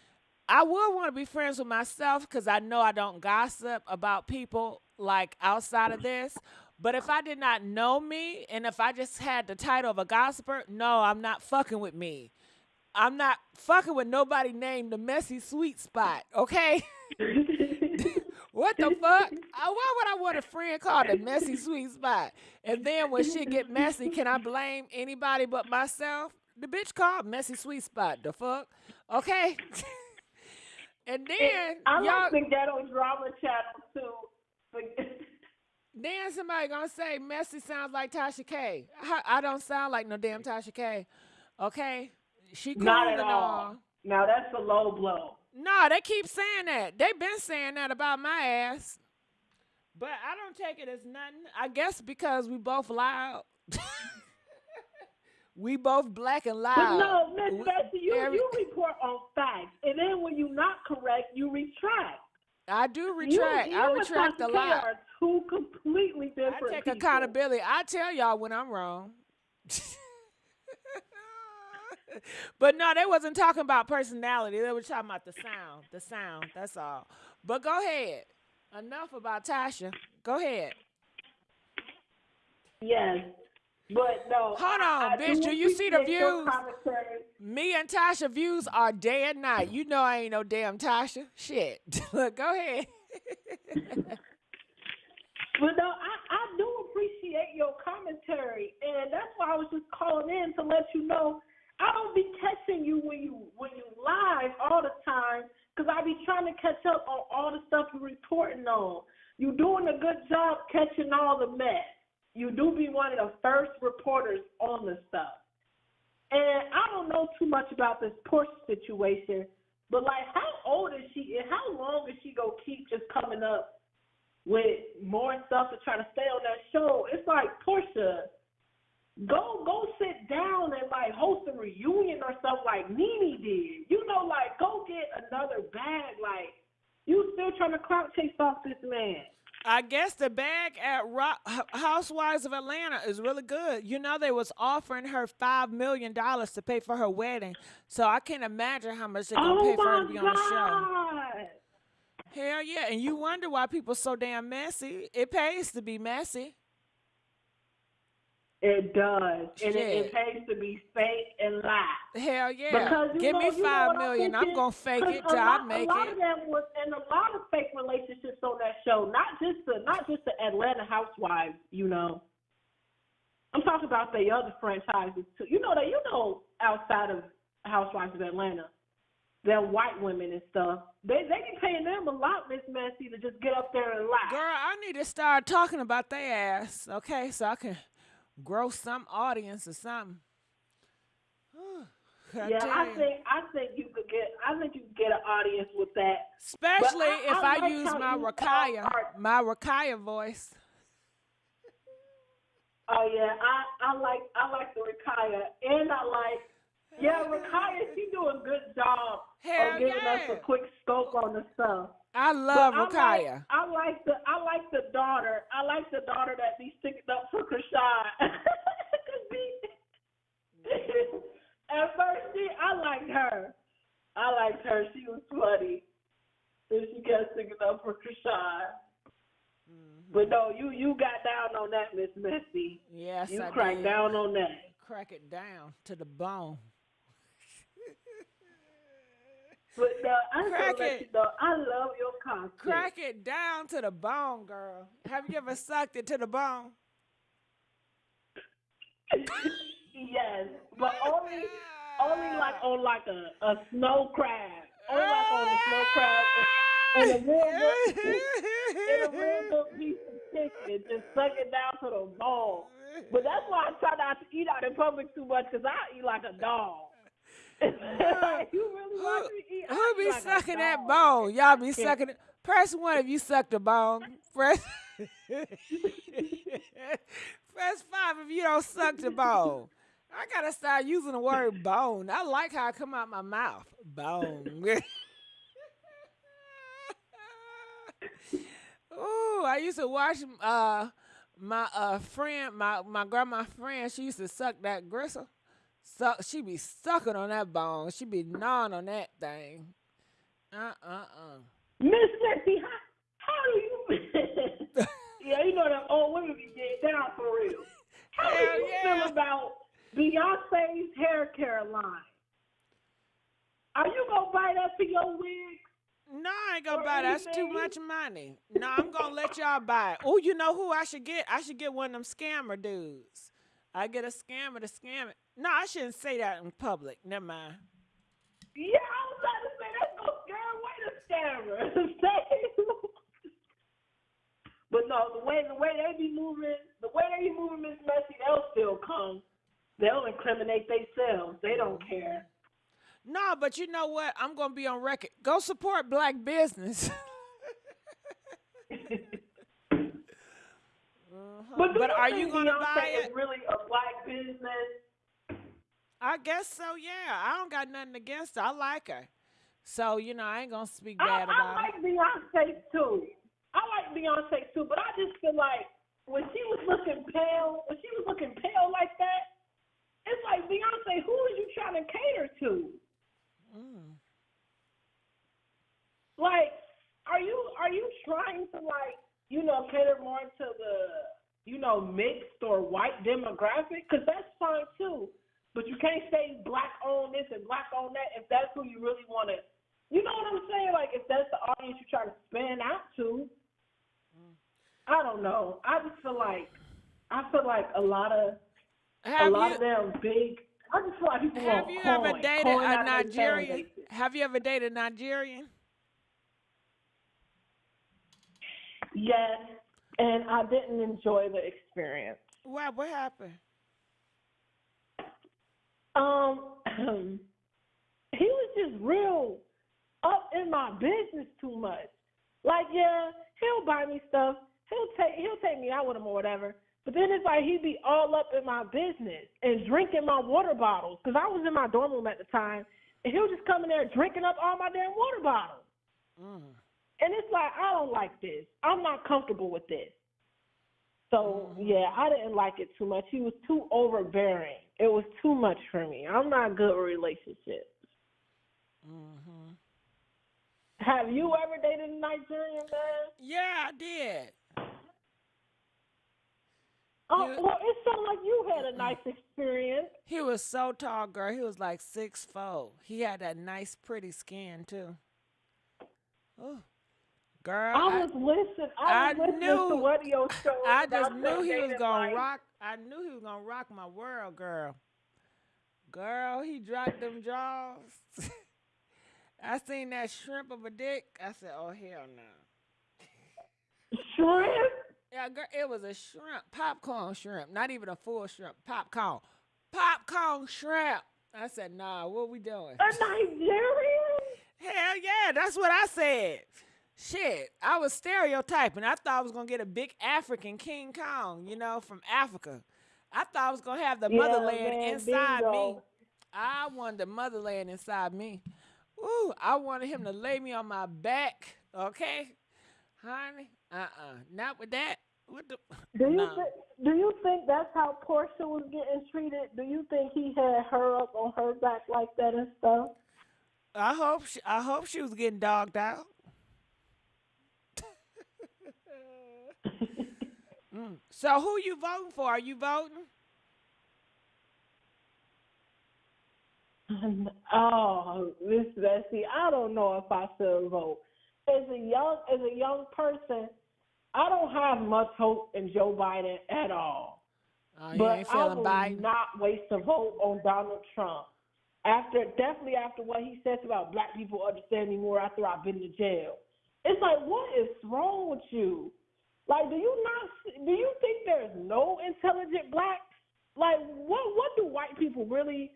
I would want to be friends with myself because I know I don't gossip about people like outside of this. But if I did not know me and if I just had the title of a gossiper, no, I'm not fucking with me. I'm not fucking with nobody named TheMessySweetSpot. Okay. What the fuck? Why would I want a friend called TheMessySweetSpot? And then when shit get messy, can I blame anybody but myself? The bitch called MessySweetSpot. The fuck? Okay? And then I don't think that on Drama Channel too. Then somebody gonna say Messy sounds like Tasha K. I don't sound like no damn Tasha K. Okay? She cool and all. Now that's a low blow. No, they keep saying that. They've been saying that about my ass. But I don't take it as nothing. I guess because we both loud. We both black and loud. But no, Miss Bessie, you report on facts. And then when you're not correct, you retract. I do retract. I retract a lot. Are two completely different I take people. accountability. I tell y'all when I'm wrong. But no, they wasn't talking about personality. They were talking about the sound. The sound, that's all. But go ahead. Enough about Tasha. Go ahead. Yes. But no. Hold on, bitch. Do you see the views? Me and Tasha views are day and night. You know I ain't no damn Tasha. Shit. Look, go ahead. But no, I do appreciate your commentary. And that's why I was just calling in to let you know I don't be catching you when you live all the time because I be trying to catch up on all the stuff you're reporting on. You're doing a good job catching all the mess. You do be one of the first reporters on the stuff. And I don't know too much about this Porsha situation, But like, how old is she, and how long is she gonna keep just coming up with more stuff to try to stay on that show? It's like, Porsha, go sit down and like host a reunion or something like Nene did. You know, like, go get another bag. Like, you still trying to clout chase off this man. I guess the bag at Housewives of Atlanta is really good. You know, they was offering her $5 million to pay for her wedding. So I can't imagine how much they're going to pay for her to be on the show. Hell yeah. And you wonder why people so damn messy. It pays to be messy. It does. And it pays to be fake and lie. Hell yeah. Because give me $5 million. I'm going to fake it till I make it. A lot of them was, and a lot of fake relationships on that show. Not just the Atlanta Housewives, you know. I'm talking about the other franchises too. You know, outside of Housewives of Atlanta, they're white women and stuff. They be paying them a lot, Miss Messy, to just get up there and lie. Girl, I need to start talking about their ass, okay, so I can grow some audience or something. I think you could get an audience with that. Especially if I like use my Rakaya voice. Oh yeah, I like the Rakaya, and Rakaya, she do a good job of giving us a quick scope on the stuff. I love Rakaya. I like the daughter. I like the daughter that be sticking up for Krishan. At first, I liked her. She was funny. And she kept sticking up for Krishan. Mm-hmm. But no, you got down on that, Miss Messy. Yes, you I cracked did. down on that. Crack it down to the bone. But I love your content. Crack it down to the bone, girl. Have you ever sucked it to the bone? Yes, but only like on like a snow crab. Only like on a snow crab and a real good piece of chicken. Just suck it down to the bone. But that's why I try not to eat out in public too much, because I eat like a dog. You really want me to eat? Who be like sucking that bone? Y'all be sucking it. Press 1 if you suck the bone. Press 5 if you don't suck the bone. I gotta start using the word bone. I like how it come out my mouth. Bone. Ooh, I used to watch my friend, my grandma friend. She used to suck that gristle. So she be sucking on that bone. She be gnawing on that thing. Miss Messy, how do you? Yeah, you know that old women be getting down for real. How do you feel about Beyonce's hair care line? Are you gonna buy that for your wig? No, I ain't gonna buy that. That's too much money. No, I'm gonna let y'all buy it. Oh, you know who I should get? I should get one of them scammer dudes. I get a scammer to scam it. No, I shouldn't say that in public. Never mind. Yeah, I was about to say that's no scare away the scammer. But no, the way they be moving, Miss Messy, they'll still come. They'll incriminate themselves. They don't care. No, but you know what? I'm gonna be on record. Go support black business. But are you gonna buy it? Is really a black business? I guess so. Yeah, I don't got nothing against her. I like her, so I ain't gonna speak bad about her. I like Beyonce too. But I just feel like when she was looking pale like that, it's like, Beyonce, who are you trying to cater to? Like, are you trying to cater more to the mixed or white demographic? Because that's fine too. But you can't say black on this and black on that if that's who you really want to. You know what I'm saying? Like, if that's the audience you try to span out to. I don't know. I just feel like a lot of them big. I just feel like people want coin. Have you ever dated a Nigerian? Have you ever dated a Nigerian? Yes, and I didn't enjoy the experience. What happened? He was just real up in my business too much. Like, yeah, he'll buy me stuff. He'll take me out with him or whatever. But then it's like he be all up in my business and drinking my water bottles. Because I was in my dorm room at the time, and he'll just come in there drinking up all my damn water bottles. Mm. And it's like, I don't like this. I'm not comfortable with this. So, yeah, I didn't like it too much. He was too overbearing. It was too much for me. I'm not good with relationships. Mm-hmm. Have you ever dated a Nigerian man? Yeah, I did. Oh, well, it sounded like you had a nice experience. He was so tall, girl. He was like 6'4". He had that nice, pretty skin too. Oh, girl, I was listening to one of your shows. I just about knew he was dating gonna life. rock. I knew he was gonna rock my world, girl. Girl, he dropped them jaws. I seen that shrimp of a dick. I said, "Oh hell no." Shrimp? Yeah, girl, it was a shrimp, popcorn shrimp, not even a full shrimp, popcorn shrimp. I said, "Nah, what we doing?" A Nigerian? Hell yeah, that's what I said. Shit, I was stereotyping. I thought I was gonna get a big African King Kong, from Africa. I thought I was gonna have the motherland inside me. I wanted the motherland inside me. Ooh, I wanted him to lay me on my back, okay? Honey, not with that. What the? Do you think that's how Porsha was getting treated? Do you think he had her up on her back like that and stuff? I hope she was getting dogged out. So who you voting for? Are you voting? Oh, Miss Bessie, I don't know if I should vote. As a young person, I don't have much hope in Joe Biden at all. But I will not waste a vote on Donald Trump. Definitely after what he says about black people understanding more after I've been to jail. It's like, what is wrong with you? Like, do you think there's no intelligent blacks? Like, what do white people really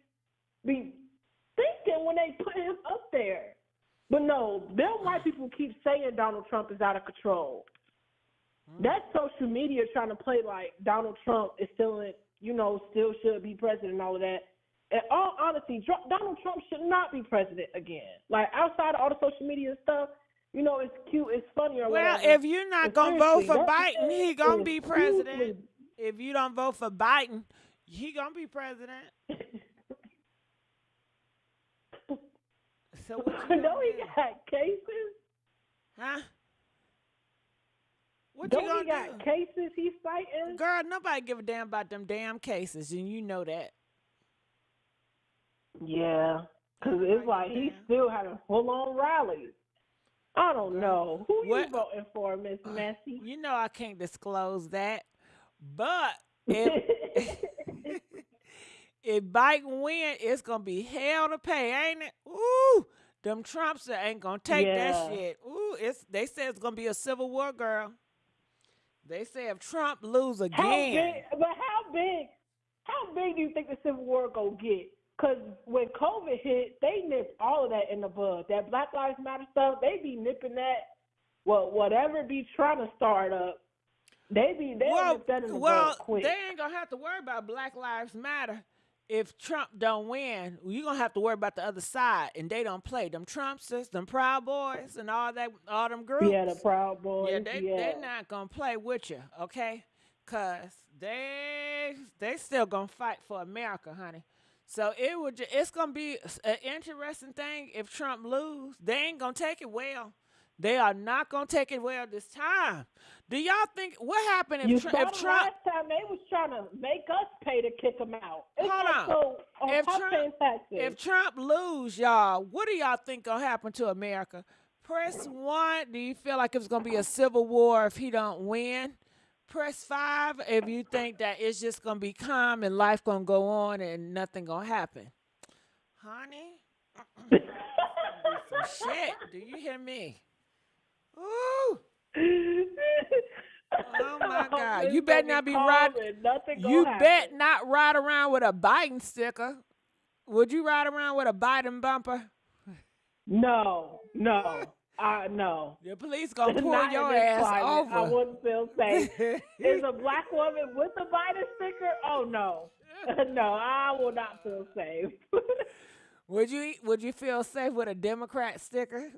be thinking when they put him up there? But no, them white people keep saying Donald Trump is out of control. That's social media trying to play like Donald Trump is still should be president and all of that. In all honesty, Donald Trump should not be president again. Like, outside of all the social media stuff, it's cute, it's funny or whatever. Well, if you're not going to vote for Biden, he going to be president. If you don't vote for Biden, he going to be president. So what you Don't he got cases? Huh? What Don't you gonna he got cases he's fighting? Girl, nobody give a damn about them damn cases, and you know that. Yeah, because it's like he's still having full-on rallies. I don't know. Who you voting for, Miss Messy? You know I can't disclose that. But if Biden win, it's going to be hell to pay, ain't it? Ooh, them Trumpsters ain't going to take that shit. Ooh, they say it's going to be a civil war, girl. They say if Trump lose again. How big do you think the civil war going to get? Because when COVID hit, they nipped all of that in the bud. That Black Lives Matter stuff, they be nipping that, whatever be trying to start up, they nip that in the bud quick. They ain't going to have to worry about Black Lives Matter if Trump don't win. You're going to have to worry about the other side, and they don't play. Them Trumpsters, them Proud Boys, and all them groups. Yeah, the Proud Boys. Yeah, they not going to play with you, okay? Because they still going to fight for America, honey. So it's gonna be an interesting thing if Trump lose. They ain't gonna take it well. They are not gonna take it well this time. Do y'all think what happened if Trump? Last time they was trying to make us pay to kick him out. Hold on. If Trump lose, y'all, what do y'all think gonna happen to America? Press 1. Do you feel like it's gonna be a civil war if he don't win? Press 5 if you think that it's just going to be calm and life going to go on and nothing going to happen. Honey, some shit. Do you hear me? Ooh. Oh, my God. You better not be riding. You bet not ride around with a Biden sticker. Would you ride around with a Biden bumper? No, no, no. The police gonna pull Not in your this ass climate. I over. wouldn't feel safe. Is a black woman with a Biden sticker? Oh no, no, I will not feel safe. Would you feel safe with a Democrat sticker?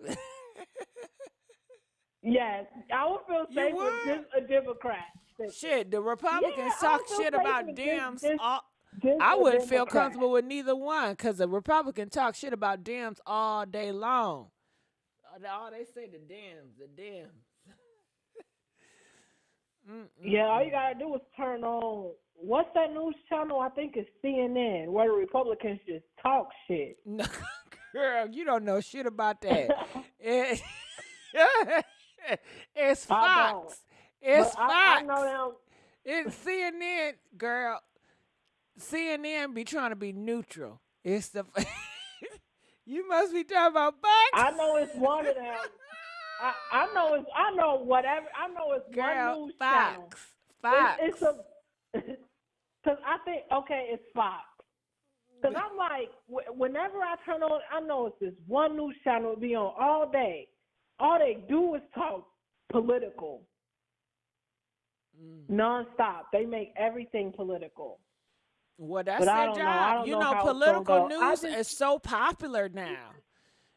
Yes, I would feel You safe with would? just a Democrat sticker. Shit, the Republicans Yeah, I talk would feel shit safe about with Dems. just I a wouldn't feel Democrat. comfortable with neither one because the Republican talk shit about Dems all day long. All they say the Dems. Yeah, all you gotta do is turn on what's that news channel? I think it's CNN, where the Republicans just talk shit. No, girl, you don't know shit about that. It- it's I don't. Fox. It's But I Fox. know them. It's CNN, girl. CNN be trying to be neutral. It's the you must be talking about Fox. I know it's one of them. I know whatever. I know it's Girl, one news Fox. channel. Fox. It's a because I think it's Fox. Because I'm like, whenever I turn on, I know it's this one news channel will be on all day. All they do is talk political, nonstop. They make everything political. Well, that's But I their don't know. I job. don't You know know, how it's gonna political go. news is so popular now.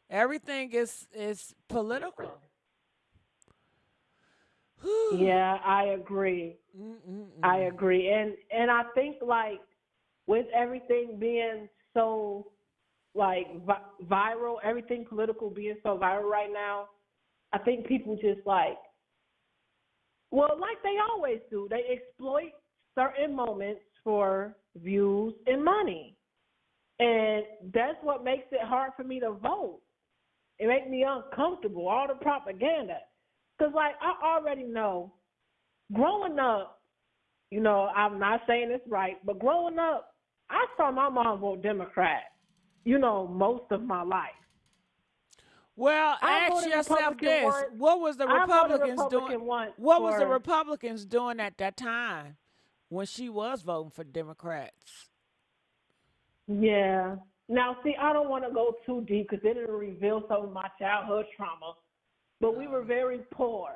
Everything is political. Yeah, I agree. I agree, and I think like with everything being so like viral, everything political being so viral right now, I think people just like they always do. They exploit certain moments for views and money, and that's what makes it hard for me to vote. It makes me uncomfortable. All the propaganda, because like I already know. Growing up, you know, I'm not saying it's right, but growing up, I saw my mom vote Democrat, you know, most of my life. Well, I ask voted yourself Republican this: once. what was the I voted Republicans Republican doing? once What was the for- Republicans doing at that time when she was voting for Democrats? Yeah. Now, see, I don't want to go too deep because then it'll reveal some of my childhood trauma. But we were very poor,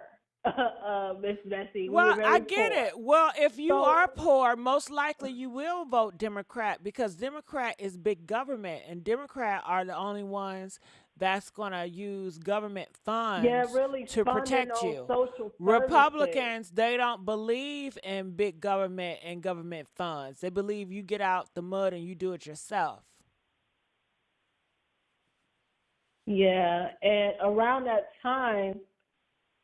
Miss Bessie. Well, I poor. get it. Well, if you So- are poor, most likely you will vote Democrat because Democrat is big government, and Democrat are the only ones that's gonna use government funds really to funding protect those you. social Republicans, they don't believe in big government and government funds. They believe you get out the mud and you do it yourself. Yeah, and around that time,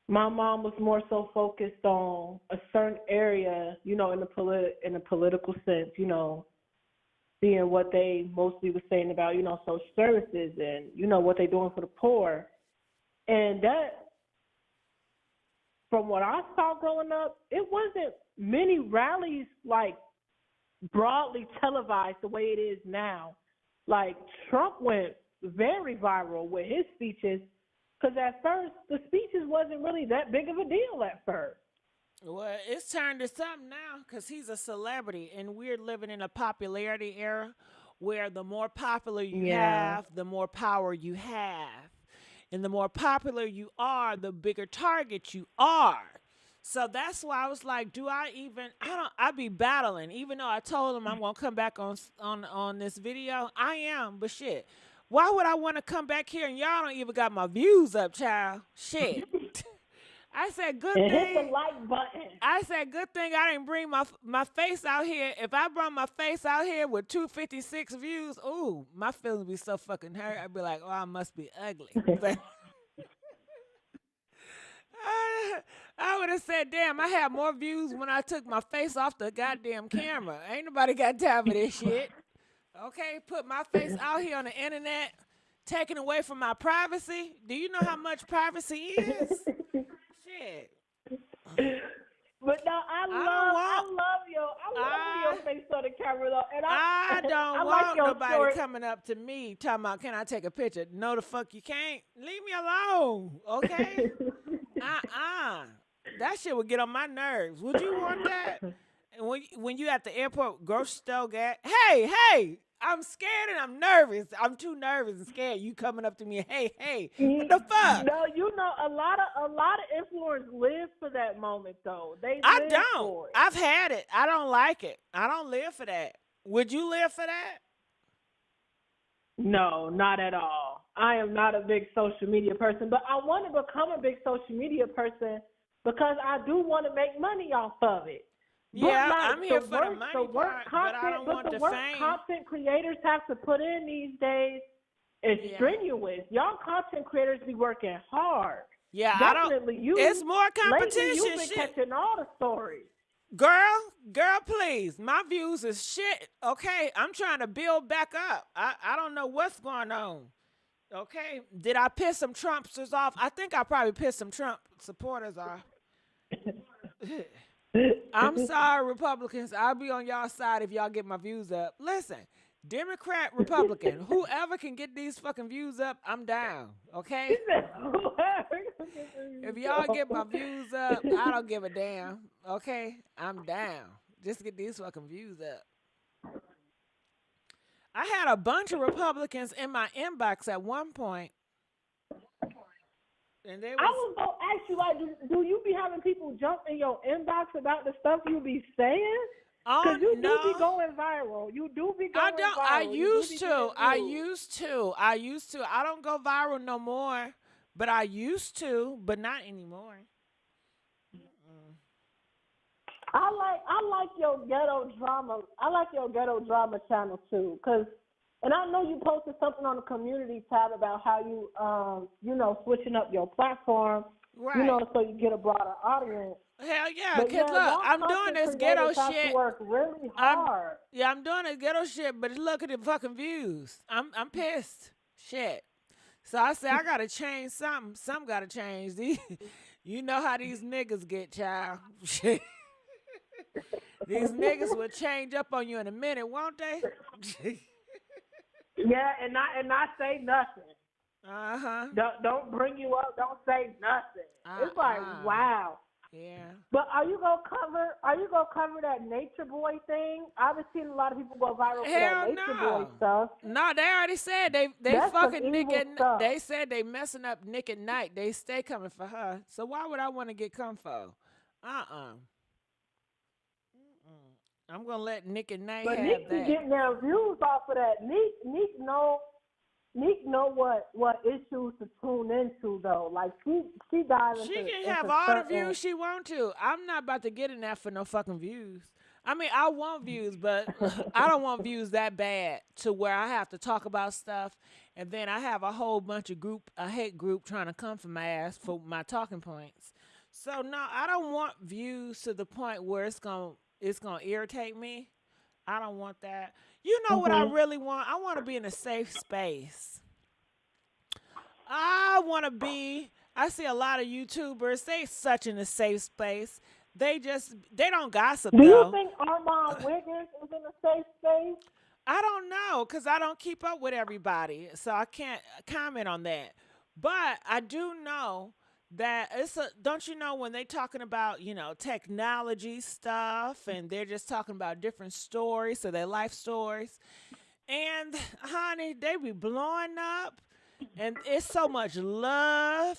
my mom was more so focused on a certain area, you know, in the political sense, you know, seeing what they mostly were saying about, you know, social services and, you know, what they're doing for the poor. And that, from what I saw growing up, it wasn't many rallies like broadly televised the way it is now. Like Trump went very viral with his speeches because at first the speeches wasn't really that big of a deal at first. Well, it's turned to something now because he's a celebrity, and we're living in a popularity era where the more popular you have, the more power you have. And the more popular you are, the bigger target you are. So that's why I was like, I be battling. Even though I told him I'm going to come back on this video, I am, but shit. Why would I want to come back here and y'all don't even got my views up, child? Shit. I said, good thing. Hit the like button. I said, good thing I didn't bring my face out here. If I brought my face out here with 256 views, ooh, my feelings be so fucking hurt. I'd be like, oh, I must be ugly. I would have said, damn, I had more views when I took my face off the goddamn camera. Ain't nobody got time for this shit. Okay, put my face out here on the internet, taken away from my privacy. Do you know how much privacy is? Shit. But no, I love your face on the camera though, and I don't I want like your nobody story. coming up to me talking about, can I take a picture? No, the fuck you can't. Leave me alone, okay? That shit would get on my nerves. Would you want that? when you at the airport, grocery store, hey, I'm scared and I'm nervous. I'm too nervous and scared. You coming up to me, hey, what the fuck? No, you know, a lot of influencers live for that moment though. They I live don't. for it. I've had it. I don't like it. I don't live for that. Would you live for that? No, not at all. I am not a big social media person, but I want to become a big social media person because I do want to make money off of it. Yeah, But like I'm here for the money part, but I don't want the fame. Content creators have to put in these days is strenuous. Y'all content creators be working hard. Yeah, definitely. It's more competition. Lately, you've been catching all the stories. Girl, please. My views is shit. Okay, I'm trying to build back up. I don't know what's going on. Okay, did I piss some Trumpsters off? I think I probably pissed some Trump supporters off. I'm sorry, Republicans. I'll be on y'all side if y'all get my views up. Listen, Democrat, Republican, whoever can get these fucking views up, I'm down. Okay? If y'all get my views up, I don't give a damn. Okay? I'm down. Just get these fucking views up. I had a bunch of Republicans in my inbox at one point. And they was, I was going to ask you, like, do you be having people jump in your inbox about the stuff you be saying? Because you do be going viral. You do be going viral. I used to. I don't go viral no more. But I used to, but not anymore. I like your ghetto drama. I like your ghetto drama channel too, and I know you posted something on the community tab about how you switching up your platform, right? So you get a broader audience. Hell yeah, because look, I'm doing this ghetto shit. Work really hard. I'm doing this ghetto shit, but look at the fucking views. I'm pissed. Shit. So I said, I gotta change something. Something gotta change. You know how these niggas get, child. Shit. These niggas will change up on you in a minute, won't they? Yeah, and not say nothing. Don't bring you up. Don't say nothing. It's like, wow. Yeah. But are you gonna cover that Nature Boy thing? I've been seeing a lot of people go viral for that Nature Boy stuff. No, they already said they fucking Nick they said they messing up Nick at night. They stay coming for her. So why would I want to get come for? I'm gonna let Nick at night but have Nick that. But Nick getting their views off of that. Nick know what issues to tune into though. Like she dives into. She can have all the views she want to. I'm not about to get in that for no fucking views. I mean, I want views, but I don't want views that bad to where I have to talk about stuff, and then I have a whole bunch of hate group trying to come for my ass for my talking points. So no, I don't want views to the point where it's gonna irritate me. I don't want that. You know what I really want? I want to be in a safe space. I see a lot of YouTubers, they such in a safe space. They don't gossip, Do you though. think Armand Wiggins is in a safe space? I don't know, because I don't keep up with everybody, so I can't comment on that. But I do know that don't you know when they talking about, technology stuff and they're just talking about different stories, so their life stories. And honey, they be blowing up and it's so much love,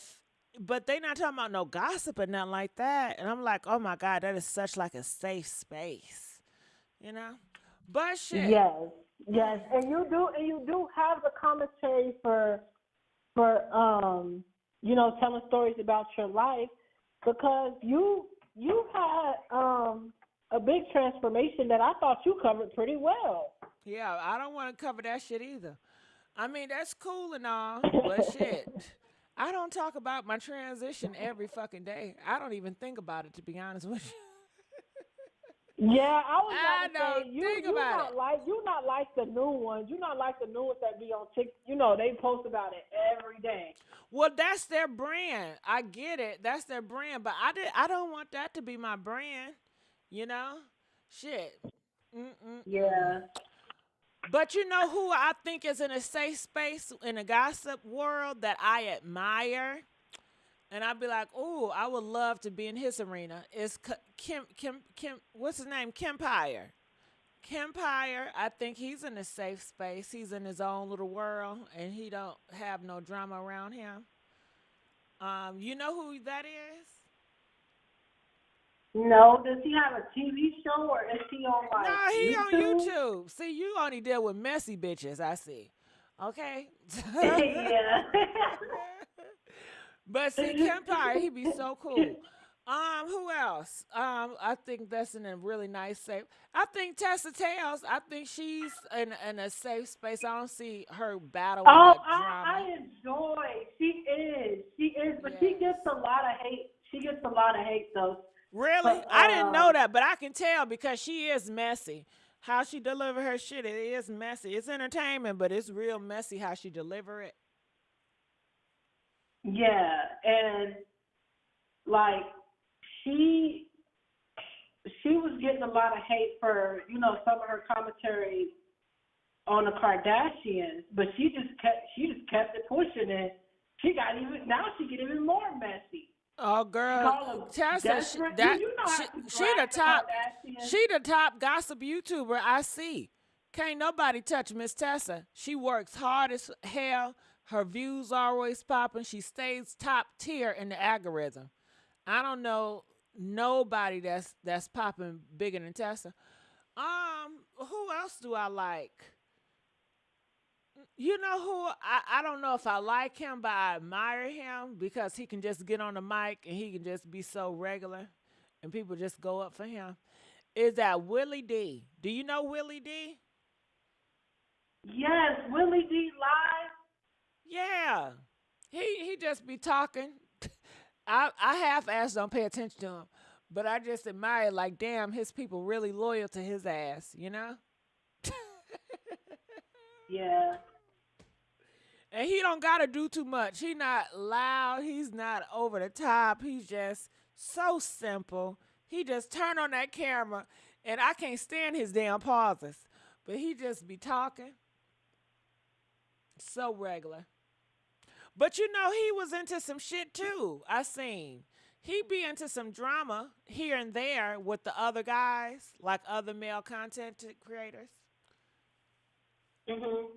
but they not talking about no gossip or nothing like that. And I'm like, oh my God, that is such like a safe space, But shit. Yes. And you do have the commentary for telling stories about your life, because you had a big transformation that I thought you covered pretty well. Yeah, I don't want to cover that shit either. I mean, that's cool and all, but shit, I don't talk about my transition every fucking day. I don't even think about it, to be honest with you. Yeah, I was about to say, you're not like the new ones. You're not like the new ones that be on TikTok. They post about it every day. Well, that's their brand. I get it. That's their brand. But I don't want that to be my brand, Shit. Yeah. But you know who I think is in a safe space in a gossip world that I admire? And I'd be like, "Ooh, I would love to be in his arena." It's Kim. What's his name? Kempire. Kempire. I think he's in a safe space. He's in his own little world, and he don't have no drama around him. You know who that is? No, does he have a TV show or is he on No, like he on YouTube? YouTube. See, you only deal with messy bitches. I see. Okay. Yeah. But see, Kempire, he be so cool. Who else? I think that's in a really nice safe. I think Tessa Tales. I think she's in a safe space. I don't see her battling Oh, the drama. I enjoy. She is, but she Yes. gets a lot of hate. She gets a lot of hate though. Really? But I didn't know that, but I can tell because she is messy. How she deliver her shit, it is messy. It's entertainment, but it's real messy how she deliver it. yeah, and like she she was getting a lot of hate for some of her commentary on the Kardashians, but she just kept it pushing it. She get even more messy. Oh, She girl, called them Tessa, desperate. that You know how to she the drag the top, Kardashians. she the top gossip YouTuber I see. Can't nobody touch Miss Tessa. She works hard as hell. Her views always popping. She stays top tier in the algorithm. I don't know nobody that's popping bigger than Tessa. Who else do I like? You know who I don't know if I like him, but I admire him because he can just get on the mic and he can just be so regular and people just go up for him. Is that Willie D? Do you know Willie D? Yes, Willie D live. Yeah. He just be talking. I half ass don't pay attention to him. But I just admire like damn his people really loyal to his ass, you know? Yeah. And he don't gotta do too much. He not loud. He's not over the top. He's just so simple. He just turn on that camera, and I can't stand his damn pauses. But he just be talking so regular. But you know he was into some shit too. I seen he be into some drama here and there with the other guys, like other male content creators. Mhm.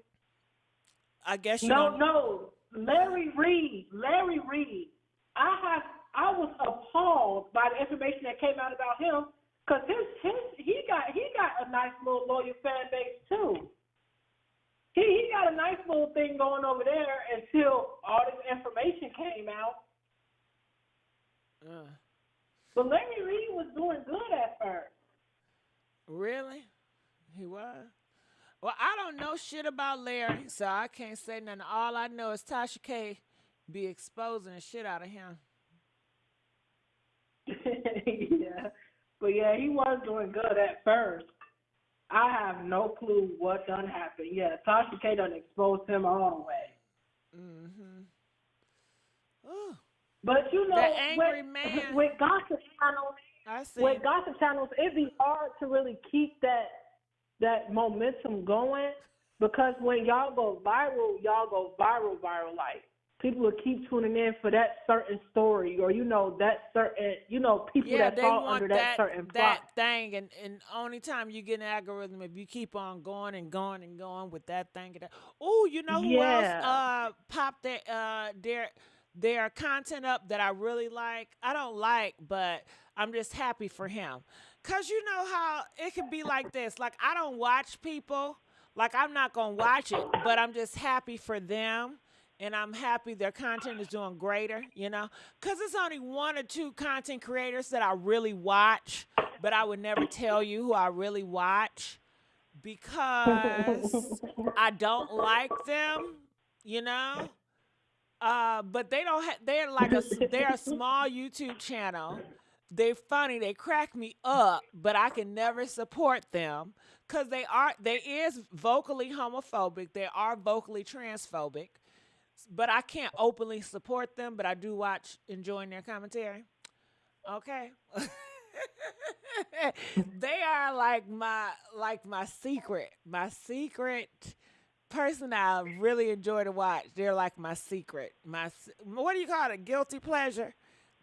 I guess you No, don't. no. Larry Reed. Larry Reed. I was appalled by the information that came out about him because he got a nice little loyal fan base too. He got a nice little thing going over there until all this information came out. Uh, But Larry Reed was doing good at first. really? He was? Well, I don't know shit about Larry, so I can't say nothing. All I know is Tasha K be exposing the shit out of him. Yeah. But yeah, he was doing good at first. I have no clue what done happened. Yeah, Tasha K done exposed him all the way. Mm-hmm. Ooh, But that angry man. with gossip channels, I see. it'd be hard to really keep that momentum going because when y'all go viral, like people will keep tuning in for that certain story or that certain people Yeah, that they fall want under that certain plot. thing, and only time you get an algorithm if you keep on going and going and going with that thing. Oh, you know who else Yeah. popped their content up that I really like? I don't like, but I'm just happy for him. Cause you know how it can be like this. Like I don't watch people. Like I'm not gonna watch it, but I'm just happy for them. And I'm happy their content is doing greater, you know? Because it's only one or two content creators that I really watch, but I would never tell you who I really watch because I don't like them, you know? But they don't they're like they're a small YouTube channel. They're funny, they crack me up, but I can never support them because they is vocally homophobic, they are vocally transphobic, but I can't openly support them, but I do watch enjoying their commentary. Okay. They are like my secret person I really enjoy to watch. They're like my secret. What do you call it? Guilty pleasure.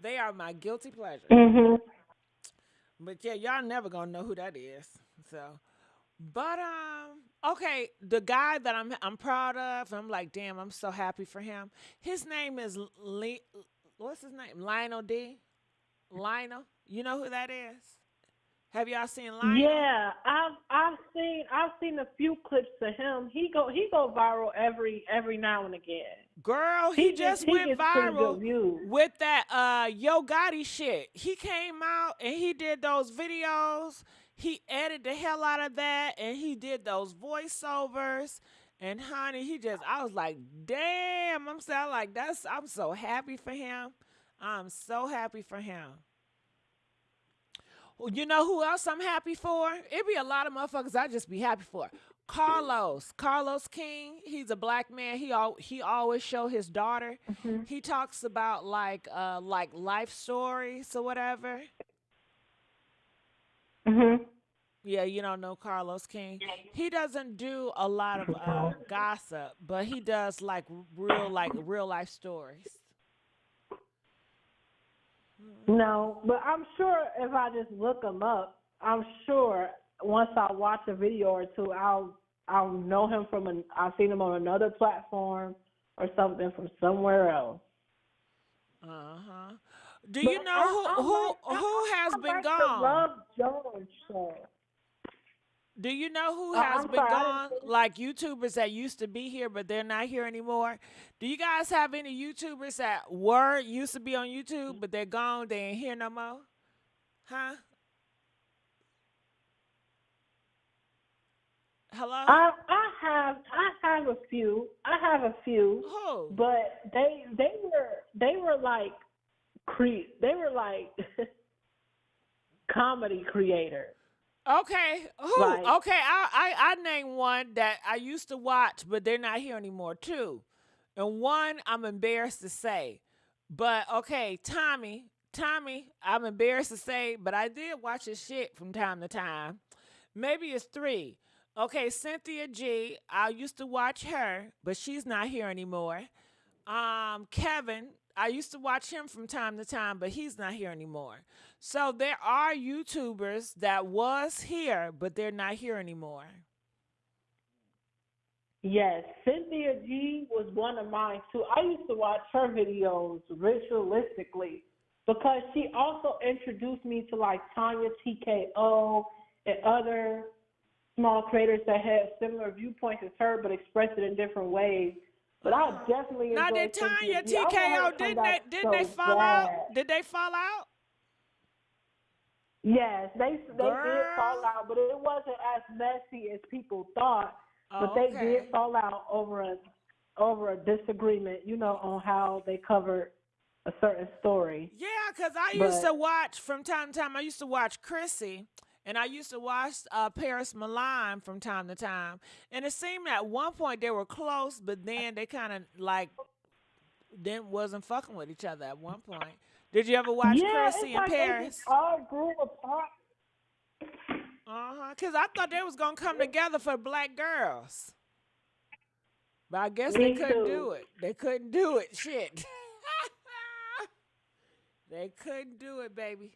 They are my guilty pleasure. Mhm. But yeah, y'all never gonna know who that is. So, but okay, the guy that I'm proud of. I'm like, damn, I'm so happy for him. His name is what's his name? Lionel D. Lionel. You know who that is? Have y'all seen Lionel? Yeah, I've seen a few clips of him. He go viral every now and again. Girl, he just He went gets pretty viral good views. with that Yo Gotti shit. He came out and he did those videos. He edited the hell out of that and he did those voiceovers. And honey, I was like, damn, I'm so happy for him. I'm so happy for him. Well, you know who else I'm happy for? It be a lot of motherfuckers I just be happy for. Carlos King. He's a black man. He always show his daughter. Mhm. He talks about like life stories or whatever. Mhm. Yeah, you don't know Carlos King. He doesn't do a lot of gossip, but he does like real life stories. No, but I'm sure if I just look him up, I'm sure once I watch a video or two, I'll know him I've seen him on another platform or something from somewhere else. Uh-huh. Do But you know who has been like the gone? Love Jones show. Do you know who has I'm been sorry, I gone? didn't finish. Like YouTubers that used to be here, but they're not here anymore. Do you guys have any YouTubers that used to be on YouTube, but they're gone? They ain't here no more? Huh? Hello? I have a few. I have a few, Who? but they were like they were like comedy creators. Okay. Who? Like Okay, I name one that I used to watch, but they're not here anymore too. And one I'm embarrassed to say. But okay, Tommy, I'm embarrassed to say, but I did watch his shit from time to time. Maybe it's three. Okay, Cynthia G. I used to watch her, but she's not here anymore. Kevin, I used to watch him from time to time, but he's not here anymore. So there are YouTubers that was here, but they're not here anymore. yes, Cynthia G was one of mine too. I used to watch her videos ritualistically because she also introduced me to like Tanya TKO and other small creators that had similar viewpoints as her but expressed it in different ways. But I definitely Now enjoy did Cynthia Tanya G. I want her TKO to come back didn't they so fall out? bad. Did they fall out? Yes, they did fall Girl. out, but it wasn't as messy as people thought. But Oh, they did okay. fall out over a disagreement, on how they covered a certain story. Yeah, because I used to But watch from time to time. I used to watch Chrissy, and I used to watch Paris Milan from time to time. And it seemed at one point they were close, but then they kind of like then wasn't fucking with each other at one point. Did you ever watch yeah, it's Chrissy and like they just Paris? all grew apart. Because I thought they was gonna come together for black girls, but I guess they Me couldn't too. do it. They couldn't do it. Shit. They couldn't do it, baby.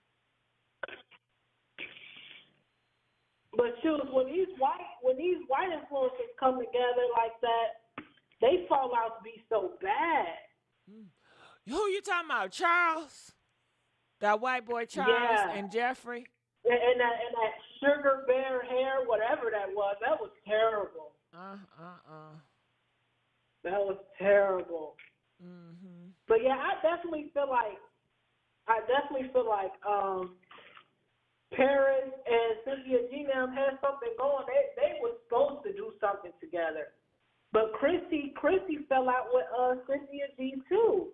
But shoot, when these white influencers come together like that, they fall out to be so bad. Who you talking about? Charles? That white boy Charles Yeah. and Jeffrey? And that sugar bear hair, whatever that was terrible. That was terrible. Mm-hmm. But yeah, I definitely feel like Paris and Cynthia G now had something going. They were supposed to do something together. But Chrissy fell out with Cynthia G too.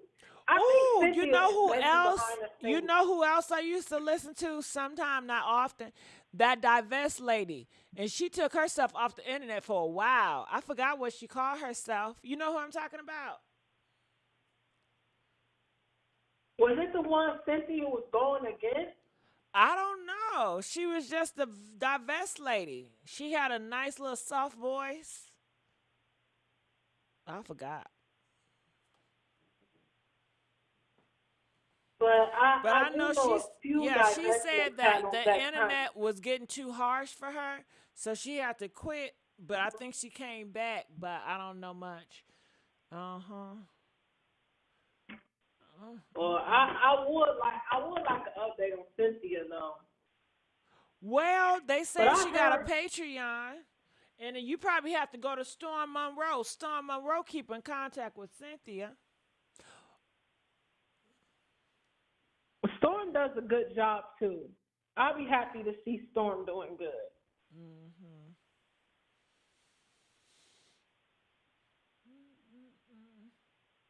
I Oh, think you Cynthia know is who messy else? behind the You scenes. know who else I used to listen to sometime, not often? That Divest lady. And she took herself off the internet for a while. I forgot what she called herself. You know who I'm talking about? Was it the one Cynthia was going against? I don't know. She was just the Divest lady. She had a nice little soft voice. I forgot. But But I I do know know a few she divestment said that channels the that kind internet was getting too harsh for her, so she had to quit. But I think she came back, but I don't know much. Uh-huh. Well, I would like an update on Cynthia though. Well, they But say I she got a heard Patreon, and then you probably have to go to Storm Monroe. Storm Monroe keep in contact with Cynthia. Storm does a good job too. I'll be happy to see Storm doing good. Mm-hmm.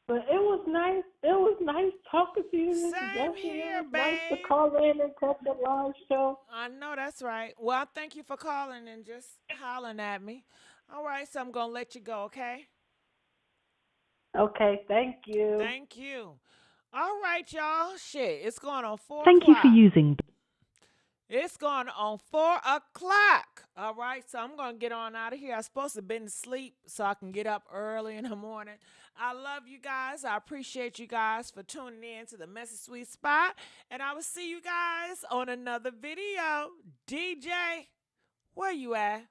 But it was nice. It was nice talking to you, Mrs. Same Bessie. It here, was nice to babe. call in and catch the live show. I know that's right. Well, thank you for calling and just hollering at me. All right, so I'm gonna let you go, okay? Okay, thank you. Thank you. All right, y'all. Shit, it's going on 4 Thank you for o'clock. using. It's going on 4 o'clock. All right, so I'm going to get on out of here. I'm supposed to have been asleep so I can get up early in the morning. I love you guys. I appreciate you guys for tuning in to the Messy Sweet Spot. And I will see you guys on another video. DJ, where you at?